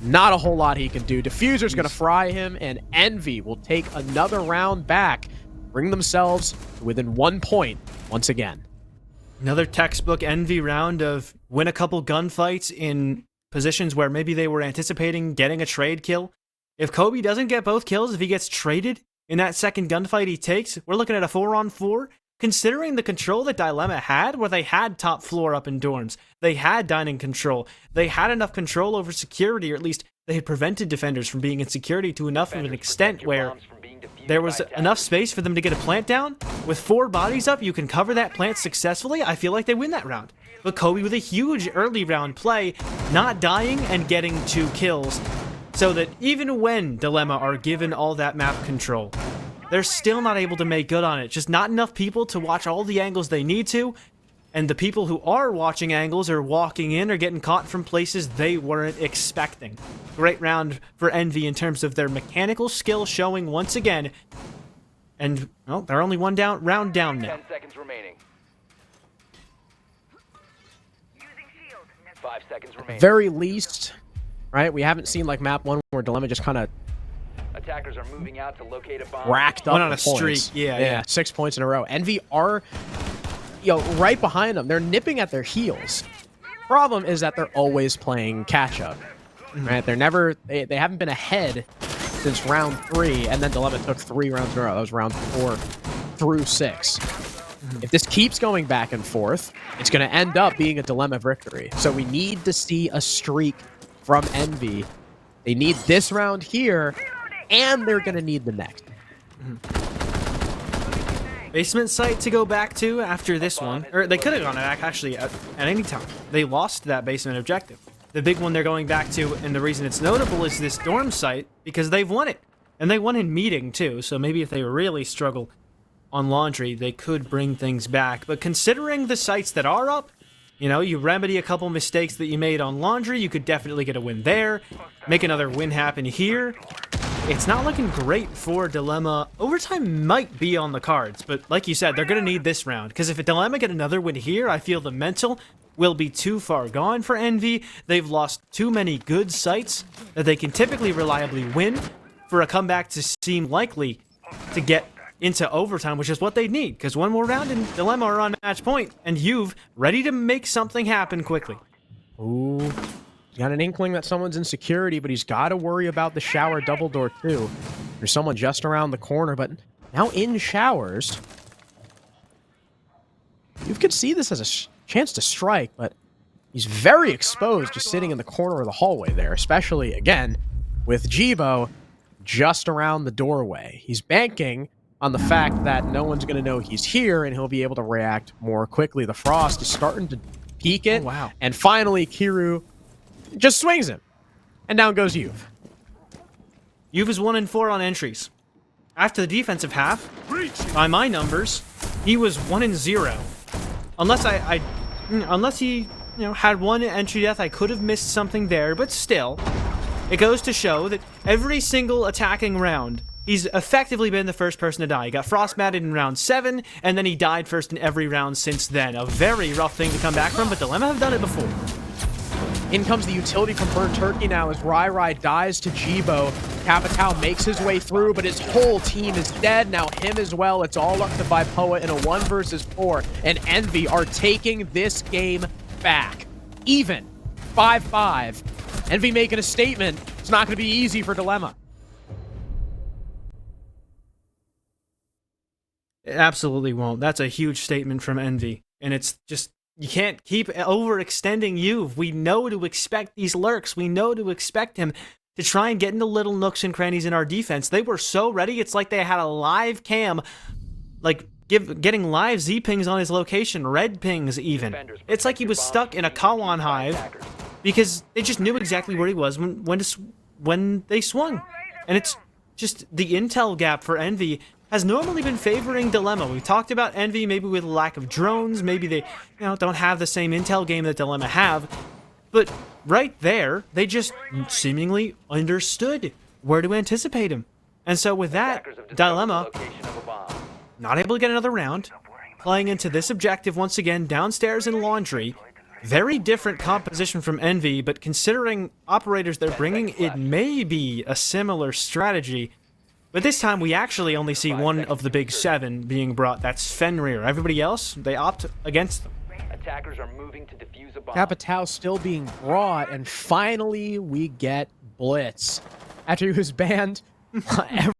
Not a whole lot he can do. Diffuser's going to fry him, and Envy will take another round back. Bring themselves within 1 point once again. Another textbook Envy round of win a couple gunfights in positions where maybe they were anticipating getting a trade kill. If Kobe doesn't get both kills, if he gets traded in that second gunfight he takes, we're looking at a 4-on-4. Considering the control that Dilemma had, where they had top floor up in dorms, they had dining control, they had enough control over security, or at least they had prevented defenders from being in security to enough of an extent where there was enough space for them to get a plant down. With 4 bodies up, you can cover that plant successfully. I feel like they win that round. But Kobe with a huge early round play, not dying and getting 2 kills, so that even when Dilemma are given all that map control, they're still not able to make good on it. Just not enough people to watch all the angles they need to, and the people who are watching angles or walking in or getting caught from places they weren't expecting. Great round for Envy in terms of their mechanical skill showing once again. And, well, they're only round down now. 10 seconds remaining. 5 seconds remaining. Very least, right? We haven't seen like map 1 where Dilemma just kind of Attackers are moving out to locate a bomb. racked up Went on a points. streak. Yeah. 6 points in a row. Envy are, right behind them. They're nipping at their heels. Problem is that they're always playing catch up. Right? They're never. They haven't been ahead since round 3, and then Dilemma took 3 rounds in a row. That was rounds 4 through 6. If this keeps going back and forth, it's going to end up being a Dilemma victory. So we need to see a streak from Envy. They need this round here, and they're going to need the next. basement site to go back to after this one. Or they could have gone back, actually, at any time. They lost that basement objective. The big one they're going back to, and the reason it's notable is this dorm site, because they've won it. And they won in meeting, too, so maybe if they really struggle on laundry, they could bring things back. But considering the sites that are up, you know, you remedy a couple mistakes that you made on laundry, you could definitely get a win there, make another win happen here. It's not looking great for Dilemma. Overtime might be on the cards, but like you said, they're going to need this round, because if Dilemma get another win here, I feel the mental will be too far gone for Envy. They've lost too many good sites that they can typically reliably win for a comeback to seem likely to get into overtime, which is what they need, because one more round and Dilemma are on match point, and you've ready to make something happen quickly. Ooh, he's got an inkling that someone's in security, but he's got to worry about the shower double door too. There's someone just around the corner, but now in showers. You could see this as a chance to strike, but he's very exposed just sitting in the corner of the hallway there, especially, again, with Jibo just around the doorway. He's banking on the fact that no one's going to know he's here, and he'll be able to react more quickly. The Frost is starting to peek it, wow. And finally, Kiru just swings him. And down goes Yuv. Yuv is 1-4 on entries. After the defensive half, by my numbers, he was 1-0. Unless he, had one entry death, I could have missed something there, but still, it goes to show that every single attacking round, he's effectively been the first person to die. He got frostmatted in round 7, and then he died first in every round since then. A very rough thing to come back from, but Dilemma have done it before. In comes the utility from Burnt Turkey now as Rai dies to Jibo. Capitao makes his way through, but his whole team is dead. Now him as well. It's all up to Vipoa in a 1 versus 4. And Envy are taking this game back. Even. 5-5. Envy making a statement. It's not going to be easy for Dilemma. It absolutely won't. That's a huge statement from Envy. And it's just, you can't keep overextending Yuv. We know to expect these lurks. We know to expect him to try and get into little nooks and crannies in our defense. They were so ready. It's like they had a live cam, like getting live Z pings on his location, red pings even. It's like he was stuck in a Kawan hive because they just knew exactly where he was when they swung. And it's just the intel gap for Envy has normally been favoring Dilemma. We talked about Envy, maybe with lack of drones, maybe they don't have the same intel game that Dilemma have, but right there, they just seemingly understood where to anticipate him. And so with that, Dilemma, not able to get another round, playing into this objective once again, downstairs in Laundry. Very different composition from Envy, but considering operators they're bringing, it may be a similar strategy. But this time, we actually only see one of the big 7 being brought. That's Fenrir. Everybody else, they opt against them. Attackers are moving to defuse a bomb. Capitao still being brought, and finally we get Blitz. After he was banned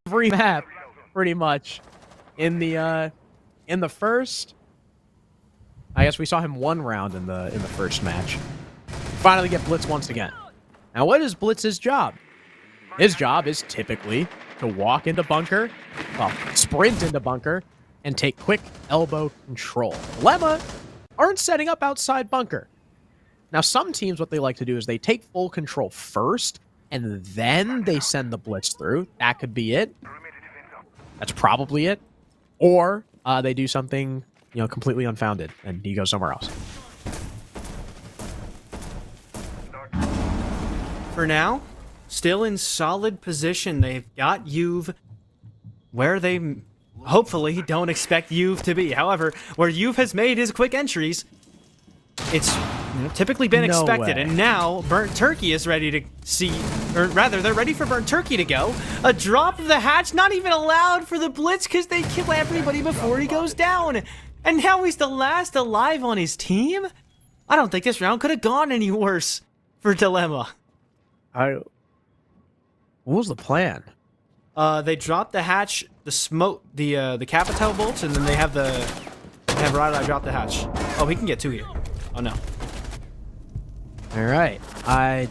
every map, pretty much, in the first. I guess we saw him 1 round in the first match. Finally get Blitz once again. Now, what is Blitz's job? His job is typically to walk into bunker, well, sprint into bunker, and take quick elbow control. Dilemma aren't setting up outside bunker. Now, some teams, what they like to do is they take full control first, and then they send the blitz through. That could be it. That's probably it. Or they do something, completely unfounded, and he goes somewhere else. For now, still in solid position. They've got Yuv where they hopefully don't expect Yuv to be. However, where Yuv has made his quick entries, it's typically been expected. Way. And now Burnt Turkey is ready to see, or rather, they're ready for Burnt Turkey to go. A drop of the hatch, not even allowed for the blitz because they kill everybody before he goes down. And now he's the last alive on his team? I don't think this round could have gone any worse for Dilemma. What was the plan? They drop the hatch, the smoke, the Capitao bolts, and then they have Rada drop the hatch. Oh, he can get 2 here. Oh no. All right. I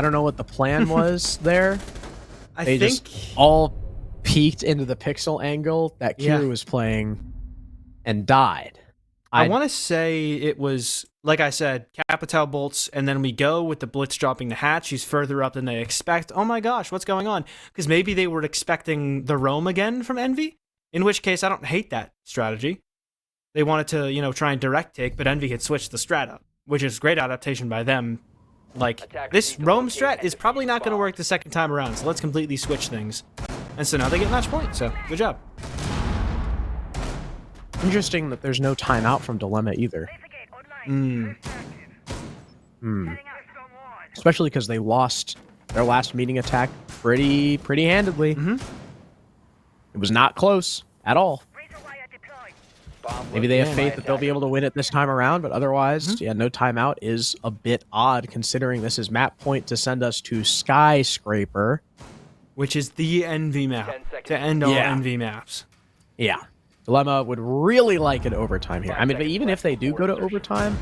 don't know what the plan was there. I think just all peeked into the pixel angle that Kira was playing and died. I want to say it was, like I said, Capital bolts, and then we go with the Blitz dropping the hatch. He's further up than they expect. Oh my gosh, what's going on? Because maybe they were expecting the roam again from Envy, in which case I don't hate that strategy. They wanted to, you know, try and direct take, but Envy had switched the strat up, which is great adaptation by them. Like, this roam strat is probably not going to work the second time around, so let's completely switch things. And so now they get match point, so good job. Interesting that there's no timeout from Dilemma either. Especially because they lost their last meeting attack pretty handedly. It was not close at all. Maybe they have faith that they'll be able to win it this time around, but otherwise, yeah, no timeout is a bit odd considering this is map point to send us to Skyscraper. Which is the Envy map to end all Envy maps. Yeah. Dilemma would really like an overtime here. I mean, but even if they do go to overtime,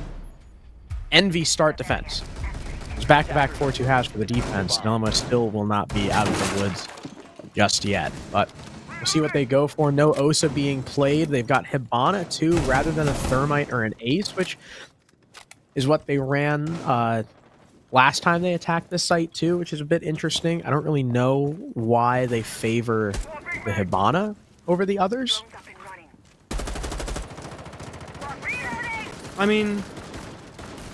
Envy start defense. There's back-to-back 4-2 halves for the defense. Dilemma still will not be out of the woods just yet. But we'll see what they go for. No Osa being played. They've got Hibana, too, rather than a Thermite or an Ace, which is what they ran last time they attacked this site, too, which is a bit interesting. I don't really know why they favor the Hibana over the others. I mean,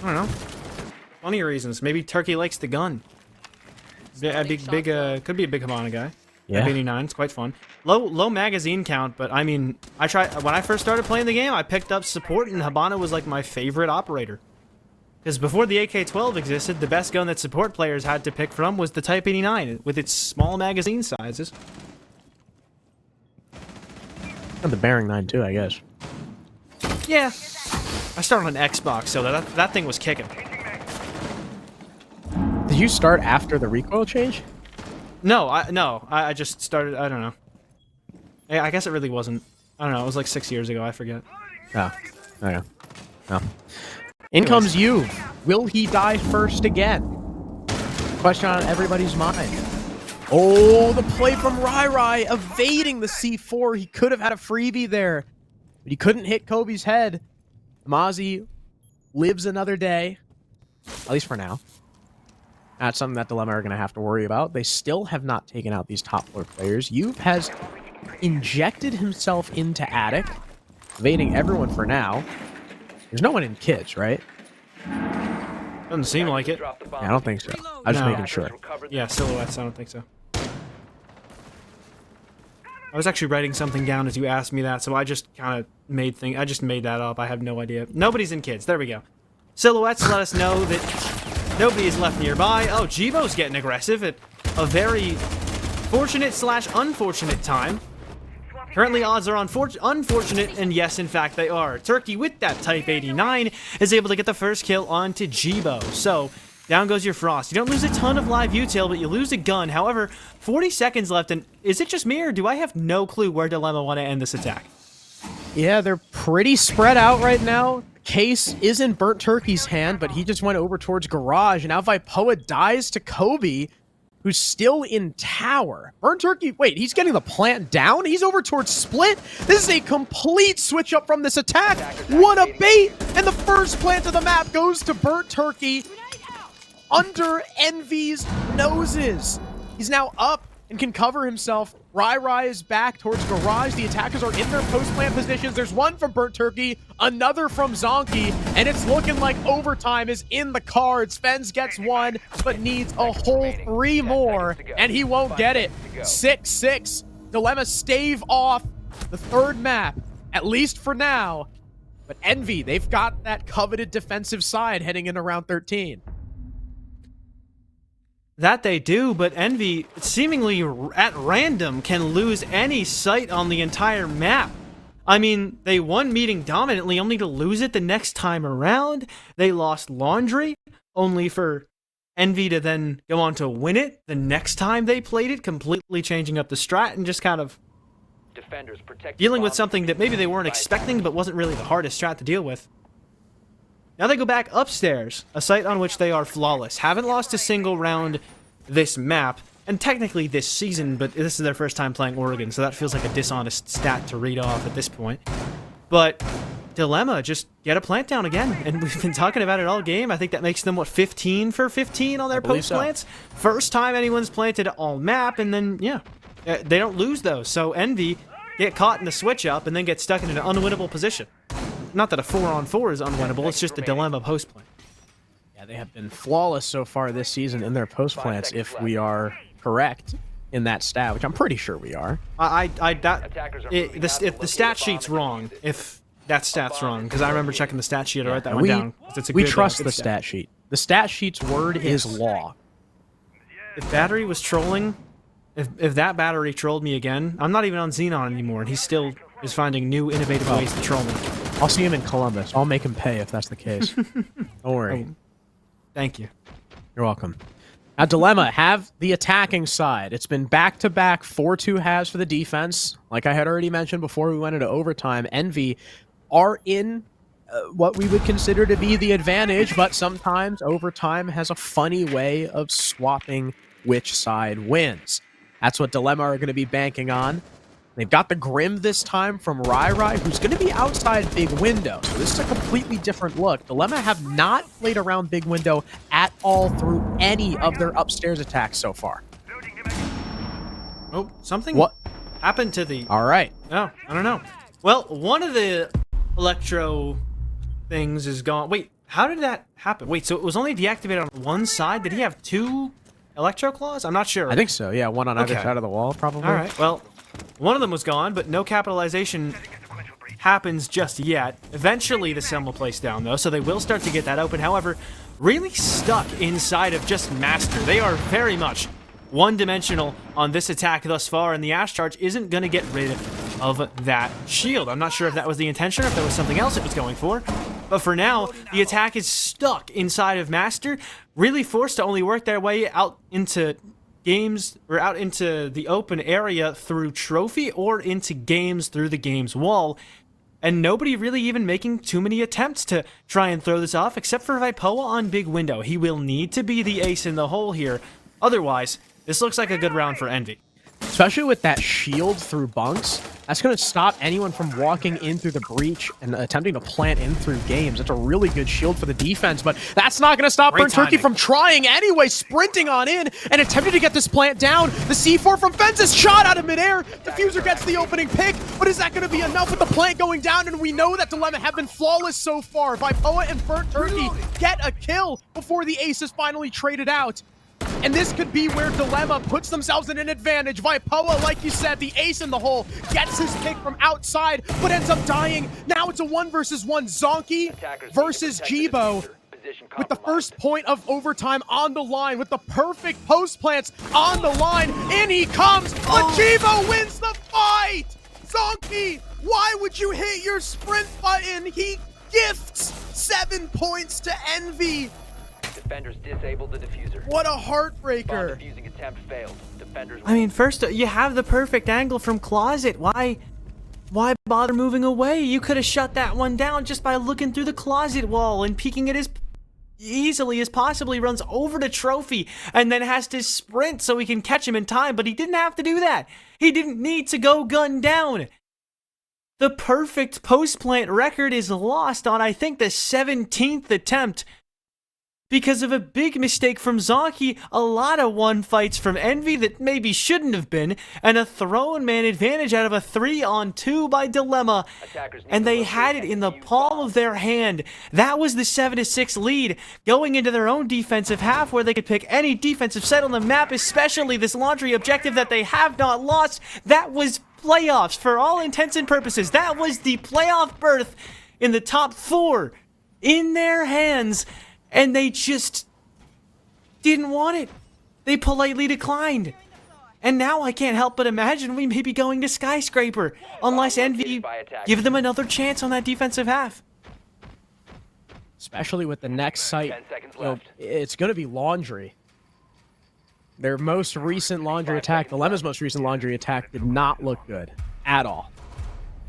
I don't know. Plenty of reasons. Maybe Turkey likes the gun. Could be a big Hibana guy. Yeah. 89, it's quite fun. Low magazine count, but I mean, when I first started playing the game, I picked up support, and Hibana was like my favorite operator. Because before the AK-12 existed, the best gun that support players had to pick from was the Type 89, with its small magazine sizes. And the Bearing 9 too, I guess. Yeah. I started on Xbox, so that thing was kicking. Did you start after the recoil change? No, I just started, I don't know. I guess it really wasn't. I don't know, it was like 6 years ago, I forget. Oh, okay. Oh. In comes you. Will he die first again? Question on everybody's mind. Oh, the play from Rai evading the C4. He could have had a freebie there, but he couldn't hit Kobe's head. Mozzie lives another day, at least for now. That's something that Dilemma are going to have to worry about. They still have not taken out these top floor players. Youth has injected himself into Attic, evading everyone for now. There's no one in kids, right? Doesn't seem like it. Yeah, I don't think so. I'm just making sure. Yeah, silhouettes, I don't think so. I was actually writing something down as you asked me that, so I just kind of made that up. I have no idea. Nobody's in kids. There we go. Silhouettes let us know that nobody is left nearby. Oh, Jibo's getting aggressive at a very fortunate/unfortunate time. Currently, odds are unfortunate, and yes, in fact, they are. Turkey, with that Type 89, is able to get the first kill onto Jibo. So, down goes your Frost. You don't lose a ton of live util, but you lose a gun. However, 40 seconds left, and is it just me, or do I have no clue where Dilemma want to end this attack? Yeah, they're pretty spread out right now. Case is in Burnt Turkey's hand, but he just went over towards Garage, and now Vipoa dies to Kobe, who's still in Tower. Burnt Turkey, wait, he's getting the plant down? He's over towards Split? This is a complete switch up from this attack. What a bait! And the first plant of the map goes to Burnt Turkey under Envy's noses. He's now up and can cover himself. Rai is back towards Garage. The attackers are in their post-plant positions. There's one from Burnt Turkey, another from Zonky, and it's looking like overtime is in the cards. Fens gets one, but needs a whole 3 more, and he won't get it. 6-6. Dilemma stave off the third map, at least for now. But Envy, they've got that coveted defensive side heading into round 13. That they do, but Envy, seemingly at random, can lose any sight on the entire map. I mean, they won meeting dominantly, only to lose it the next time around. They lost Laundry, only for Envy to then go on to win it the next time they played it, completely changing up the strat and just kind of dealing with something that maybe they weren't expecting, but wasn't really the hardest strat to deal with. Now they go back upstairs, a site on which they are flawless. Haven't lost a single round this map. and technically this season, but this is their first time playing Oregon, so that feels like a dishonest stat to read off at this point. But Dilemma, just get a plant down again, and we've been talking about it all game. I think that makes them, what, 15 for 15 on their post plants? First time anyone's planted all map, and then, yeah, they don't lose those. So Envy get caught in the switch up and then get stuck in an unwinnable position. Not that a 4-on-4 is unwinnable, it's just a Dilemma post plant. Yeah, they have been flawless so far this season in their post plants, if we are correct in that stat, which I'm pretty sure we are. If the stat sheet's wrong, if that stat's wrong, because I remember checking the stat sheet to write that one down. We trust the stat sheet. The stat sheet's word is law. If Battery was trolling, if that Battery trolled me again, I'm not even on Xenon anymore, and he still is finding new innovative ways to troll me. I'll see him in Columbus. I'll make him pay if that's the case. Don't worry. Oh, thank you. You're welcome. Now, Dilemma have the attacking side. It's been back-to-back 4-2 halves for the defense. Like I had already mentioned before we went into overtime, Envy are in what we would consider to be the advantage, but sometimes overtime has a funny way of swapping which side wins. That's what Dilemma are going to be banking on. They've got the Grim this time from Rai, who's going to be outside Big Window. So this is a completely different look. Dilemma have not played around Big Window at all through any of their upstairs attacks so far. Oh, something what happened to the... All right. Oh, I don't know. Well, one of the electro things is gone. Wait, how did that happen? Wait, so it was only deactivated on one side? Did he have two electro claws? I'm not sure. I think so, yeah. One on either side of the wall, probably. All right, well... One of them was gone, but no capitalization happens just yet. Eventually, the Sim will place down, though, so they will start to get that open. However, really stuck inside of just Master. They are very much one-dimensional on this attack thus far, and the Ash Charge isn't going to get rid of that shield. I'm not sure if that was the intention or if there was something else it was going for, but for now, the attack is stuck inside of Master, really forced to only work their way out into... games or out into the open area through trophy or into games through the game's wall, and nobody really even making too many attempts to try and throw this off except for Vipoa on Big Window. He will need to be the ace in the hole here. Otherwise, this looks like a good round for Envy. Especially with that shield through bunks, that's going to stop anyone from walking in through the breach and attempting to plant in through games. It's a really good shield for the defense, but that's not going to stop Burnt Turkey from trying anyway, sprinting on in and attempting to get this plant down. The C4 from Fences shot out of midair. Diffuser gets the opening pick, but is that going to be enough with the plant going down? And we know that Dilemma have been flawless so far. Vipoa and Burnt Turkey get a kill before the ace is finally traded out. And this could be where Dilemma puts themselves in an advantage. Vipoa, like you said, the ace in the hole, gets his pick from outside, but ends up dying. Now it's a 1 versus 1. Zonky versus Jibo with the first point of overtime on the line, with the perfect post plants on the line. In he comes, but Jibo wins the fight! Zonky, why would you hit your sprint button? He gifts 7 points to Envy. Defenders disabled the diffuser. What a heartbreaker. Bomb defusing attempt failed. Defenders I mean, first, you have the perfect angle from closet. Why bother moving away? You could have shut that one down just by looking through the closet wall and peeking it as easily as possibly. Runs over to Trophy and then has to sprint so he can catch him in time, but he didn't have to do that. He didn't need to go gun down. The perfect post-plant record is lost on, I think, the 17th attempt. Because of a big mistake from Zonky, a lot of 1 fights from Envy that maybe shouldn't have been, and a thrown man advantage out of a 3-on-2 by Dilemma. And they had it in the palm of their hand. That was the 7-6 lead, going into their own defensive half where they could pick any defensive set on the map, especially this laundry objective that they have not lost. That was playoffs for all intents and purposes. That was the playoff berth in the top 4 in their hands. And they just didn't want it. They politely declined. And now I can't help but imagine we may be going to Skyscraper, unless Envy give them another chance on that defensive half. Especially with the next site, it's going to be Laundry. Their most recent Laundry attack, Dilemma's most recent Laundry attack, did not look good at all.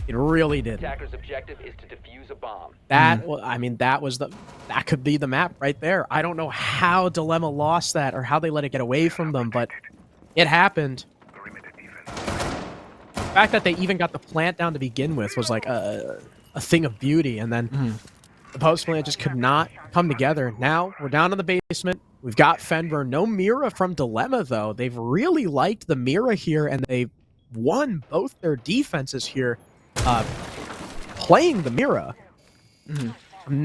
It really did. Attacker's objective is to defuse a bomb. That, well, I mean, that could be the map right there. I don't know how Dilemma lost that or how they let it get away from them, but It happened. The fact that they even got the plant down to begin with was like a thing of beauty, and then the post plant just could not come together. Now we're down in the basement. We've got Fenver. No Mira from Dilemma, though. They've really liked the Mira here, and they've won both their defenses here playing the Mira. I'm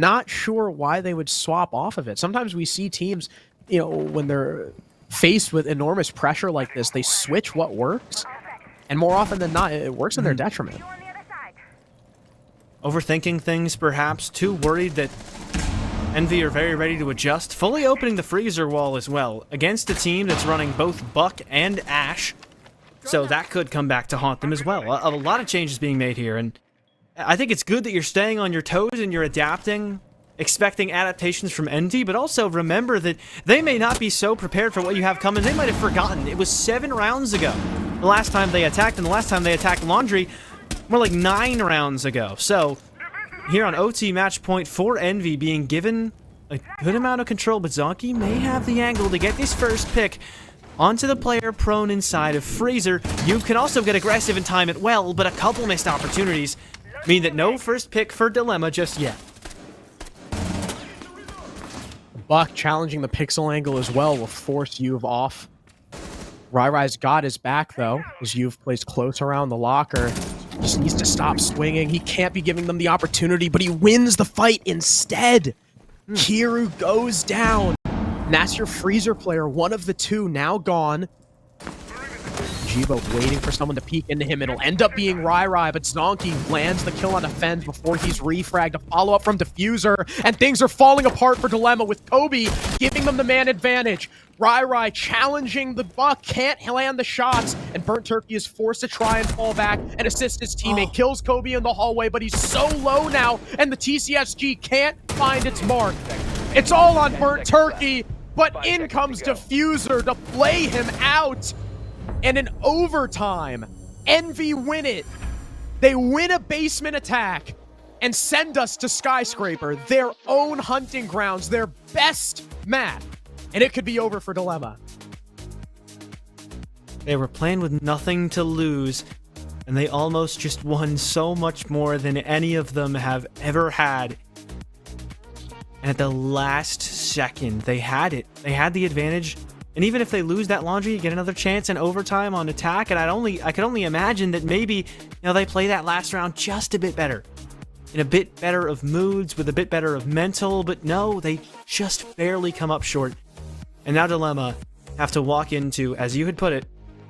not sure why they would swap off of it. Sometimes we see teams, when they're faced with enormous pressure like this, they switch what works. And more often than not, it works in their detriment. Overthinking things, perhaps. Too worried that Envy are very ready to adjust. Fully opening the freezer wall as well. Against a team that's running both Buck and Ash. So that could come back to haunt them as well. A lot of changes being made here. And I think it's good that you're staying on your toes and you're adapting, expecting adaptations from Envy, but also remember that they may not be so prepared for what you have coming. They might have forgotten. It was 7 rounds ago the last time they attacked, and the last time they attacked Laundry, more like 9 rounds ago. So here on OT match point for Envy being given a good amount of control, but Zonky may have the angle to get this first pick onto the player prone inside of Freezer. You can also get aggressive and time it well, but a couple missed opportunities mean that no first pick for Dilemma just yet. Buck challenging the pixel angle as well will force Yuv off. Rai's got his back, though, as Yuv plays close around the locker. Just needs to stop swinging. He can't be giving them the opportunity, but he wins the fight instead. Kiru goes down. And that's your Freezer player, one of the two now gone. Jibo waiting for someone to peek into him. It'll end up being Rai, but Zonky lands the kill on Defense before he's refragged. A follow-up from Diffuser, and things are falling apart for Dilemma with Kobe giving them the man advantage. Rai challenging the Buck, can't land the shots, and Burnt Turkey is forced to try and fall back and assist his teammate. Kills Kobe in the hallway, but he's so low now, and the TCSG can't find its mark. It's all on Burnt Turkey, but in comes Diffuser to play him out. And in overtime, Envy win it. They win a basement attack and send us to Skyscraper, their own hunting grounds, their best map. And it could be over for Dilemma. They were playing with nothing to lose, and they almost just won so much more than any of them have ever had. And at the last second, they had it. They had the advantage. And even if they lose that Laundry, you get another chance in overtime on attack. And I could only imagine that maybe, they play that last round just a bit better. In a bit better of moods, with a bit better of mental. But no, they just barely come up short. And now Dilemma have to walk into, as you had put it,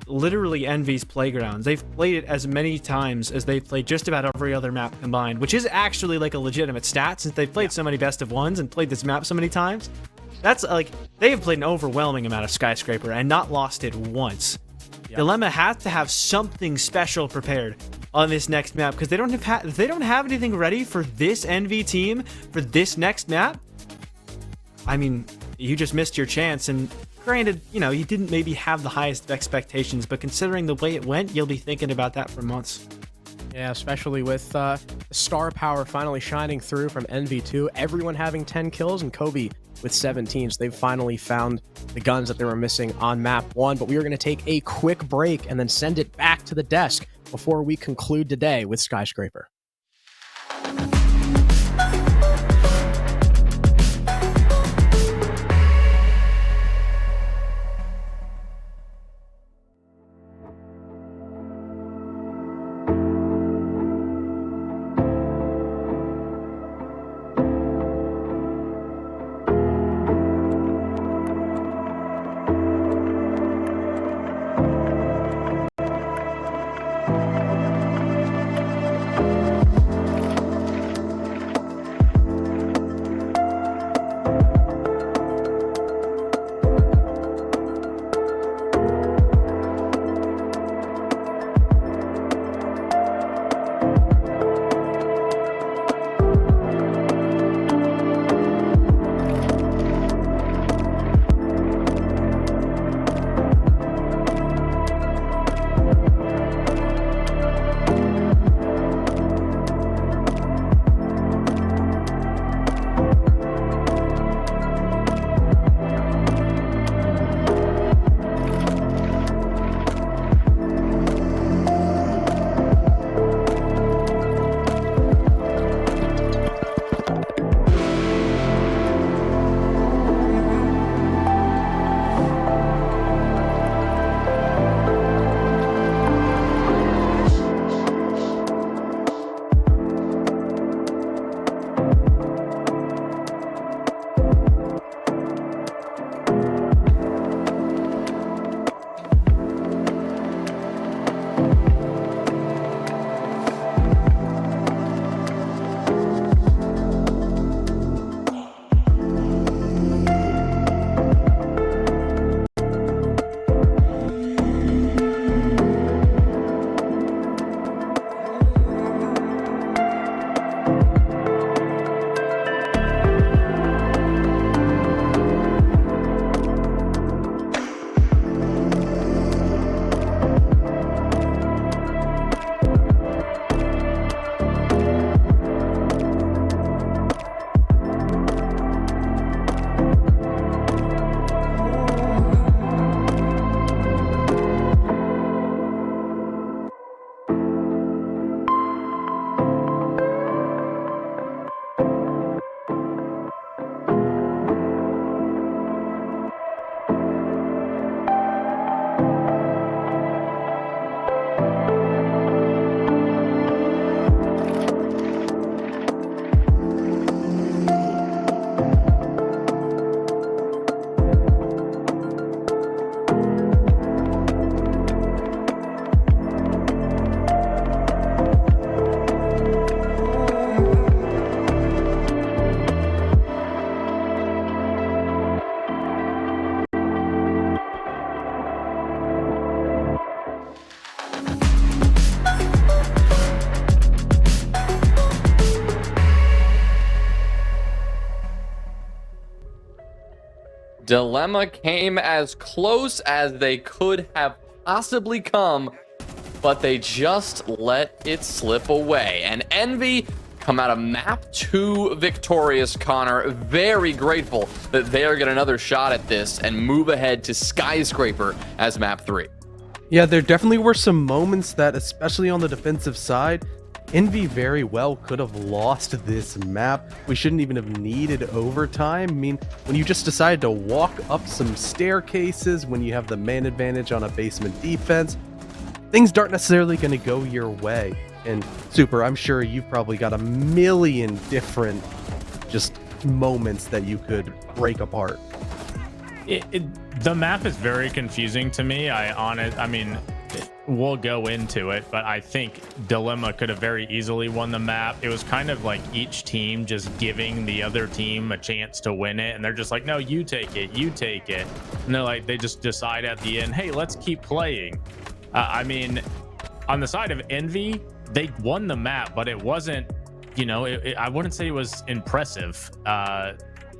literally Envy's playgrounds. They've played it as many times as they've played just about every other map combined, which is actually like a legitimate stat since they've played so many best of ones and played this map so many times. That's like, they have played an overwhelming amount of Skyscraper and not lost it once. Yep. Dilemma has to have something special prepared on this next map because they don't have anything ready for this Envy team for this next map. I mean, you just missed your chance, and granted, you didn't maybe have the highest expectations, but considering the way it went, you'll be thinking about that for months. Yeah, especially with star power finally shining through from Envy 2, everyone having 10 kills, and Kobe with 17, so they've finally found the guns that they were missing on map 1. But we are going to take a quick break and then send it back to the desk before we conclude today with Skyscraper. Dilemma came as close as they could have possibly come, but they just let it slip away. And Envy come out of map 2 victorious, Connor. Very grateful that they'll get another shot at this and move ahead to Skyscraper as map 3. Yeah, there definitely were some moments that, especially on the defensive side, Envy very well could have lost this map. We shouldn't even have needed overtime. I mean, when you just decide to walk up some staircases, when you have the man advantage on a basement defense, things aren't necessarily going to go your way. And Super, I'm sure you've probably got a million different just moments that you could break apart. The map is very confusing to me. I mean, we'll go into it, but I think Dilemma could have very easily won the map. It was kind of like each team just giving the other team a chance to win it, and they're just like, no, you take it, you take it. And they're like, they just decide at the end, hey, let's keep playing. I mean, on the side of Envy, they won the map, but it wasn't, you know, I wouldn't say it was impressive.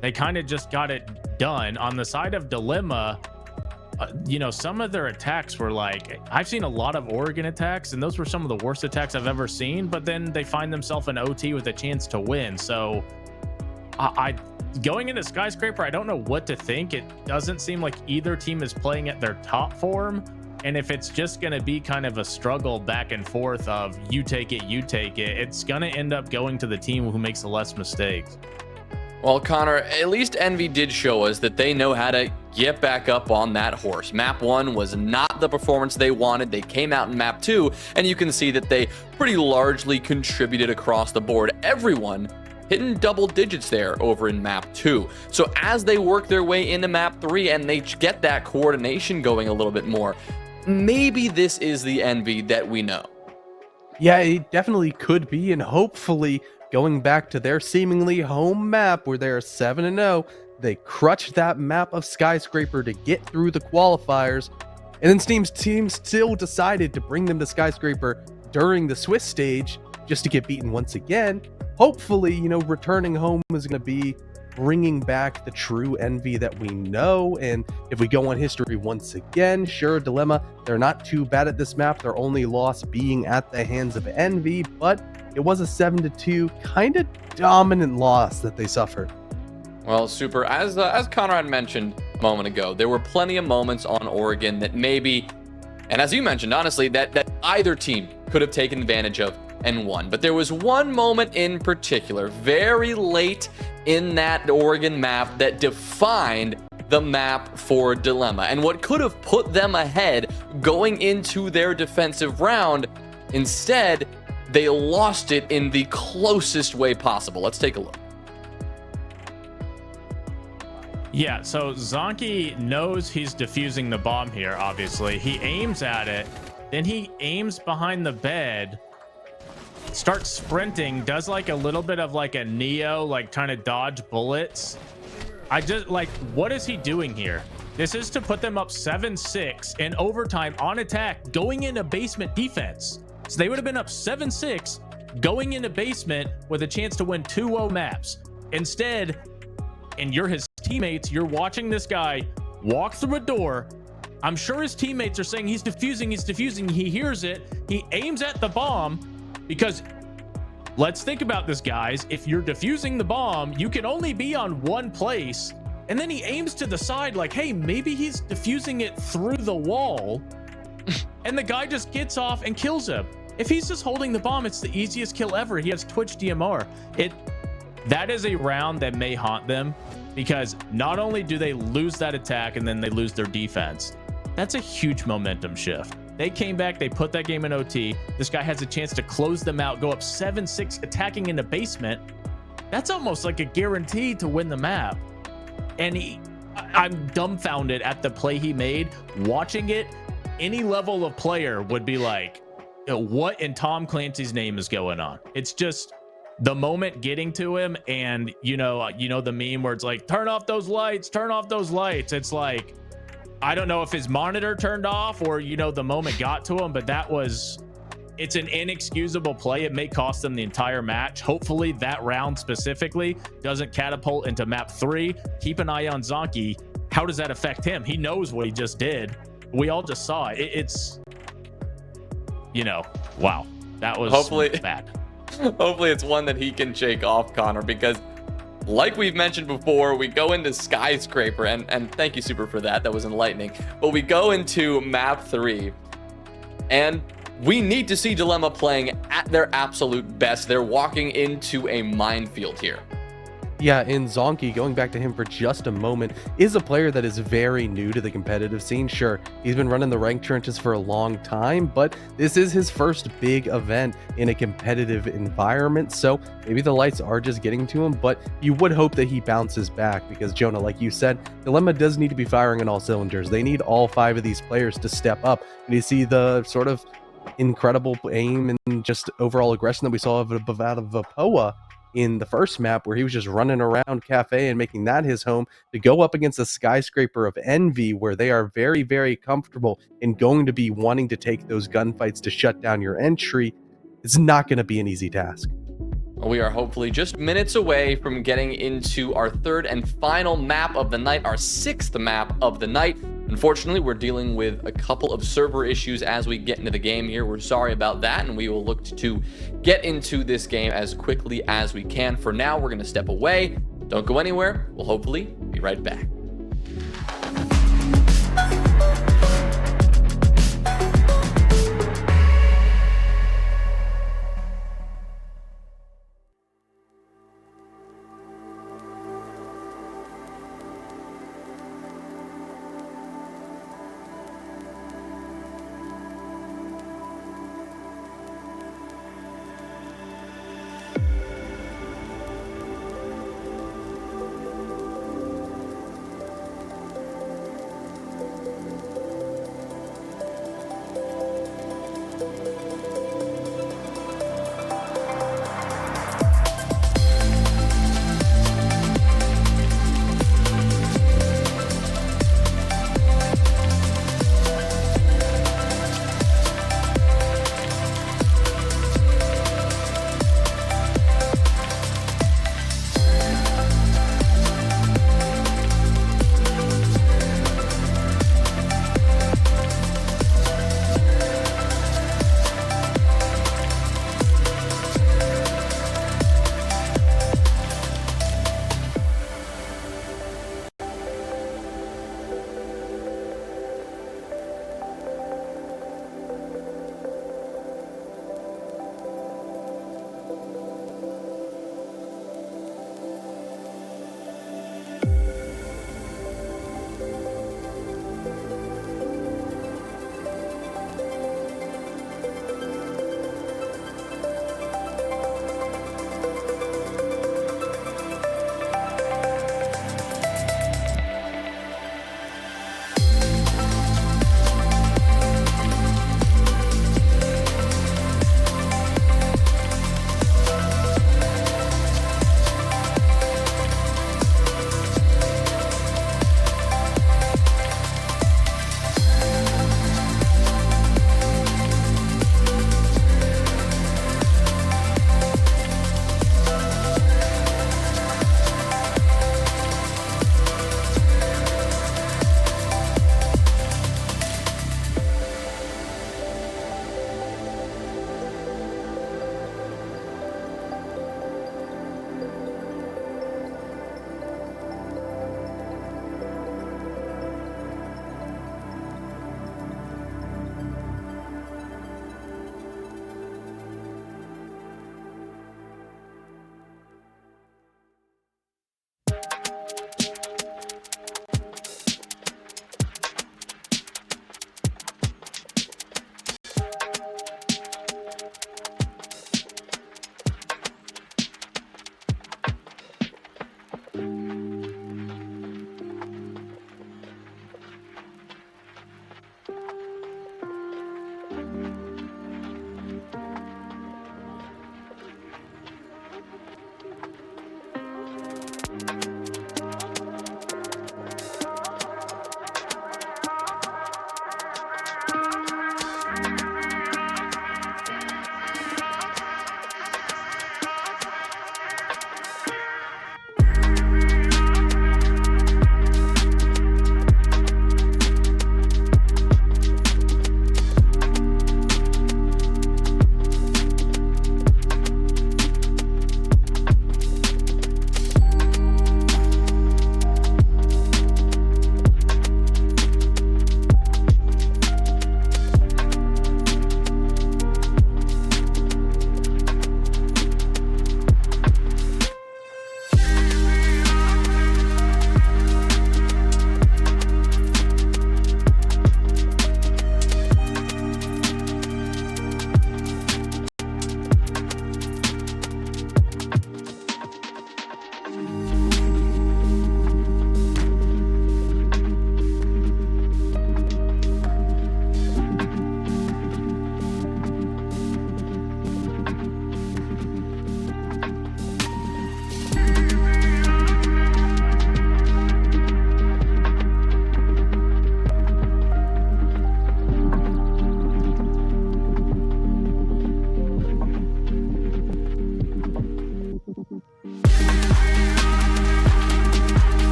They kind of just got it done. On the side of Dilemma, you know, some of their attacks were like, I've seen a lot of Oregon attacks, and those were some of the worst attacks I've ever seen, but then they find themselves in OT with a chance to win. So I going into Skyscraper, I don't know what to think. It doesn't seem like either team is playing at their top form. And if it's just going to be kind of a struggle back and forth of you take it, it's going to end up going to the team who makes the less mistakes. Well, Connor, at least Envy did show us that they know how to get back up on that horse. Map 1 was not the performance they wanted. They came out in map 2, and you can see that they pretty largely contributed across the board. Everyone hitting double digits there over in map 2. So as they work their way into map 3 and they get that coordination going a little bit more, maybe this is the Envy that we know. Yeah, it definitely could be, and hopefully going back to their seemingly home map where they're 7-0, they crutched that map of Skyscraper to get through the qualifiers, and then Steam's team still decided to bring them to Skyscraper during the Swiss stage just to get beaten once again. Hopefully, you know, returning home is going to be bringing back the true Envy that we know. And if we go on history once again, sure, Dilemma, they're not too bad at this map. Their only loss being at the hands of Envy, but it was a 7-2 kind of dominant loss that they suffered. Well, Super, as Conrad mentioned a moment ago, there were plenty of moments on Oregon that maybe, and as you mentioned, honestly, that either team could have taken advantage of and won. But there was one moment in particular, very late in that Oregon map, that defined the map for Dilemma. And what could have put them ahead going into their defensive round, instead, they lost it in the closest way possible. Let's take a look. Yeah, so Zonky knows he's defusing the bomb here, obviously. He aims at it, then he aims behind the bed, starts sprinting, does like a little bit of like a Neo, like trying to dodge bullets. I just like, what is he doing here? This is to put them up 7-6 in overtime on attack, going into basement defense. So they would have been up 7-6 going into basement with a chance to win 2-0 maps. Instead, and you're his teammates, you're watching this guy walk through a door. I'm sure his teammates are saying he's defusing. He hears it. He aims at the bomb, because let's think about this, guys. If you're defusing the bomb, you can only be on one place. And then he aims to the side like, hey, maybe he's defusing it through the wall. And the guy just gets off and kills him. If he's just holding the bomb, it's the easiest kill ever. He has Twitch DMR. That is a round that may haunt them, because not only do they lose that attack and then they lose their defense, that's a huge momentum shift. They came back, they put that game in OT. This guy has a chance to close them out, go up 7-6, attacking in the basement. That's almost like a guarantee to win the map. And I'm dumbfounded at the play he made. Watching it, any level of player would be like, what in Tom Clancy's name is going on? It's just the moment getting to him, and you know the meme where it's like, turn off those lights. It's like, I don't know if his monitor turned off or, the moment got to him, but it's an inexcusable play. It may cost them the entire match. Hopefully that round specifically doesn't catapult into map 3. Keep an eye on Zonky. how does that affect him? He knows what he just did. We all just saw it. It's, wow, that was Hopefully- bad. Hopefully it's one that he can shake off, Connor, because like we've mentioned before, we go into Skyscraper, and thank you, Super, for that. That was enlightening. But we go into map 3, and we need to see Dilemma playing at their absolute best. They're walking into a minefield here. Yeah, and Zonky, going back to him for just a moment, is a player that is very new to the competitive scene. Sure, he's been running the ranked trenches for a long time, but this is his first big event in a competitive environment, so maybe the lights are just getting to him, but you would hope that he bounces back because, Jonah, like you said, Dilemma does need to be firing on all cylinders. They need all 5 of these players to step up, and you see the sort of incredible aim and just overall aggression that we saw out of Vapoa in the first map, where he was just running around Kafe and making that his home, to go up against a Skyscraper of Envy, where they are very, very comfortable and going to be wanting to take those gunfights to shut down your entry. It's not going to be an easy task. We are hopefully just minutes away from getting into our 3rd and final map of the night, our 6th map of the night. Unfortunately, we're dealing with a couple of server issues as we get into the game here. We're sorry about that, and we will look to get into this game as quickly as we can. For now, we're going to step away. Don't go anywhere. We'll hopefully be right back.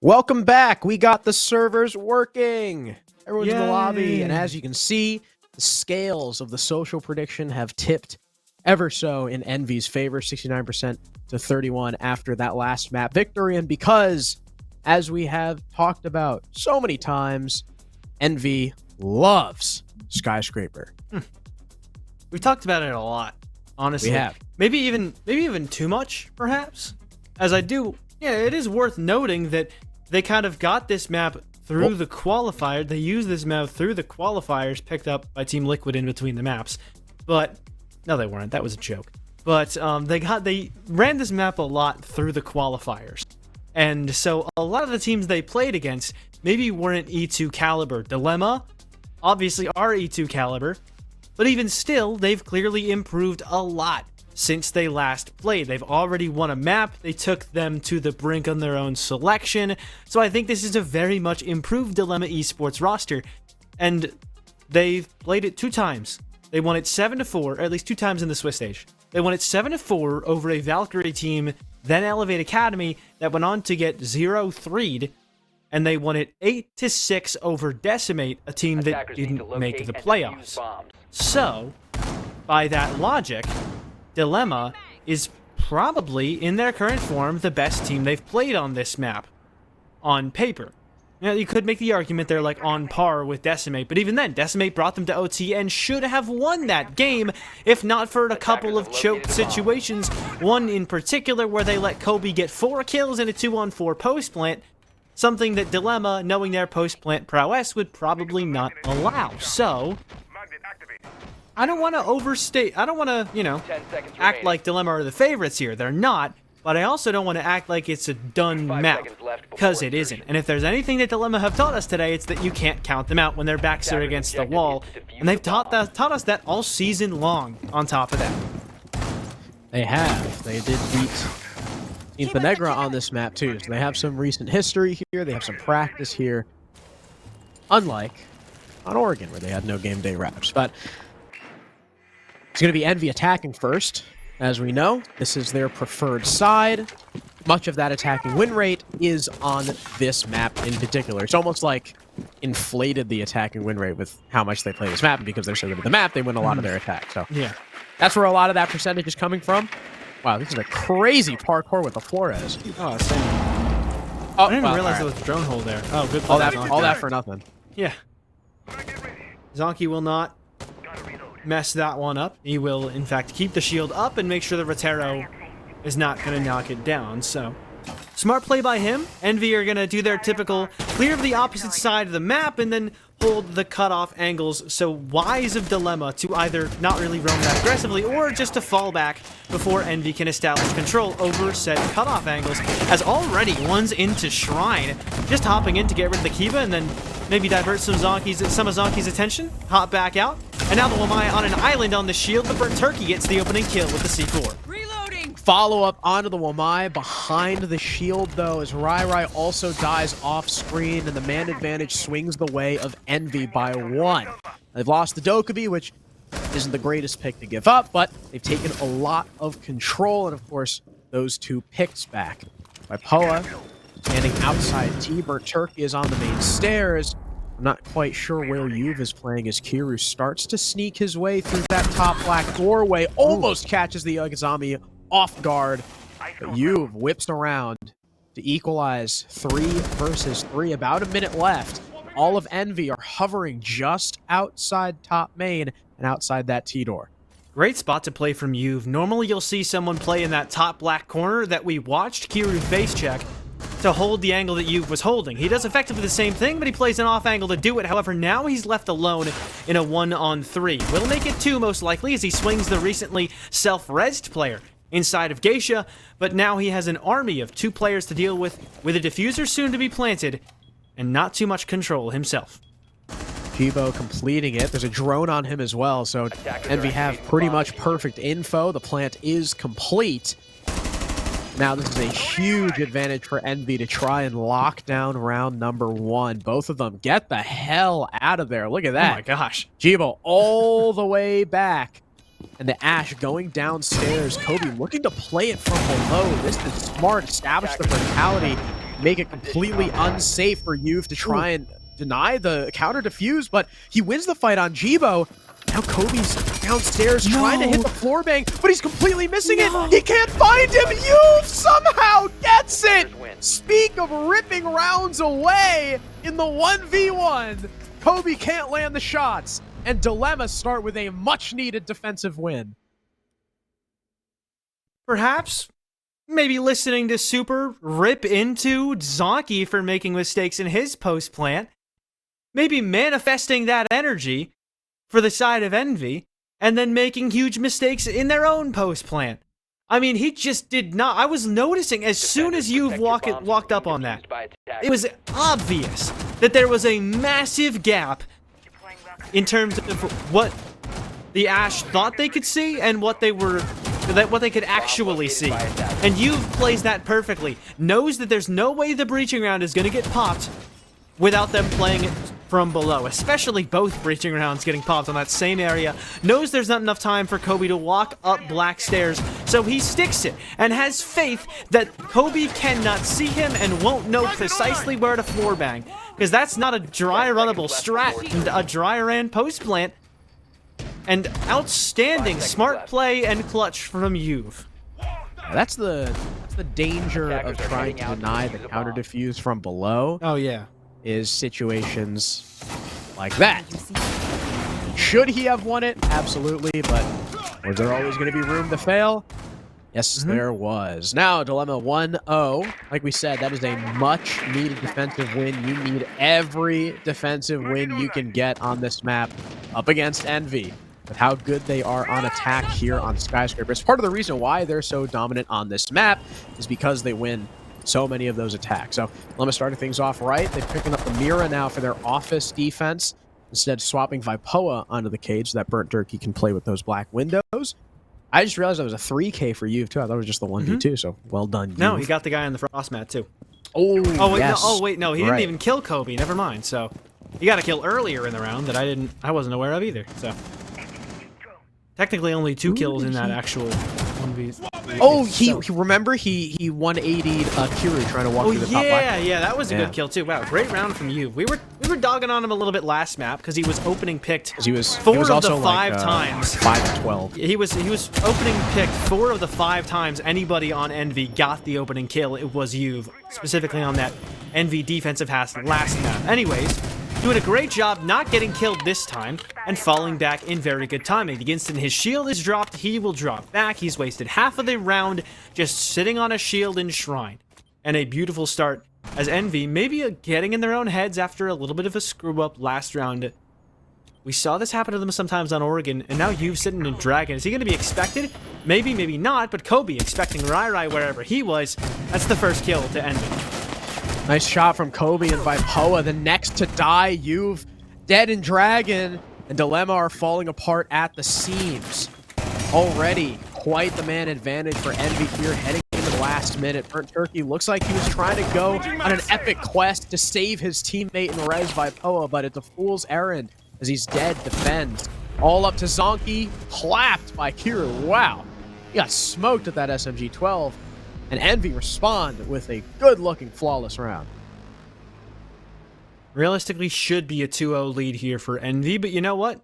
Welcome back. We got the servers working. Everyone's in the lobby. Yay. And as you can see, the scales of the social prediction have tipped ever so in Envy's favor, 69% to 31 after that last map victory. And because, as we have talked about so many times, Envy loves Skyscraper. We've talked about it a lot, honestly. We have. Maybe even too much, perhaps. As I do, yeah, it is worth noting that they kind of got this map through the qualifier. They used this map through the qualifiers picked up by Team Liquid in between the maps. But no, they weren't. That was a joke. But they ran this map a lot through the qualifiers. And so a lot of the teams they played against maybe weren't E2 caliber. Dilemma, obviously, are E2 caliber. But even still, they've clearly improved a lot since they last played. They've already won a map. They took them to the brink on their own selection. So I think this is a very much improved Dilemma Esports roster. And they've played it 2 times. They won it 7-4, or at least 2 times in the Swiss stage. They won it 7-4 over a Valkyrie team, then Elevate Academy, that went on to get 0-3'd. And they won it 8-6 over Decimate, a team that didn't make the playoffs. So, by that logic, Dilemma is probably, in their current form, the best team they've played on this map. On paper. Now, you could make the argument they're like on par with Decimate, but even then, Decimate brought them to OT and should have won that game, if not for a couple of choked situations. One in particular where they let Kobe get 4 kills in a 2-on-4 post-plant, something that Dilemma, knowing their post-plant prowess, would probably not allow. So, I don't want to overstate, I don't want to, act like Dilemma are the favorites here. They're not, but I also don't want to act like it's a done map, because it isn't. And if there's anything that Dilemma have taught us today, it's that you can't count them out when their backs are against the wall. And they've taught us that all season long, on top of that. They have. They did beat Team Benegra on this map, too. So they have some recent history here. They have some practice here. Unlike on Oregon, where they had no game day reps. But it's going to be Envy attacking first. As we know, this is their preferred side. Much of that attacking win rate is on this map in particular. It's almost like inflated the attacking win rate with how much they play this map. And because they're so good at the map, they win a lot of their attacks. So Yeah. that's where a lot of that percentage is coming from. Wow, this is a crazy parkour with the Flores. Oh, same. Oh, I didn't even realize there was a drone hole there. Oh, good. All that for nothing. Yeah. Zonky will not mess that one up. He will, in fact, keep the shield up and make sure the Rotero is not going to knock it down. So, smart play by him. Envy are going to do their typical clear of the opposite side of the map and then hold the cutoff angles. So wise of Dilemma to either not really roam that aggressively or just to fall back before Envy can establish control over said cutoff angles. As one's into Shrine, just hopping in to get rid of the Kiva and then maybe divert some of Zonky's attention, hop back out. And now the Wamai on an island on the shield, but Burnt Turkey gets the opening kill with the C4. Follow up onto the Wamai behind the shield, though, as Rai also dies off screen, and the man advantage swings the way of Envy by 1. They've lost the Dokkaebi, which isn't the greatest pick to give up, but they've taken a lot of control, and of course, those 2 picks back. By Poa, standing outside T, Burnt Turkey is on the main stairs. I'm not quite sure where Yuv is playing as Kiru starts to sneak his way through that top black doorway, almost catches the Yagazami off guard, but Yuv whips around to equalize 3 versus 3. About a minute left. All of Envy are hovering just outside top main and outside that T-door. Great spot to play from Yuv. Normally you'll see someone play in that top black corner that we watched Kiru face check to hold the angle that Yuv was holding. He does effectively the same thing, but he plays an off angle to do it. However, now he's left alone in a 1-on-3. Will make it 2 most likely as he swings the recently self-rezzed player inside of Geisha, but now he has an army of 2 players to deal with a diffuser soon to be planted, and not too much control himself. Jibo completing it. There's a drone on him as well, so Envy have pretty much perfect info. The plant is complete. Now this is a huge advantage for Envy to try and lock down round number 1. Both of them get the hell out of there. Look at that. Oh my gosh. Jibo all the way back. And the Ashe going downstairs. Kobe looking to play it from below. This is smart. Establish the brutality make it completely unsafe for Youth to try and deny the counter defuse, but he wins the fight on Jibo. Now Kobe's downstairs trying to hit the floor bang, but he's completely missing it. He can't find him. Youth somehow gets it. Speak of ripping rounds away in the 1v1. Kobe can't land the shots, and Dilemma start with a much-needed defensive win. Perhaps maybe listening to Super rip into Zonky for making mistakes in his post plant, maybe manifesting that energy for the side of Envy, and then making huge mistakes in their own post plant. I mean, he just did not. I was noticing as soon as you walked up on that, it was obvious that there was a massive gap in terms of what the Ashe thought they could see and what they could actually see. And You've plays that perfectly. Knows that there's no way the breaching round is going to get popped without them playing it from below, especially both breaching rounds getting popped on that same area. Knows there's not enough time for Kobe to walk up black stairs, so he sticks it and has faith that Kobe cannot see him and won't know precisely where to floor bang, because that's not a dry runnable strat, a dry ran post plant. And outstanding smart play and clutch from You've. That's the danger of trying to deny the counter defuse from below. Oh yeah. Is situations like that. Should he have won it? Absolutely, but was there always going to be room to fail? Yes, there was. Now, Dilemma 1-0. Like we said, that is a much-needed defensive win. You need every defensive win you can get on this map up against Envy. But how good they are on attack here on Skyscraper. It's part of the reason why they're so dominant on this map is because they win so many of those attacks. So Dilemma starting things off right. They're picking up the Mira now for their office defense, instead swapping Vipoa onto the cage so that Burnt Turkey can play with those black windows. I just realized that was a 3K for You've too. I thought it was just the 1v2, so well done, You've. No, he got the guy on the frost mat too. Oh, wait, yes. no, he didn't even kill Kobe. Never mind. So he got a kill earlier in the round that I wasn't aware of either. So technically only 2 kills in that actual 1v. Oh, he remember he 180'd Kiru trying to walk through the top black. Yeah, that was a good kill too. Wow, great round from you. We were dogging on him a little bit last map because he was opening picked. Because he was 4 of also the 5 like, times. 5 and 12. He was opening picked 4 of the 5 times anybody on Envy got the opening kill. It was you, specifically on that Envy defensive last map. Anyways, doing a great job not getting killed this time and falling back in very good timing. The instant his shield is dropped, he will drop back. He's wasted half of the round just sitting on a shield in Shrine. And a beautiful start as Envy maybe getting in their own heads after a little bit of a screw up last round. We saw this happen to them sometimes on Oregon, and now You've sitting in Dragon. Is he going to be expected? Maybe, maybe not, but Kobe expecting Rai wherever he was. That's the first kill to Envy. Nice shot from Kobe and Vipoa. The next to die, You've dead in Dragon, and Dilemma are falling apart at the seams. Already quite the man advantage for Envy here, heading into the last minute. Burnt Turkey looks like he was trying to go on an epic quest to save his teammate and res Vipoa, but it's a fool's errand as he's dead, defends. All up to Zonky, clapped by Kiru. Wow, he got smoked at that SMG-12. And Envy respond with a good-looking, flawless round. Realistically, should be a 2-0 lead here for Envy, but you know what?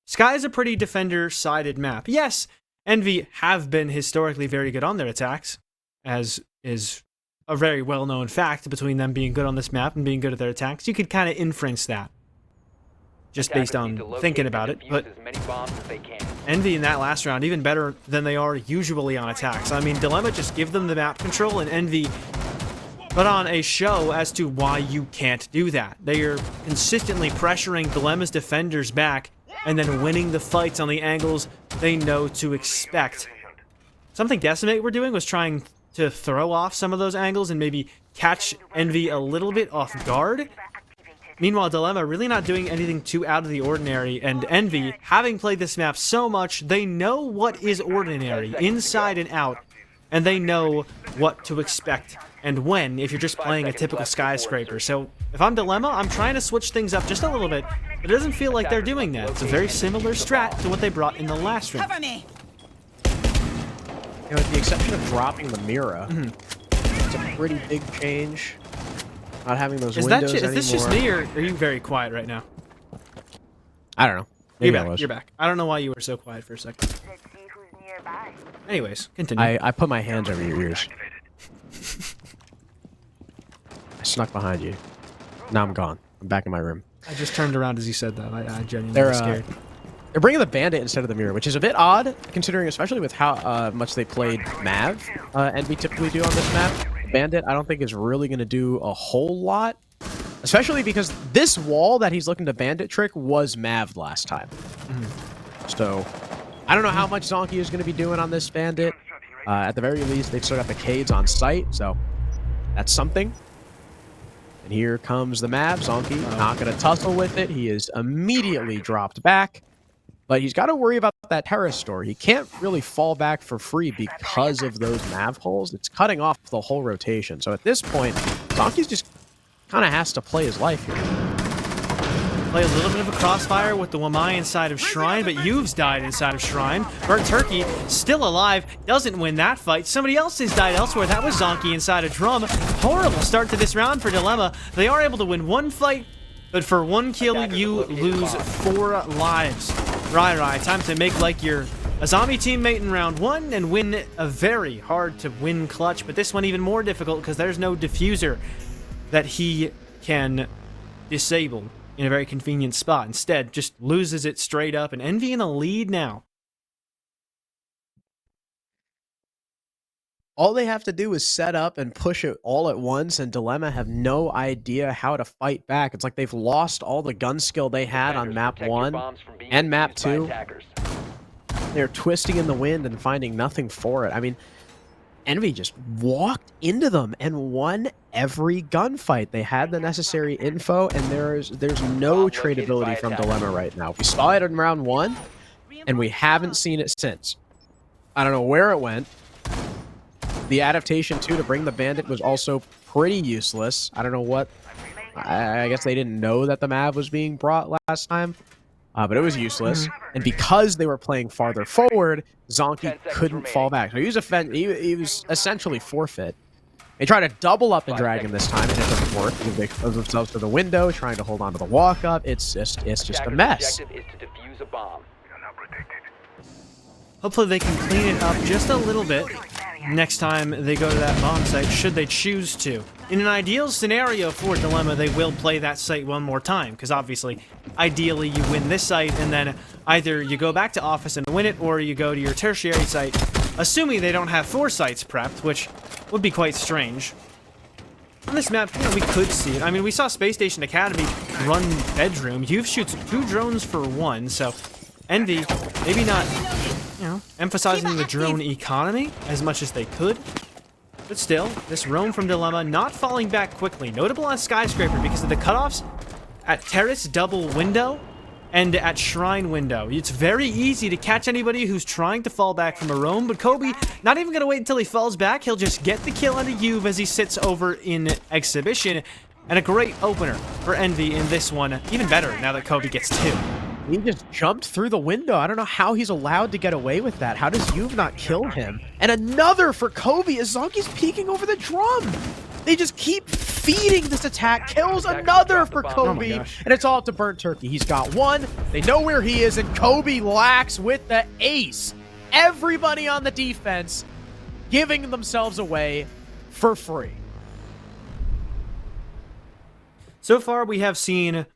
Sky is a pretty defender-sided map. Yes, Envy have been historically very good on their attacks, as is a very well-known fact between them being good on this map and being good at their attacks. You could kind of inference that, just based on thinking about it, but Envy in that last round, even better than they are usually on attacks. I mean, Dilemma just give them the map control, and Envy put on a show as to why you can't do that. They are consistently pressuring Dilemma's defenders back, and then winning the fights on the angles they know to expect. Something Decimate were doing was trying to throw off some of those angles and maybe catch Envy a little bit off guard. Meanwhile, Dilemma really not doing anything too out of the ordinary, and Envy, having played this map so much, they know what is ordinary, inside and out, and they know what to expect and when if you're just playing a typical Skyscraper. So if I'm Dilemma, I'm trying to switch things up just a little bit, but it doesn't feel like they're doing that. It's a very similar strat to what they brought in the last round. You know, with the exception of dropping the Mira, it's a pretty big change Not having those Is windows this just anymore. me, or are you very quiet right now? I don't know. Maybe You're I back. was. You're back. I don't know why you were so quiet for a second. Anyways, continue. I put my hands over your ears. I snuck behind you. Now I'm gone. I'm back in my room. I just turned around as you said that. I genuinely They're was scared. they're bringing the bandit instead of the mirror, which is a bit odd, considering especially with how much they played Mav, and we typically do on this map. Bandit, I don't think is really going to do a whole lot, especially because this wall that he's looking to bandit trick was Mav last time. So I don't know how much Zonky is going to be doing on this bandit. At the very least, they've still got the Cades on site, so that's something. And here comes the Mav. Zonky not going to tussle with it. He is immediately dropped back. But he's got to worry about that terrace store. He can't really fall back for free because of those Mav holes. It's cutting off the whole rotation. So at this point, Zonky's just kind of has to play his life here. Play a little bit of a crossfire with the Wamai inside of Shrine, but You've's died inside of Shrine. Burnt Turkey, still alive, doesn't win that fight. Somebody else has died elsewhere. That was Zonky inside of Drum. Horrible start to this round for Dilemma. They are able to win one fight, but for one kill, you lose 4 lives. Rai, time to make like you're a zombie teammate in round 1 and win a very hard to win clutch, but this one even more difficult because there's no diffuser that he can disable in a very convenient spot. Instead, just loses it straight up, and Envy in the lead now. All they have to do is set up and push it all at once, and Dilemma have no idea how to fight back. It's like they've lost all the gun skill they had on map 1 and map 2. They're twisting in the wind and finding nothing for it. I mean, Envy just walked into them and won every gunfight. They had the necessary info, and there's no tradability from Dilemma right now. We saw it in round 1, and we haven't seen it since. I don't know where it went. The adaptation, too, to bring the bandit was also pretty useless. I don't know what... I guess they didn't know that the Mav was being brought last time. But it was useless. And because they were playing farther forward, Zonky couldn't fall back. So he was essentially forfeit. They tried to double up and drag him this time, and it doesn't work. They close themselves to the window, trying to hold on to the walk-up. It's just a mess. Hopefully they can clean it up just a little bit next time they go to that bomb site, should they choose to. In an ideal scenario for Dilemma, they will play that site one more time, because obviously, ideally you win this site, and then either you go back to Office and win it, or you go to your tertiary site, assuming they don't have 4 sites prepped, which would be quite strange. On this map, you know, we could see it. I mean, we saw Space Station Academy run Bedroom. You've shoots 2 drones for 1, so Envy, maybe not, you know, emphasizing the drone economy as much as they could. But still, this roam from Dilemma not falling back quickly. Notable on Skyscraper because of the cutoffs at Terrace Double Window and at Shrine Window. It's very easy to catch anybody who's trying to fall back from a roam, but Kobe not even going to wait until he falls back. He'll just get the kill onto Juve as he sits over in Exhibition. And a great opener for Envy in this one. Even better now that Kobe gets 2. He just jumped through the window. I don't know how he's allowed to get away with that. How does Juve not kill him? And another for Kobe as Zonky's peeking over the drum. They just keep feeding this attack. Kills another for Kobe. And it's all up to Burnt Turkey. He's got 1. They know where he is, and Kobe lacks with the ace. Everybody on the defense giving themselves away for free. So far, we have seen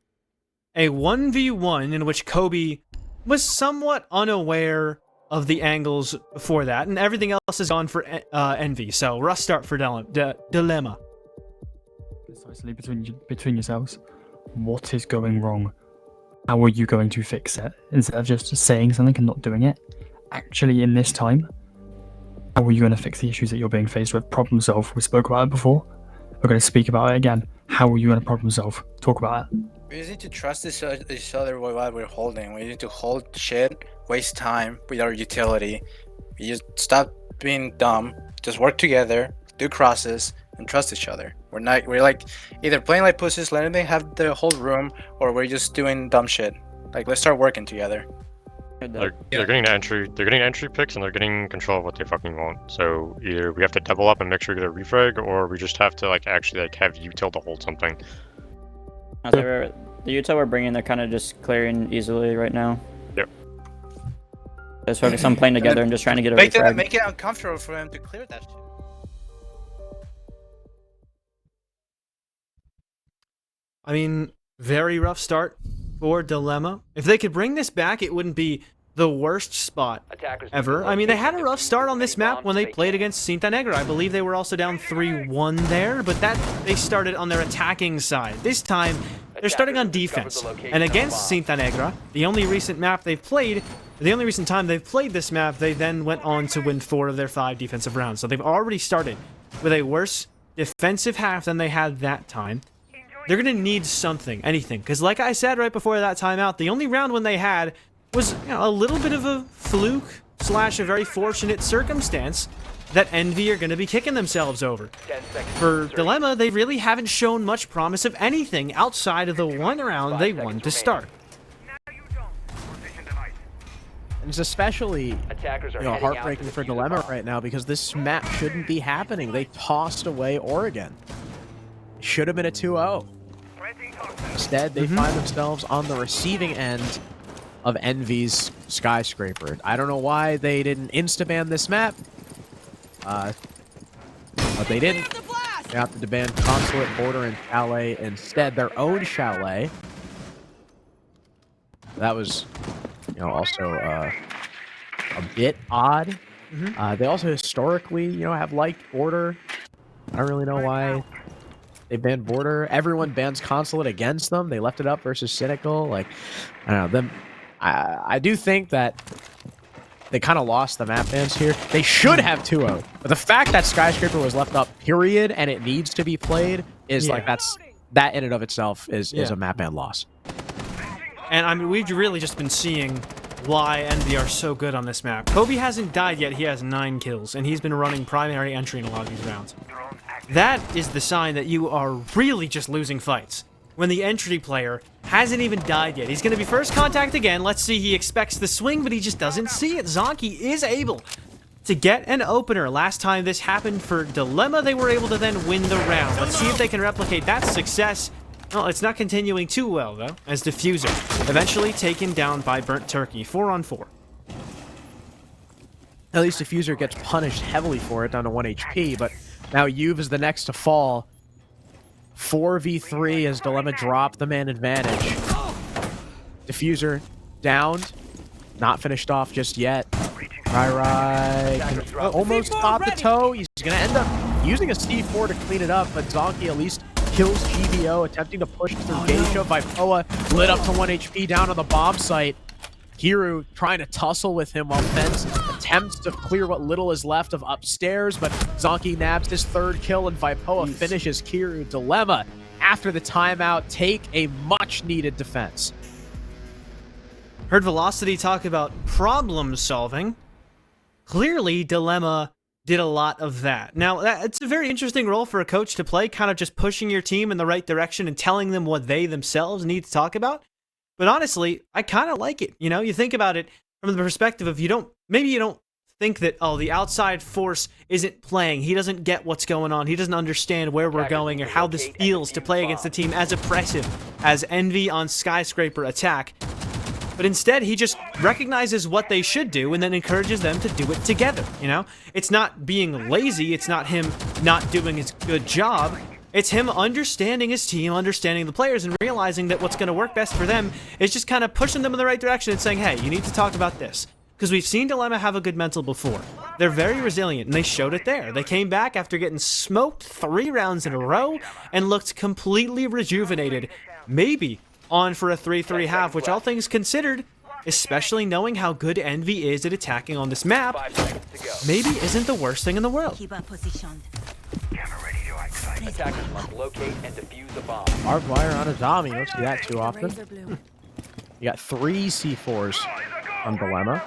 a 1v1 in which Kobe was somewhat unaware of the angles before that, and everything else has gone for Envy. So, rough start for Dilemma. Precisely between yourselves. What is going wrong? How are you going to fix it? Instead of just saying something and not doing it, actually in this time, how are you going to fix the issues that you're being faced with? Problem solve. We spoke about it before. We're going to speak about it again. How are you going to problem solve? Talk about it. We just need to trust each other while we're holding. We need to hold shit, waste time with our utility. We just stop being dumb, just work together, do crosses, and trust each other. We're like either playing like pussies, letting them have the whole room, or we're just doing dumb shit. Like, let's start working together. They're getting entry picks and they're getting control of what they fucking want. So either we have to double up and make sure we get a refrag, or we just have to actually have util to hold something. The util we're bringing, they're kind of just clearing easily right now. Yep. Just focus on playing together and just trying to get a refrag. Make it uncomfortable for them to clear that shit. I mean, very rough start for Dilemma. If they could bring this back, it wouldn't be the worst spot ever. I mean, they had a rough start on this map when they played against Cinta Negra. I believe they were also down 3-1 there, but they started on their attacking side. This time, they're starting on defense. And against Cinta Negra, the only recent time they've played this map, they then went on to win 4 of their 5 defensive rounds. So they've already started with a worse defensive half than they had that time. They're going to need something, anything. Because like I said right before that timeout, the only round when they had was a little bit of a fluke / a very fortunate circumstance that Envy are going to be kicking themselves over. For Dilemma, they really haven't shown much promise of anything outside of the one round they won to start. And it's especially heartbreaking for Dilemma right now because this map shouldn't be happening. They tossed away Oregon. Should have been a 2-0. Instead, they find themselves on the receiving end of Envy's Skyscraper. I don't know why they didn't insta-ban this map, but they didn't. They opted to ban Consulate, Border, and Chalet instead. Their own Chalet. That was, also a bit odd. They also historically, have liked Border. I don't really know why they banned Border. Everyone bans Consulate against them. They left it up versus Cynical. I don't know. I do think that they kind of lost the map bans here. They should have 2-0. But the fact that Skyscraper was left up, period, and it needs to be played is that in and of itself is a map ban loss. And I mean, we've really just been seeing why Envy are so good on this map. Kobe hasn't died yet. He has 9 kills, and he's been running primary entry in a lot of these rounds. That is the sign that you are really just losing fights. When the entry player hasn't even died yet. He's going to be first contact again. Let's see, he expects the swing, but he just doesn't see it. Zonky is able to get an opener. Last time this happened for Dilemma, they were able to then win the round. Let's see if they can replicate that success. Well, it's not continuing too well, though, as Diffuser eventually taken down by Burnt Turkey. 4-on-4. At least Diffuser gets punished heavily for it, down to 1 HP, but now Juve is the next to fall. 4v3 as Dilemma dropped the man advantage. Diffuser downed. Not finished off just yet. Rai can almost stop the toe. He's going to end up using a C4 to clean it up, but Zonky at least kills GBO, attempting to push through Geisha. Vipoa lit up to 1 HP down on the bomb site. Kiru trying to tussle with him while Fence attempts to clear what little is left of upstairs, but Zonky nabs his 3rd kill and Vipoa finishes Kiru. Dilemma, after the timeout, take a much-needed defense. Heard Velocity talk about problem solving. Clearly, Dilemma did a lot of that. Now, it's a very interesting role for a coach to play, kind of just pushing your team in the right direction and telling them what they themselves need to talk about. But honestly, I kind of like it. You think about it from the perspective of maybe you don't think that, oh, the outside force isn't playing. He doesn't get what's going on. He doesn't understand where we're going or how this feels to play against a team as oppressive as Envy on Skyscraper attack. But instead, he just recognizes what they should do and then encourages them to do it together, It's not being lazy. It's not him not doing his good job. It's him understanding his team, understanding the players, and realizing that what's going to work best for them is just kind of pushing them in the right direction and saying, hey, you need to talk about this. Because we've seen Dilemma have a good mental before. They're very resilient, and they showed it there. They came back after getting smoked 3 rounds in a row and looked completely rejuvenated. Maybe on for a 3-3 half, which all things considered, especially knowing how good Envy is at attacking on this map, maybe isn't the worst thing in the world. Keep up positioned. Attackers must locate and defuse a bomb. Barbed wire on a zombie. You don't see that too often. You got 3 C4s from Dilemma.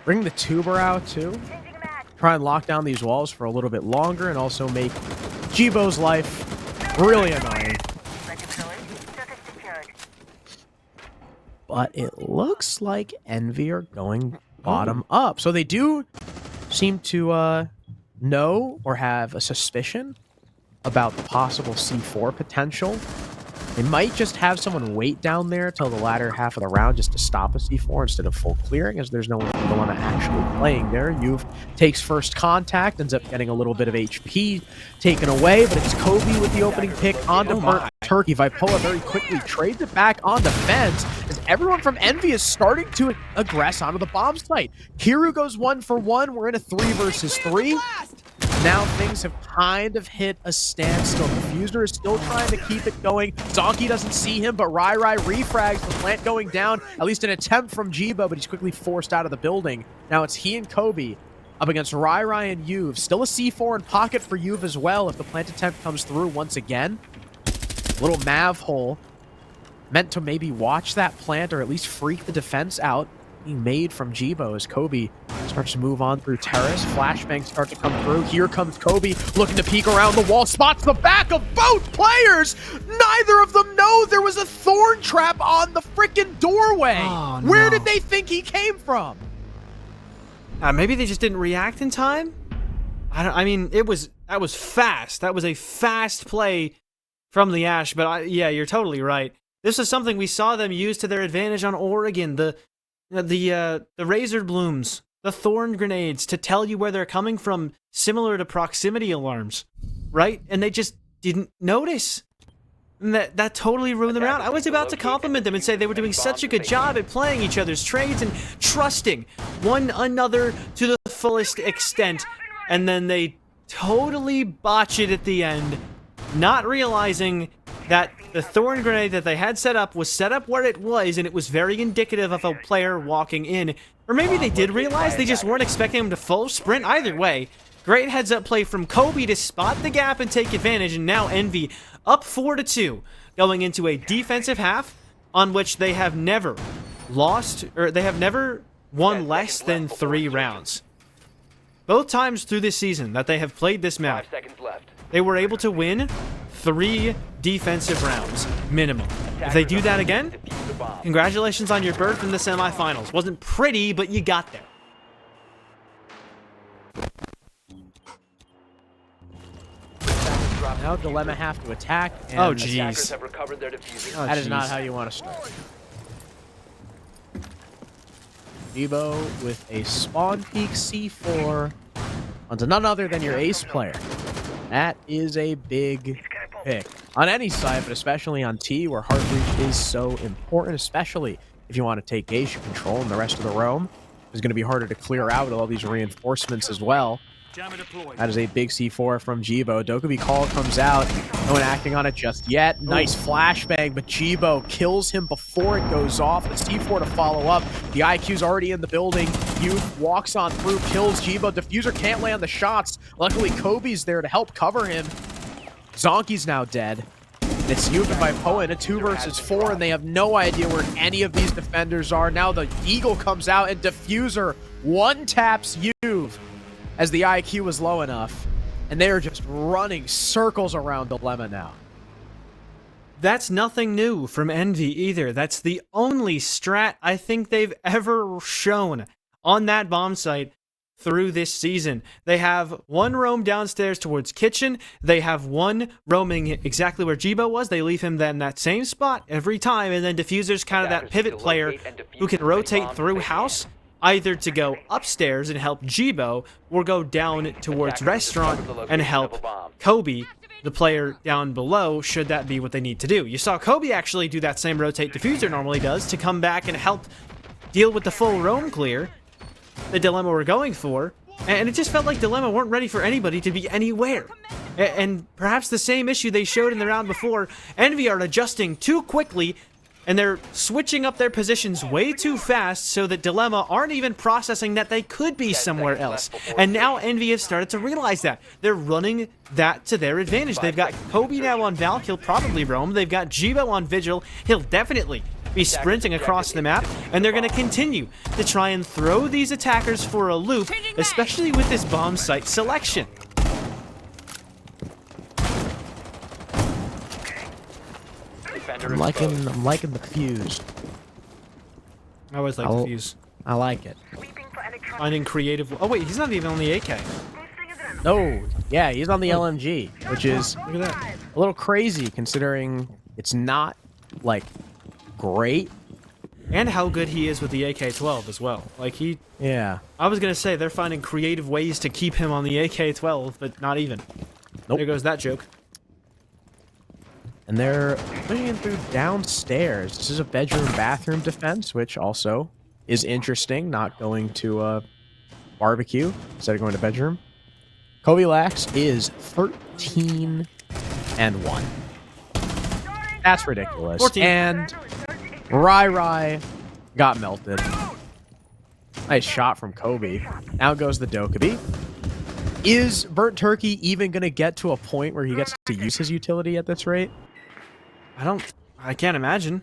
Bring the tuber out too. Try and lock down these walls for a little bit longer and also make Jibo's life really annoying. but it looks like Envy are going bottom up. So they do seem to know or have a suspicion about the possible C4 potential. They might just have someone wait down there till the latter half of the round just to stop a C4 instead of full clearing, as there's no one from Dilemma actually playing there. You've takes first contact, ends up getting a little bit of HP taken away, but it's Kobe with the opening pick onto Burnt Turkey. Vipoa very quickly trades it back on defense as everyone from Envy is starting to aggress onto the bomb site. Kiru goes 1 for 1. We're in a 3 versus 3. Now things have kind of hit a standstill. Diffuser is still trying to keep it going. Zonky doesn't see him, but Rai refrags the plant going down. At least an attempt from Jibo, but he's quickly forced out of the building. Now it's he and Kobe up against Rai and Yuve. Still a C4 in pocket for Yuve as well if the plant attempt comes through once again. Little Mav hole meant to maybe watch that plant or at least freak the defense out. Being made from Jibo as Kobe starts to move on through terrace. Flashbangs start to come through. Here comes Kobe looking to peek around the wall. Spots the back of both players. Neither of them know there was a thorn trap on the freaking doorway. Oh, no. Where did they think he came from? Maybe they just didn't react in time. I mean, that was fast. That was a fast play from the Ash. But yeah, you're totally right. This is something we saw them use to their advantage on Oregon. The razor blooms, the thorn grenades to tell you where they're coming from, similar to proximity alarms, right? And they just didn't notice. And that totally ruined them out. I was about to compliment them and say they were doing such a good job at playing each other's trades and trusting one another to the fullest extent. And then they totally botch it at the end, not realizing that the thorn grenade that they had set up was set up where it was, and it was very indicative of a player walking in. Or maybe they did realize, they just weren't expecting him to full sprint. Either way, great heads-up play from Kobe to spot the gap and take advantage, and now Envy up 4-2, going into a defensive half on which they have never lost, or they have never won less than 3 rounds. Both times through this season that they have played this map, they were able to win 3 defensive rounds, minimum. If they do that again, congratulations on your berth in the semifinals. Wasn't pretty, but you got there. Now Dilemma have to attack. And Oh, jeez. that is not how you want to start. Debo with a spawn peak C4 onto none other than your ace player. That is a big pick on any side, but especially on T, where hard reach is so important, especially if you want to take Geisha control, and the rest of the roam is going to be harder to clear out with all these reinforcements as well. That is a big C4 from Jibo. Dokubi call comes out. No one acting on it just yet. Nice flashbang, but Jibo kills him before it goes off. The C4 to follow up. The IQ's already in the building. Youth walks on through, kills Jibo. Diffuser can't land the shots. Luckily, Kobe's there to help cover him. Zonky's now dead. And it's Youth and Vipoa in a 2 versus 4, and they have no idea where any of these defenders are. Now the Eagle comes out, and Diffuser one-taps Youth as the IQ was low enough, and they're just running circles around Dilemma now. That's nothing new from Envy either. That's the only strat I think they've ever shown on that bomb site through this season. They have one roam downstairs towards kitchen. They have one roaming exactly where Jibo was. They leave him then that same spot every time, and then Diffuser's kind of that pivot player who can rotate through house, either to go upstairs and help Jibo, or go down towards restaurant and help Kobe, the player down below, should that be what they need to do. You saw Kobe actually do that same rotate Diffuser normally does to come back and help deal with the full roam clear the Dilemma were going for, and it just felt like Dilemma weren't ready for anybody to be anywhere. And perhaps the same issue they showed in the round before, Envy are adjusting too quickly, and they're switching up their positions way too fast so that Dilemma aren't even processing that they could be somewhere else. And now Envy has started to realize that. They're running that to their advantage. They've got Kobe now on Valk, he'll probably roam. They've got Jibo on Vigil, he'll definitely be sprinting across the map, and they're going to continue to try and throw these attackers for a loop, especially with this bomb site selection. I'm liking the fuse. I always like I'll- the fuse. I like it. Finding creative. Oh wait, he's not even on the AK. No, yeah, he's on the LMG, which is Look at that. a little crazy considering it's not like great. And how good he is with the AK-12 as well. Like Yeah. I was gonna say they're finding creative ways to keep him on the AK-12, but not even. Nope. There goes that joke. And they're pushing him through downstairs. This is a bedroom-bathroom defense, which also is interesting, not going to a barbecue instead of going to bedroom. Kobe Lax is 13-1. That's ridiculous. 14. And Rai got melted. Nice shot from Kobe. Now goes the Dokkaebi. Is Burnt Turkey even going to get to a point where he gets to use his utility at this rate? I can't imagine.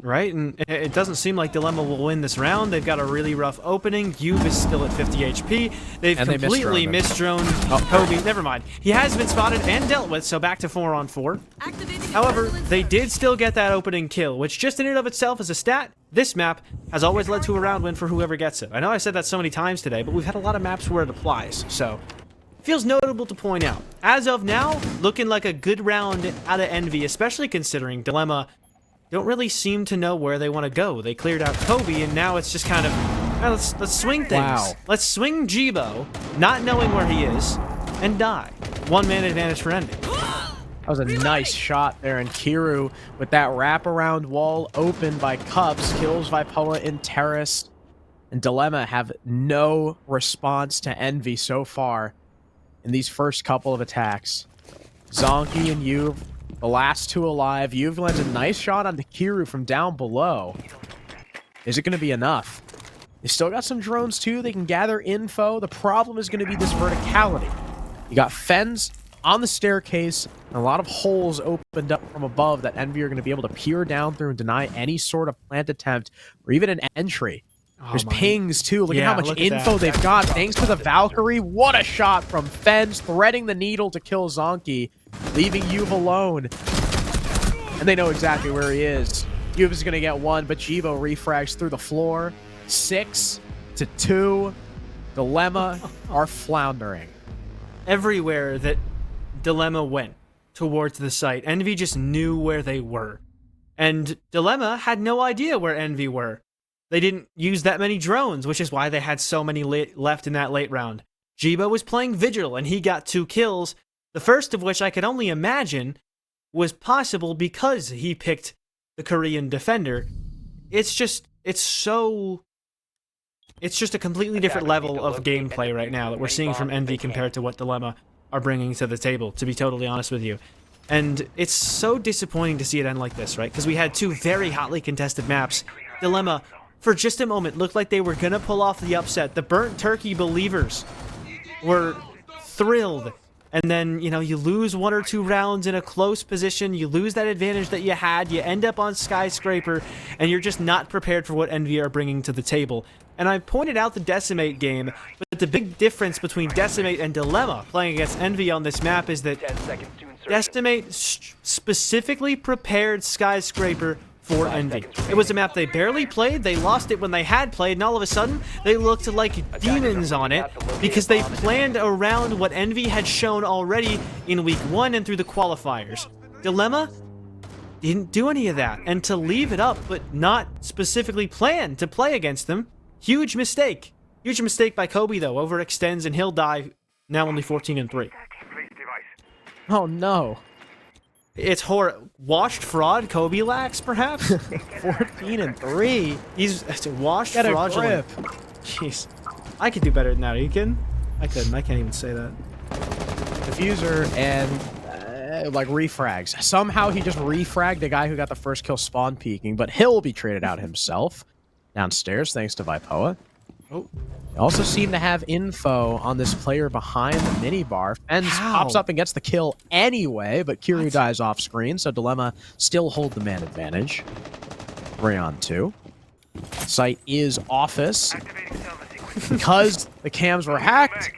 Right? And it doesn't seem like Dilemma will win this round. They've got a really rough opening. Yub is still at 50 HP. They've And they completely misdroned misdroned Kobe. Never mind. He has been spotted and dealt with, so back to 4-on-4. However, they did still get that opening kill, which just in and of itself is a stat. This map has always led to a round win for whoever gets it. I know I said that so many times today, but we've had a lot of maps where it applies, so feels notable to point out. As of now, looking like a good round out of Envy, especially considering Dilemma don't really seem to know where they want to go. They cleared out Kobe, and now it's just kind of, let's swing things. Wow. Let's swing Jibo, not knowing where he is, and die. 1-man advantage for Envy. That was a nice shot there, and Kiru with that wraparound wall open by Cups kills Vipoa in Terrace, and Dilemma have no response to Envy so far in these first couple of attacks. Zonky and Yuv, the last two alive. Yuv lands a nice shot on the Kiru from down below. Is it going to be enough? They still got some drones too. They can gather info. The problem is going to be this verticality. You got Fens on the staircase, and a lot of holes opened up from above that Envy are going to be able to peer down through and deny any sort of plant attempt or even an entry. There's pings too. Look at how much info they've got. Thanks to the Valkyrie. What a shot from Fens, threading the needle to kill Zonky, leaving Yuv alone. And they know exactly where he is. Yuv is going to get one, but Jibo refrags through the floor. 6-2. Dilemma are floundering. Everywhere that Dilemma went towards the site, Envy just knew where they were. And Dilemma had no idea where Envy were. They didn't use that many drones, which is why they had so many left in that late round. Jibo was playing Vigil, and he got 2 kills, the first of which I could only imagine was possible because he picked the Korean defender. It's just a completely different level of gameplay right now that we're seeing from Envy compared to what Dilemma are bringing to the table, to be totally honest with you. And it's so disappointing to see it end like this, right? Because we had 2 very hotly contested maps. Dilemma, for just a moment, looked like they were going to pull off the upset. The Burnt Turkey believers were thrilled. And then, you know, you lose 1 or 2 rounds in a close position. You lose that advantage that you had. You end up on Skyscraper, and you're just not prepared for what Envy are bringing to the table. And I pointed out the Decimate game, but the big difference between Decimate and Dilemma playing against Envy on this map is that Decimate specifically prepared Skyscraper for Envy. It was a map they barely played, they lost it when they had played, and all of a sudden, they looked like demons on it because they planned around what Envy had shown already in Week 1 and through the qualifiers. Dilemma didn't do any of that, and to leave it up but not specifically plan to play against them, huge mistake. Huge mistake by Kobe, though. Overextends and he'll die, now only 14-3. Oh no. It's washed fraud Kobe Lax, perhaps? 14-3. He's washed Get a fraudulent. grip. Jeez. I could do better than that. Are you kidding? I couldn't. I can't even say that. Diffuser and like refrags. Somehow he just refragged the guy who got the first kill spawn peeking, but he'll be traded out himself downstairs thanks to Vipoa. Oh. They also seem to have info on this player behind the minibar. Fens pops up and gets the kill anyway, but Kiryu dies off screen, so Dilemma still hold the man advantage. 3-on-2. Site is office. Because the cams were hacked,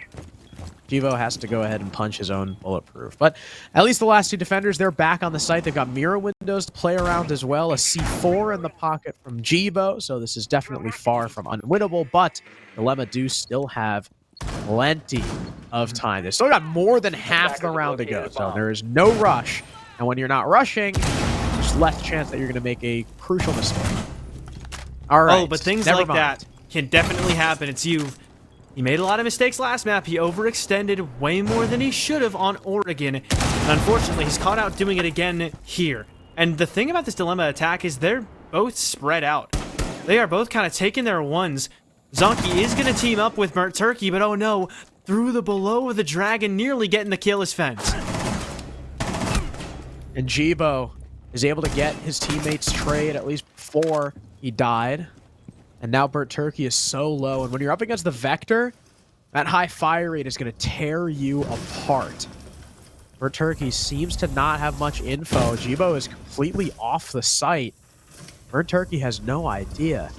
Jivo has to go ahead and punch his own bulletproof. But at least the last two defenders, they're back on the site. They've got mirror windows to play around as well. A C4 in the pocket from Jivo, so this is definitely far from unwinnable. But Dilemma do still have plenty of time. They've still got more than half the round to go, so there is no rush. And when you're not rushing, there's less chance that you're going to make a crucial mistake. All right. Oh, but things never like mind. that can definitely happen. It's you. He made a lot of mistakes last map. He overextended way more than he should have on Oregon. And unfortunately, he's caught out doing it again here. And the thing about this Dilemma attack is they're both spread out. They are both kind of taking their ones. Zonky is going to team up with Burnt Turkey, but oh no, through the below of the dragon, nearly getting the kill as Fence. And Jibo is able to get his teammates trade at least before he died. And now Burnt Turkey is so low. And when you're up against the Vector, that high fire rate is going to tear you apart. Burnt Turkey seems to not have much info. Jibo is completely off the site. Burnt Turkey has no idea.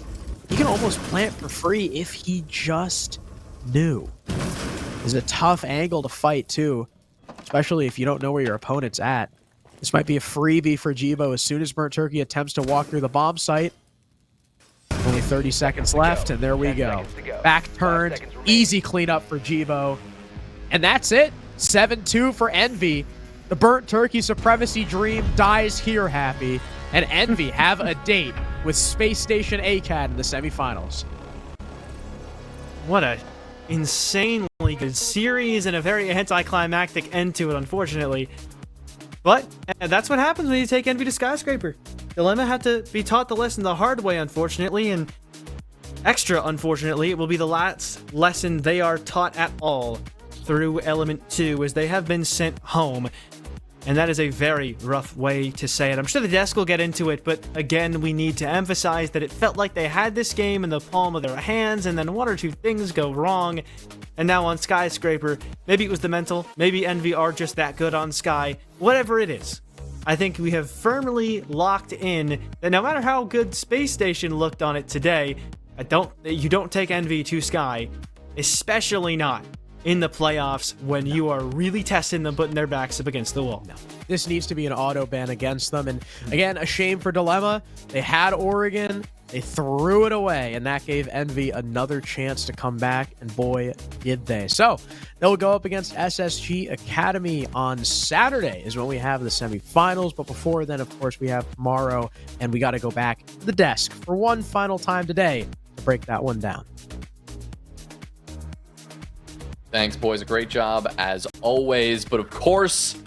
He can almost plant for free if he just knew. It's a tough angle to fight too, especially if you don't know where your opponent's at. This might be a freebie for Jibo as soon as Burnt Turkey attempts to walk through the bomb site. Only 30 seconds left, and there we go. Back turned, easy cleanup for Jibo. And that's it. 7-2 for Envy. The Burnt Turkey supremacy dream dies here, Happy. And Envy have a date with Space Station ACAD in the semifinals. What a insanely good series and a very anticlimactic end to it, unfortunately. But that's what happens when you take Envy to Skyscraper. Dilemma had to be taught the lesson the hard way, unfortunately, and extra unfortunately, it will be the last lesson they are taught at all through Element 2, as they have been sent home. And that is a very rough way to say it. I'm sure the desk will get into it, but again, we need to emphasize that it felt like they had this game in the palm of their hands, and then one or two things go wrong. And now on Skyscraper, maybe it was the mental, maybe Envy are just that good on Sky, whatever it is. I think we have firmly locked in that no matter how good Space Station looked on it today, you don't take Envy to Sky, especially not in the playoffs when you are really testing them, putting their backs up against the wall. No. This needs to be an auto ban against them. And again, a shame for Dilemma. They had Oregon, they threw it away, and that gave Envy another chance to come back, and boy, did they. So they'll go up against SSG Academy on Saturday is when we have the semifinals. But before then, of course, we have tomorrow, and we got to go back to the desk for one final time today to break that one down. Thanks, boys. A great job as always. But of course,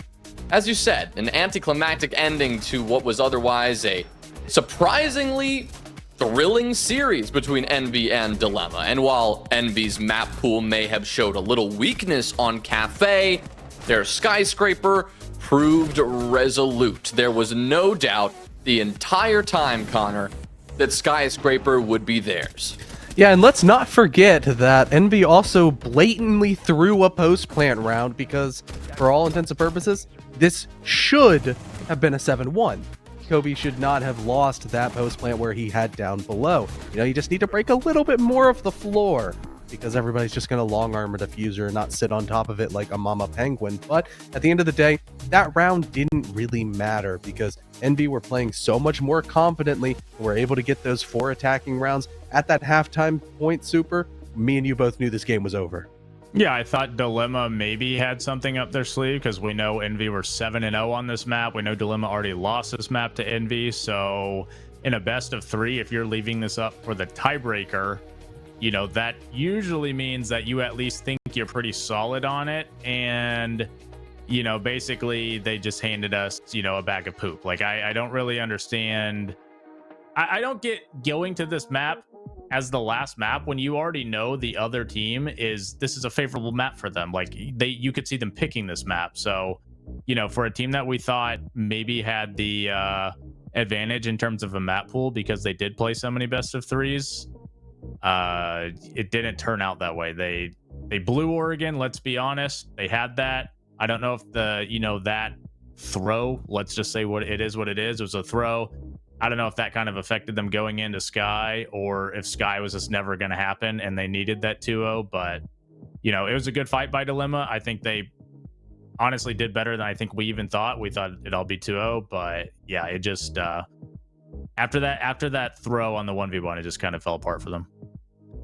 as you said, an anticlimactic ending to what was otherwise a surprisingly thrilling series between Envy and Dilemma. And while Envy's map pool may have showed a little weakness on Kafe, their Skyscraper proved resolute. There was no doubt the entire time, Connor, that Skyscraper would be theirs. Yeah, and let's not forget that Envy also blatantly threw a post-plant round because, for all intents and purposes, this should have been a 7-1. Kobe should not have lost that post-plant where he had down below. You know, you just need to break a little bit more of the floor because everybody's just going to long-arm a diffuser and not sit on top of it like a mama penguin. But at the end of the day, that round didn't really matter because Envy were playing so much more confidently and were able to get those 4 attacking rounds at that halftime point. Super, me and you both knew this game was over. Yeah, I thought Dilemma maybe had something up their sleeve because we know Envy were 7-0 on this map. We know Dilemma already lost this map to Envy. So in a best of 3, if you're leaving this up for the tiebreaker, you know, that usually means that you at least think you're pretty solid on it. And, you know, basically they just handed us, you know, a bag of poop. Like, I don't really understand. I don't get going to this map as the last map when you already know the other team this is a favorable map for them. Like, you could see them picking this map. So, you know, for a team that we thought maybe had the advantage in terms of a map pool because they did play so many best of 3s, it didn't turn out that way. They blew Oregon, let's be honest. They had that. I don't know if that throw, let's just say what it is, it was a throw. I don't know if that kind of affected them going into Sky or if Sky was just never going to happen and they needed that 2-0. But, it was a good fight by Dilemma. I think they honestly did better than I think we even thought. We thought it'd all be 2-0, but yeah, it just after that throw on the 1v1, it just kind of fell apart for them.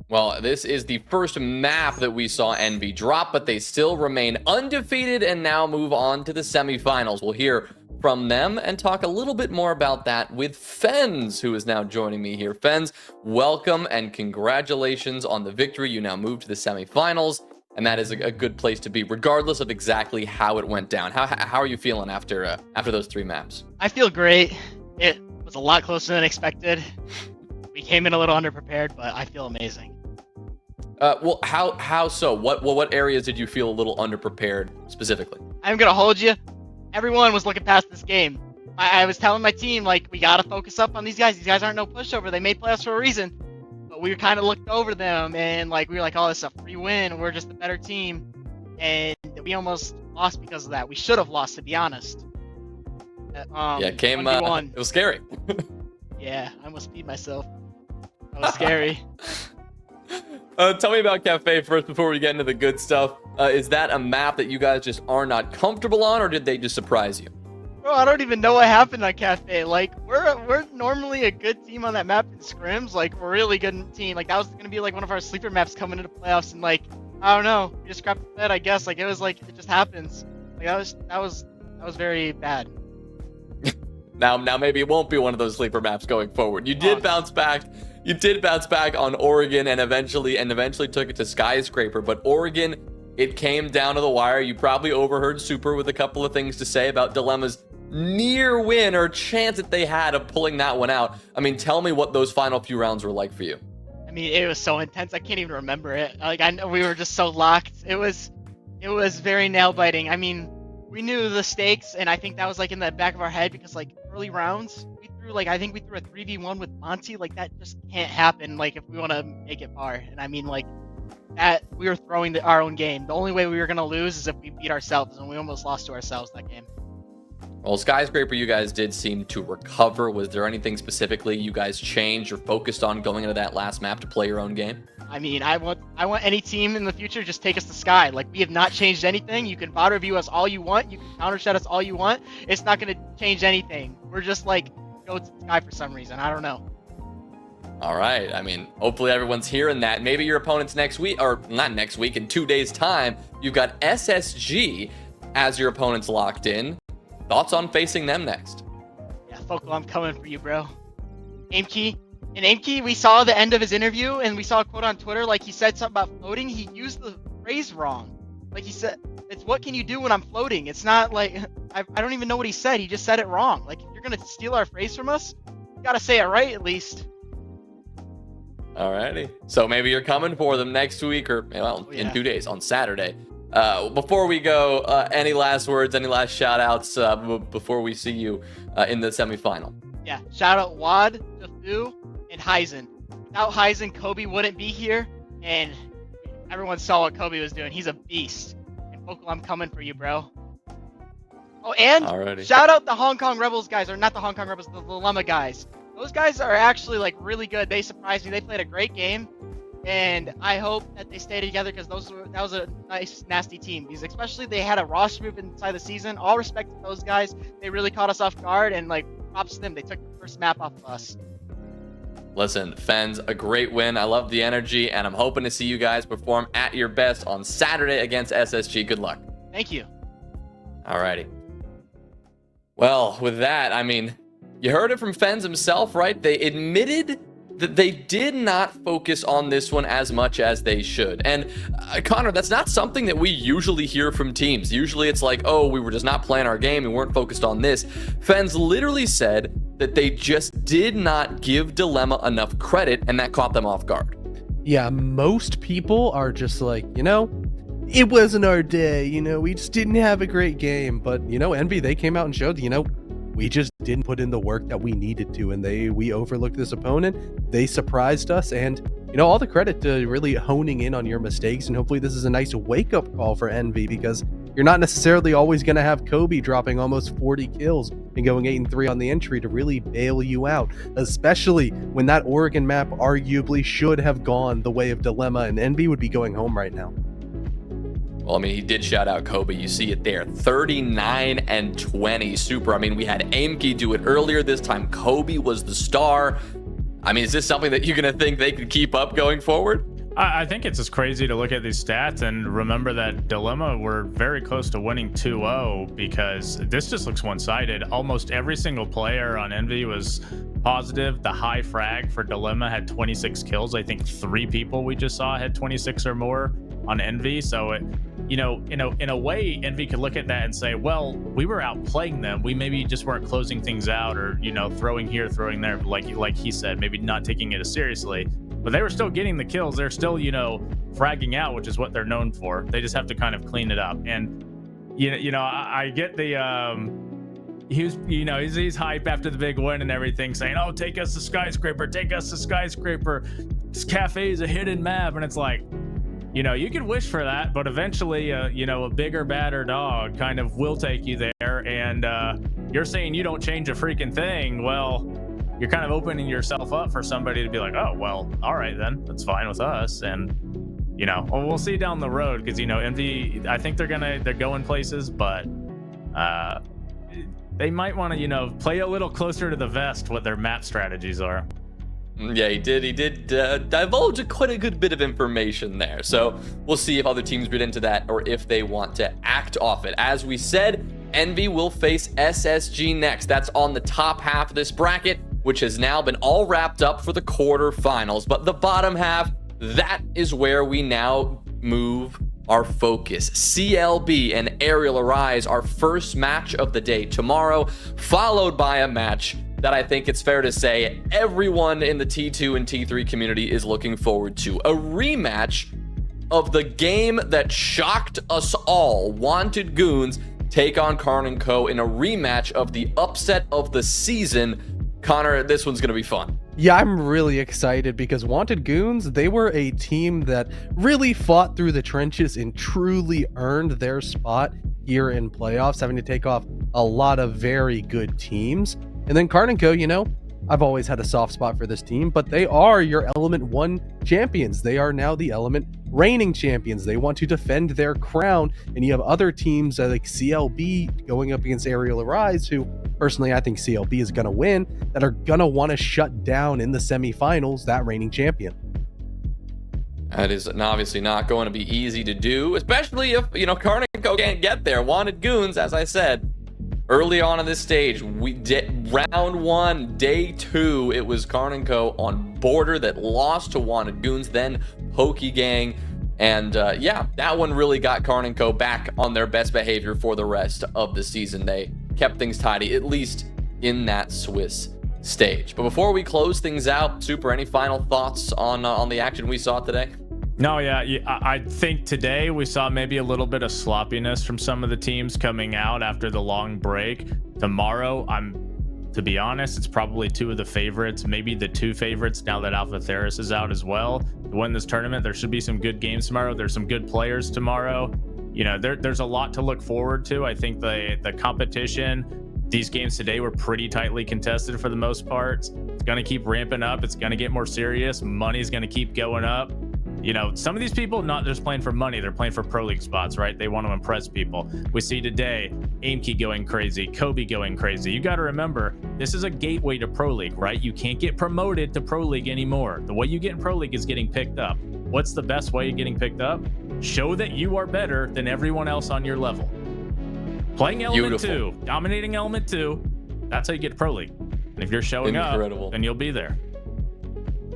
Well, this is the first map that we saw Envy drop, but they still remain undefeated and now move on to the semifinals. We'll hear from them and talk a little bit more about that with Fens, who is now joining me here. Fens, welcome and congratulations on the victory. You now move to the semifinals, and that is a good place to be, regardless of exactly how it went down. How are you feeling after those 3 maps? I feel great. It was a lot closer than expected. We came in a little underprepared, but I feel amazing. Well, how so? What areas did you feel a little underprepared specifically? I'm gonna hold you. Everyone was looking past this game. I was telling my team, like, we gotta focus up on these guys. These guys aren't no pushover. They made playoffs for a reason. But we kind of looked over them, and like we were like, oh, this is a free win. We're just a better team, and we almost lost because of that. We should have lost, to be honest. Yeah, it came. 1v1. It was scary. Yeah, I almost peed myself. That was scary. Tell me about Kafe first before we get into the good stuff. Is that a map that you guys just are not comfortable on, or did they just surprise you? Bro, I don't even know what happened on Kafe. Like, we're normally a good team on that map in scrims. Like, we're a really good team. Like, that was gonna be like one of our sleeper maps coming into playoffs, and like, I don't know, we just crapped the bed, I guess. Like, it was like, it just happens. Like, that was very bad. Now maybe it won't be one of those sleeper maps going forward. You did bounce back. You did bounce back on Oregon and eventually took it to Skyscraper, but Oregon, it came down to the wire. You probably overheard Super with a couple of things to say about Dilemma's near win or chance that they had of pulling that one out. I mean, tell me what those final few rounds were like for you. I mean, it was so intense. I can't even remember it. Like, I know we were just so locked. It was very nail biting. I mean, we knew the stakes, and I think that was like in the back of our head because like early rounds, I think we threw a 3v1 with Monty. Like, that just can't happen, like, if we want to make it far. And I mean, like, that we were throwing our own game. The only way we were going to lose is if we beat ourselves, and we almost lost to ourselves that game. Well, Skyscraper, you guys did seem to recover. Was there anything specifically you guys changed or focused on going into that last map to play your own game? I mean, I want any team in the future just take us to Sky. Like, we have not changed anything. You can bot review us all you want. You can counter shot us all you want. It's not going to change anything. We're just like, go to Sky for some reason. I don't know. All right. I mean, hopefully everyone's hearing that. Maybe your opponents next week, or not next week, in 2 days' time, you've got SSG as your opponents locked in. Thoughts on facing them next? Yeah, Focal, I'm coming for you, bro. Aimkey. In Aimkey, we saw the end of his interview, and we saw a quote on Twitter, like, he said something about floating. He used the phrase wrong. Like, he said, it's what can you do when I'm floating? It's not like, I don't even know what he said. He just said it wrong. Like, if you're going to steal our phrase from us, you got to say it right at least. Alrighty. So maybe you're coming for them next week or, well, in 2 days, on Saturday. Before we go, any last words, any last shout outs before we see you in the semifinal? Yeah, shout out Wad, Dafu, and Heisen. Without Heisen, Kobe wouldn't be here, and everyone saw what Kobe was doing. He's a beast. And Focal, I'm coming for you, bro. Oh, and shout out the Hong Kong Rebels guys, or not the Hong Kong Rebels, the Dilemma guys. Those guys are actually like really good. They surprised me. They played a great game, and I hope that they stay together because that was a nice, nasty team. Because especially they had a roster move inside the season. All respect to those guys. They really caught us off guard, and like props to them. They took the first map off of us. Listen, Fens, a great win. I love the energy, and I'm hoping to see you guys perform at your best on Saturday against SSG. Good luck. Thank you. Alrighty. Well, with that, I mean, you heard it from Fens himself, right? They admitted that they did not focus on this one as much as they should. And Connor, that's not something that we usually hear from teams. Usually it's like, oh, we were just not playing our game. We weren't focused on this. Fens literally said that they just did not give Dilemma enough credit, and that caught them off guard. Yeah, most people are just like, it wasn't our day, we just didn't have a great game. But, Envy, they came out and showed, we just didn't put in the work that we needed to, and we overlooked this opponent. They surprised us, and all the credit to really honing in on your mistakes. And hopefully this is a nice wake-up call for Envy, because you're not necessarily always going to have Kobe dropping almost 40 kills and going 8-3 on the entry to really bail you out, especially when that Oregon map arguably should have gone the way of Dilemma, and Envy would be going home right now. Well, I mean, he did shout out Kobe. You see it there. 39-20 Super. I mean, we had Aimkey do it earlier this time. Kobe was the star. I mean, is this something that you're going to think they could keep up going forward? I think it's just crazy to look at these stats and remember that Dilemma were very close to winning 2-0 because this just looks one-sided. Almost every single player on Envy was positive. The high frag for Dilemma had 26 kills. I think 3 people we just saw had 26 or more on Envy. So, in a way, Envy could look at that and say, well, we were outplaying them. We maybe just weren't closing things out or, throwing here, throwing there, like he said, maybe not taking it as seriously. But they were still getting the kills. They're still, fragging out, which is what they're known for. They just have to kind of clean it up. And, I get the, he's hype after the big win and everything, saying, oh, take us to Skyscraper, take us to Skyscraper. This Kafe is a hidden map. And it's like, you could wish for that, but eventually, a bigger, badder dog kind of will take you there. And you're saying you don't change a freaking thing. Well, you're kind of opening yourself up for somebody to be like, oh, well, all right, then that's fine with us. And, we'll see down the road because, Envy, I think they're going places, but they might want to, play a little closer to the vest what their map strategies are. Yeah, he did divulge quite a good bit of information there. So we'll see if other teams read into that or if they want to act off it. As we said, Envy will face SSG next. That's on the top half of this bracket, which has now been all wrapped up for the quarterfinals. But the bottom half, that is where we now move our focus. CLB and Aerial Arise, our first match of the day tomorrow, followed by a match that I think it's fair to say everyone in the T2 and T3 community is looking forward to. A rematch of the game that shocked us all. Wanted Goons take on Karn & Co. in a rematch of the upset of the season. Connor, this one's going to be fun. Yeah, I'm really excited because Wanted Goons, they were a team that really fought through the trenches and truly earned their spot here in playoffs, having to take off a lot of very good teams. And then Karn & Co., I've always had a soft spot for this team, but they are your Element 1 champions. They are now the Element reigning champions. They want to defend their crown. And you have other teams like CLB going up against Aerial Arise, who personally I think CLB is going to win, that are going to want to shut down in the semifinals that reigning champion. That is obviously not going to be easy to do, especially if, Karn & Co. can't get there. Wanted Goons, as I said, early on in this stage, we did round 1, day 2, it was Karn & Co. on Border that lost to Wanted Goons, then Pokey Gang. And that one really got Karn & Co. back on their best behavior for the rest of the season. They kept things tidy, at least in that Swiss stage. But before we close things out, Super, any final thoughts on the action we saw today? No, I think today we saw maybe a little bit of sloppiness from some of the teams coming out after the long break. Tomorrow, to be honest, it's probably 2 of the favorites, maybe the 2 favorites now that Alpha Theris is out as well. To win this tournament, there should be some good games tomorrow. There's some good players tomorrow. There's a lot to look forward to. I think the competition, these games today were pretty tightly contested for the most part. It's going to keep ramping up. It's going to get more serious. Money's going to keep going up. Some of these people not just playing for money, they're playing for Pro League spots, right? They want to impress people. We see today Aimkey going crazy, Kobe going crazy. You got to remember, this is a gateway to Pro League, right? You can't get promoted to Pro League anymore. The way you get in Pro League is getting picked up. What's the best way of getting picked up? Show that you are better than everyone else on your level. Playing Element 2, dominating Element 2, that's how you get Pro League. And if you're showing up, then you'll be there.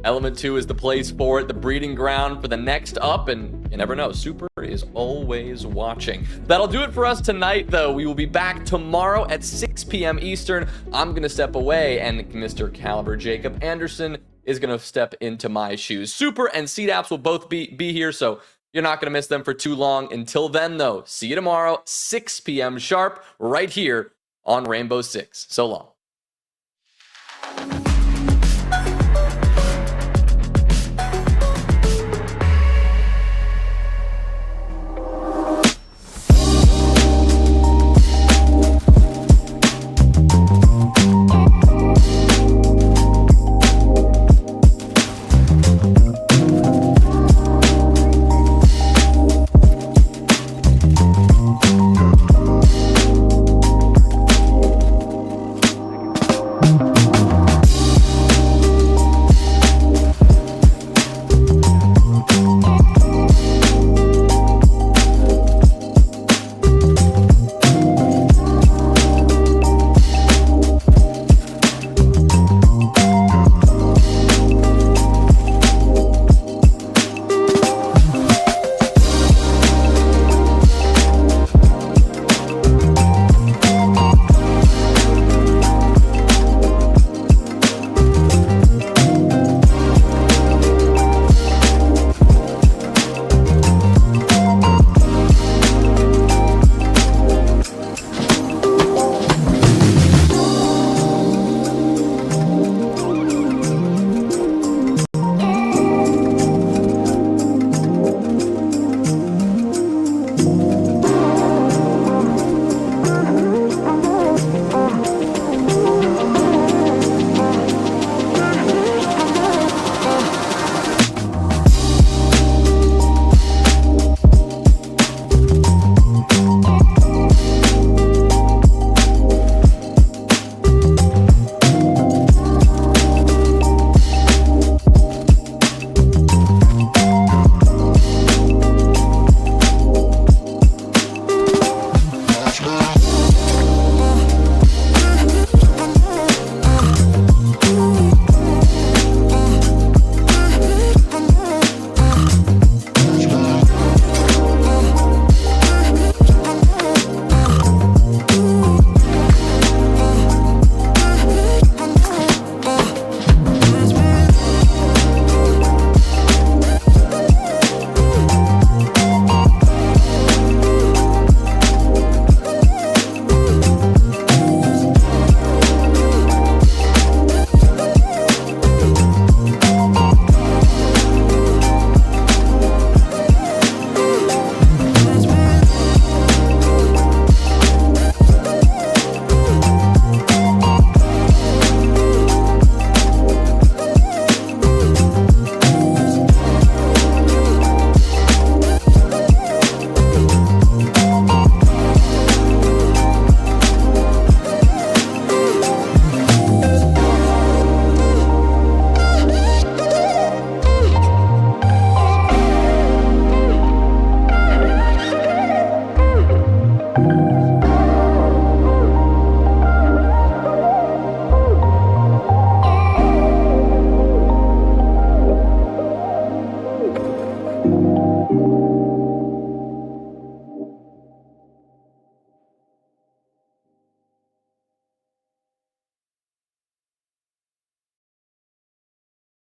Element 2 is the place for it, the breeding ground for the next up, and you never know, Super is always watching. That'll do it for us tonight, though. We will be back tomorrow at 6 p.m. Eastern. I'm going to step away, and Mr. Caliber Jacob Anderson is going to step into my shoes. Super and CDAPS will both be here, so you're not going to miss them for too long. Until then, though, see you tomorrow, 6 p.m. sharp, right here on Rainbow Six. So long.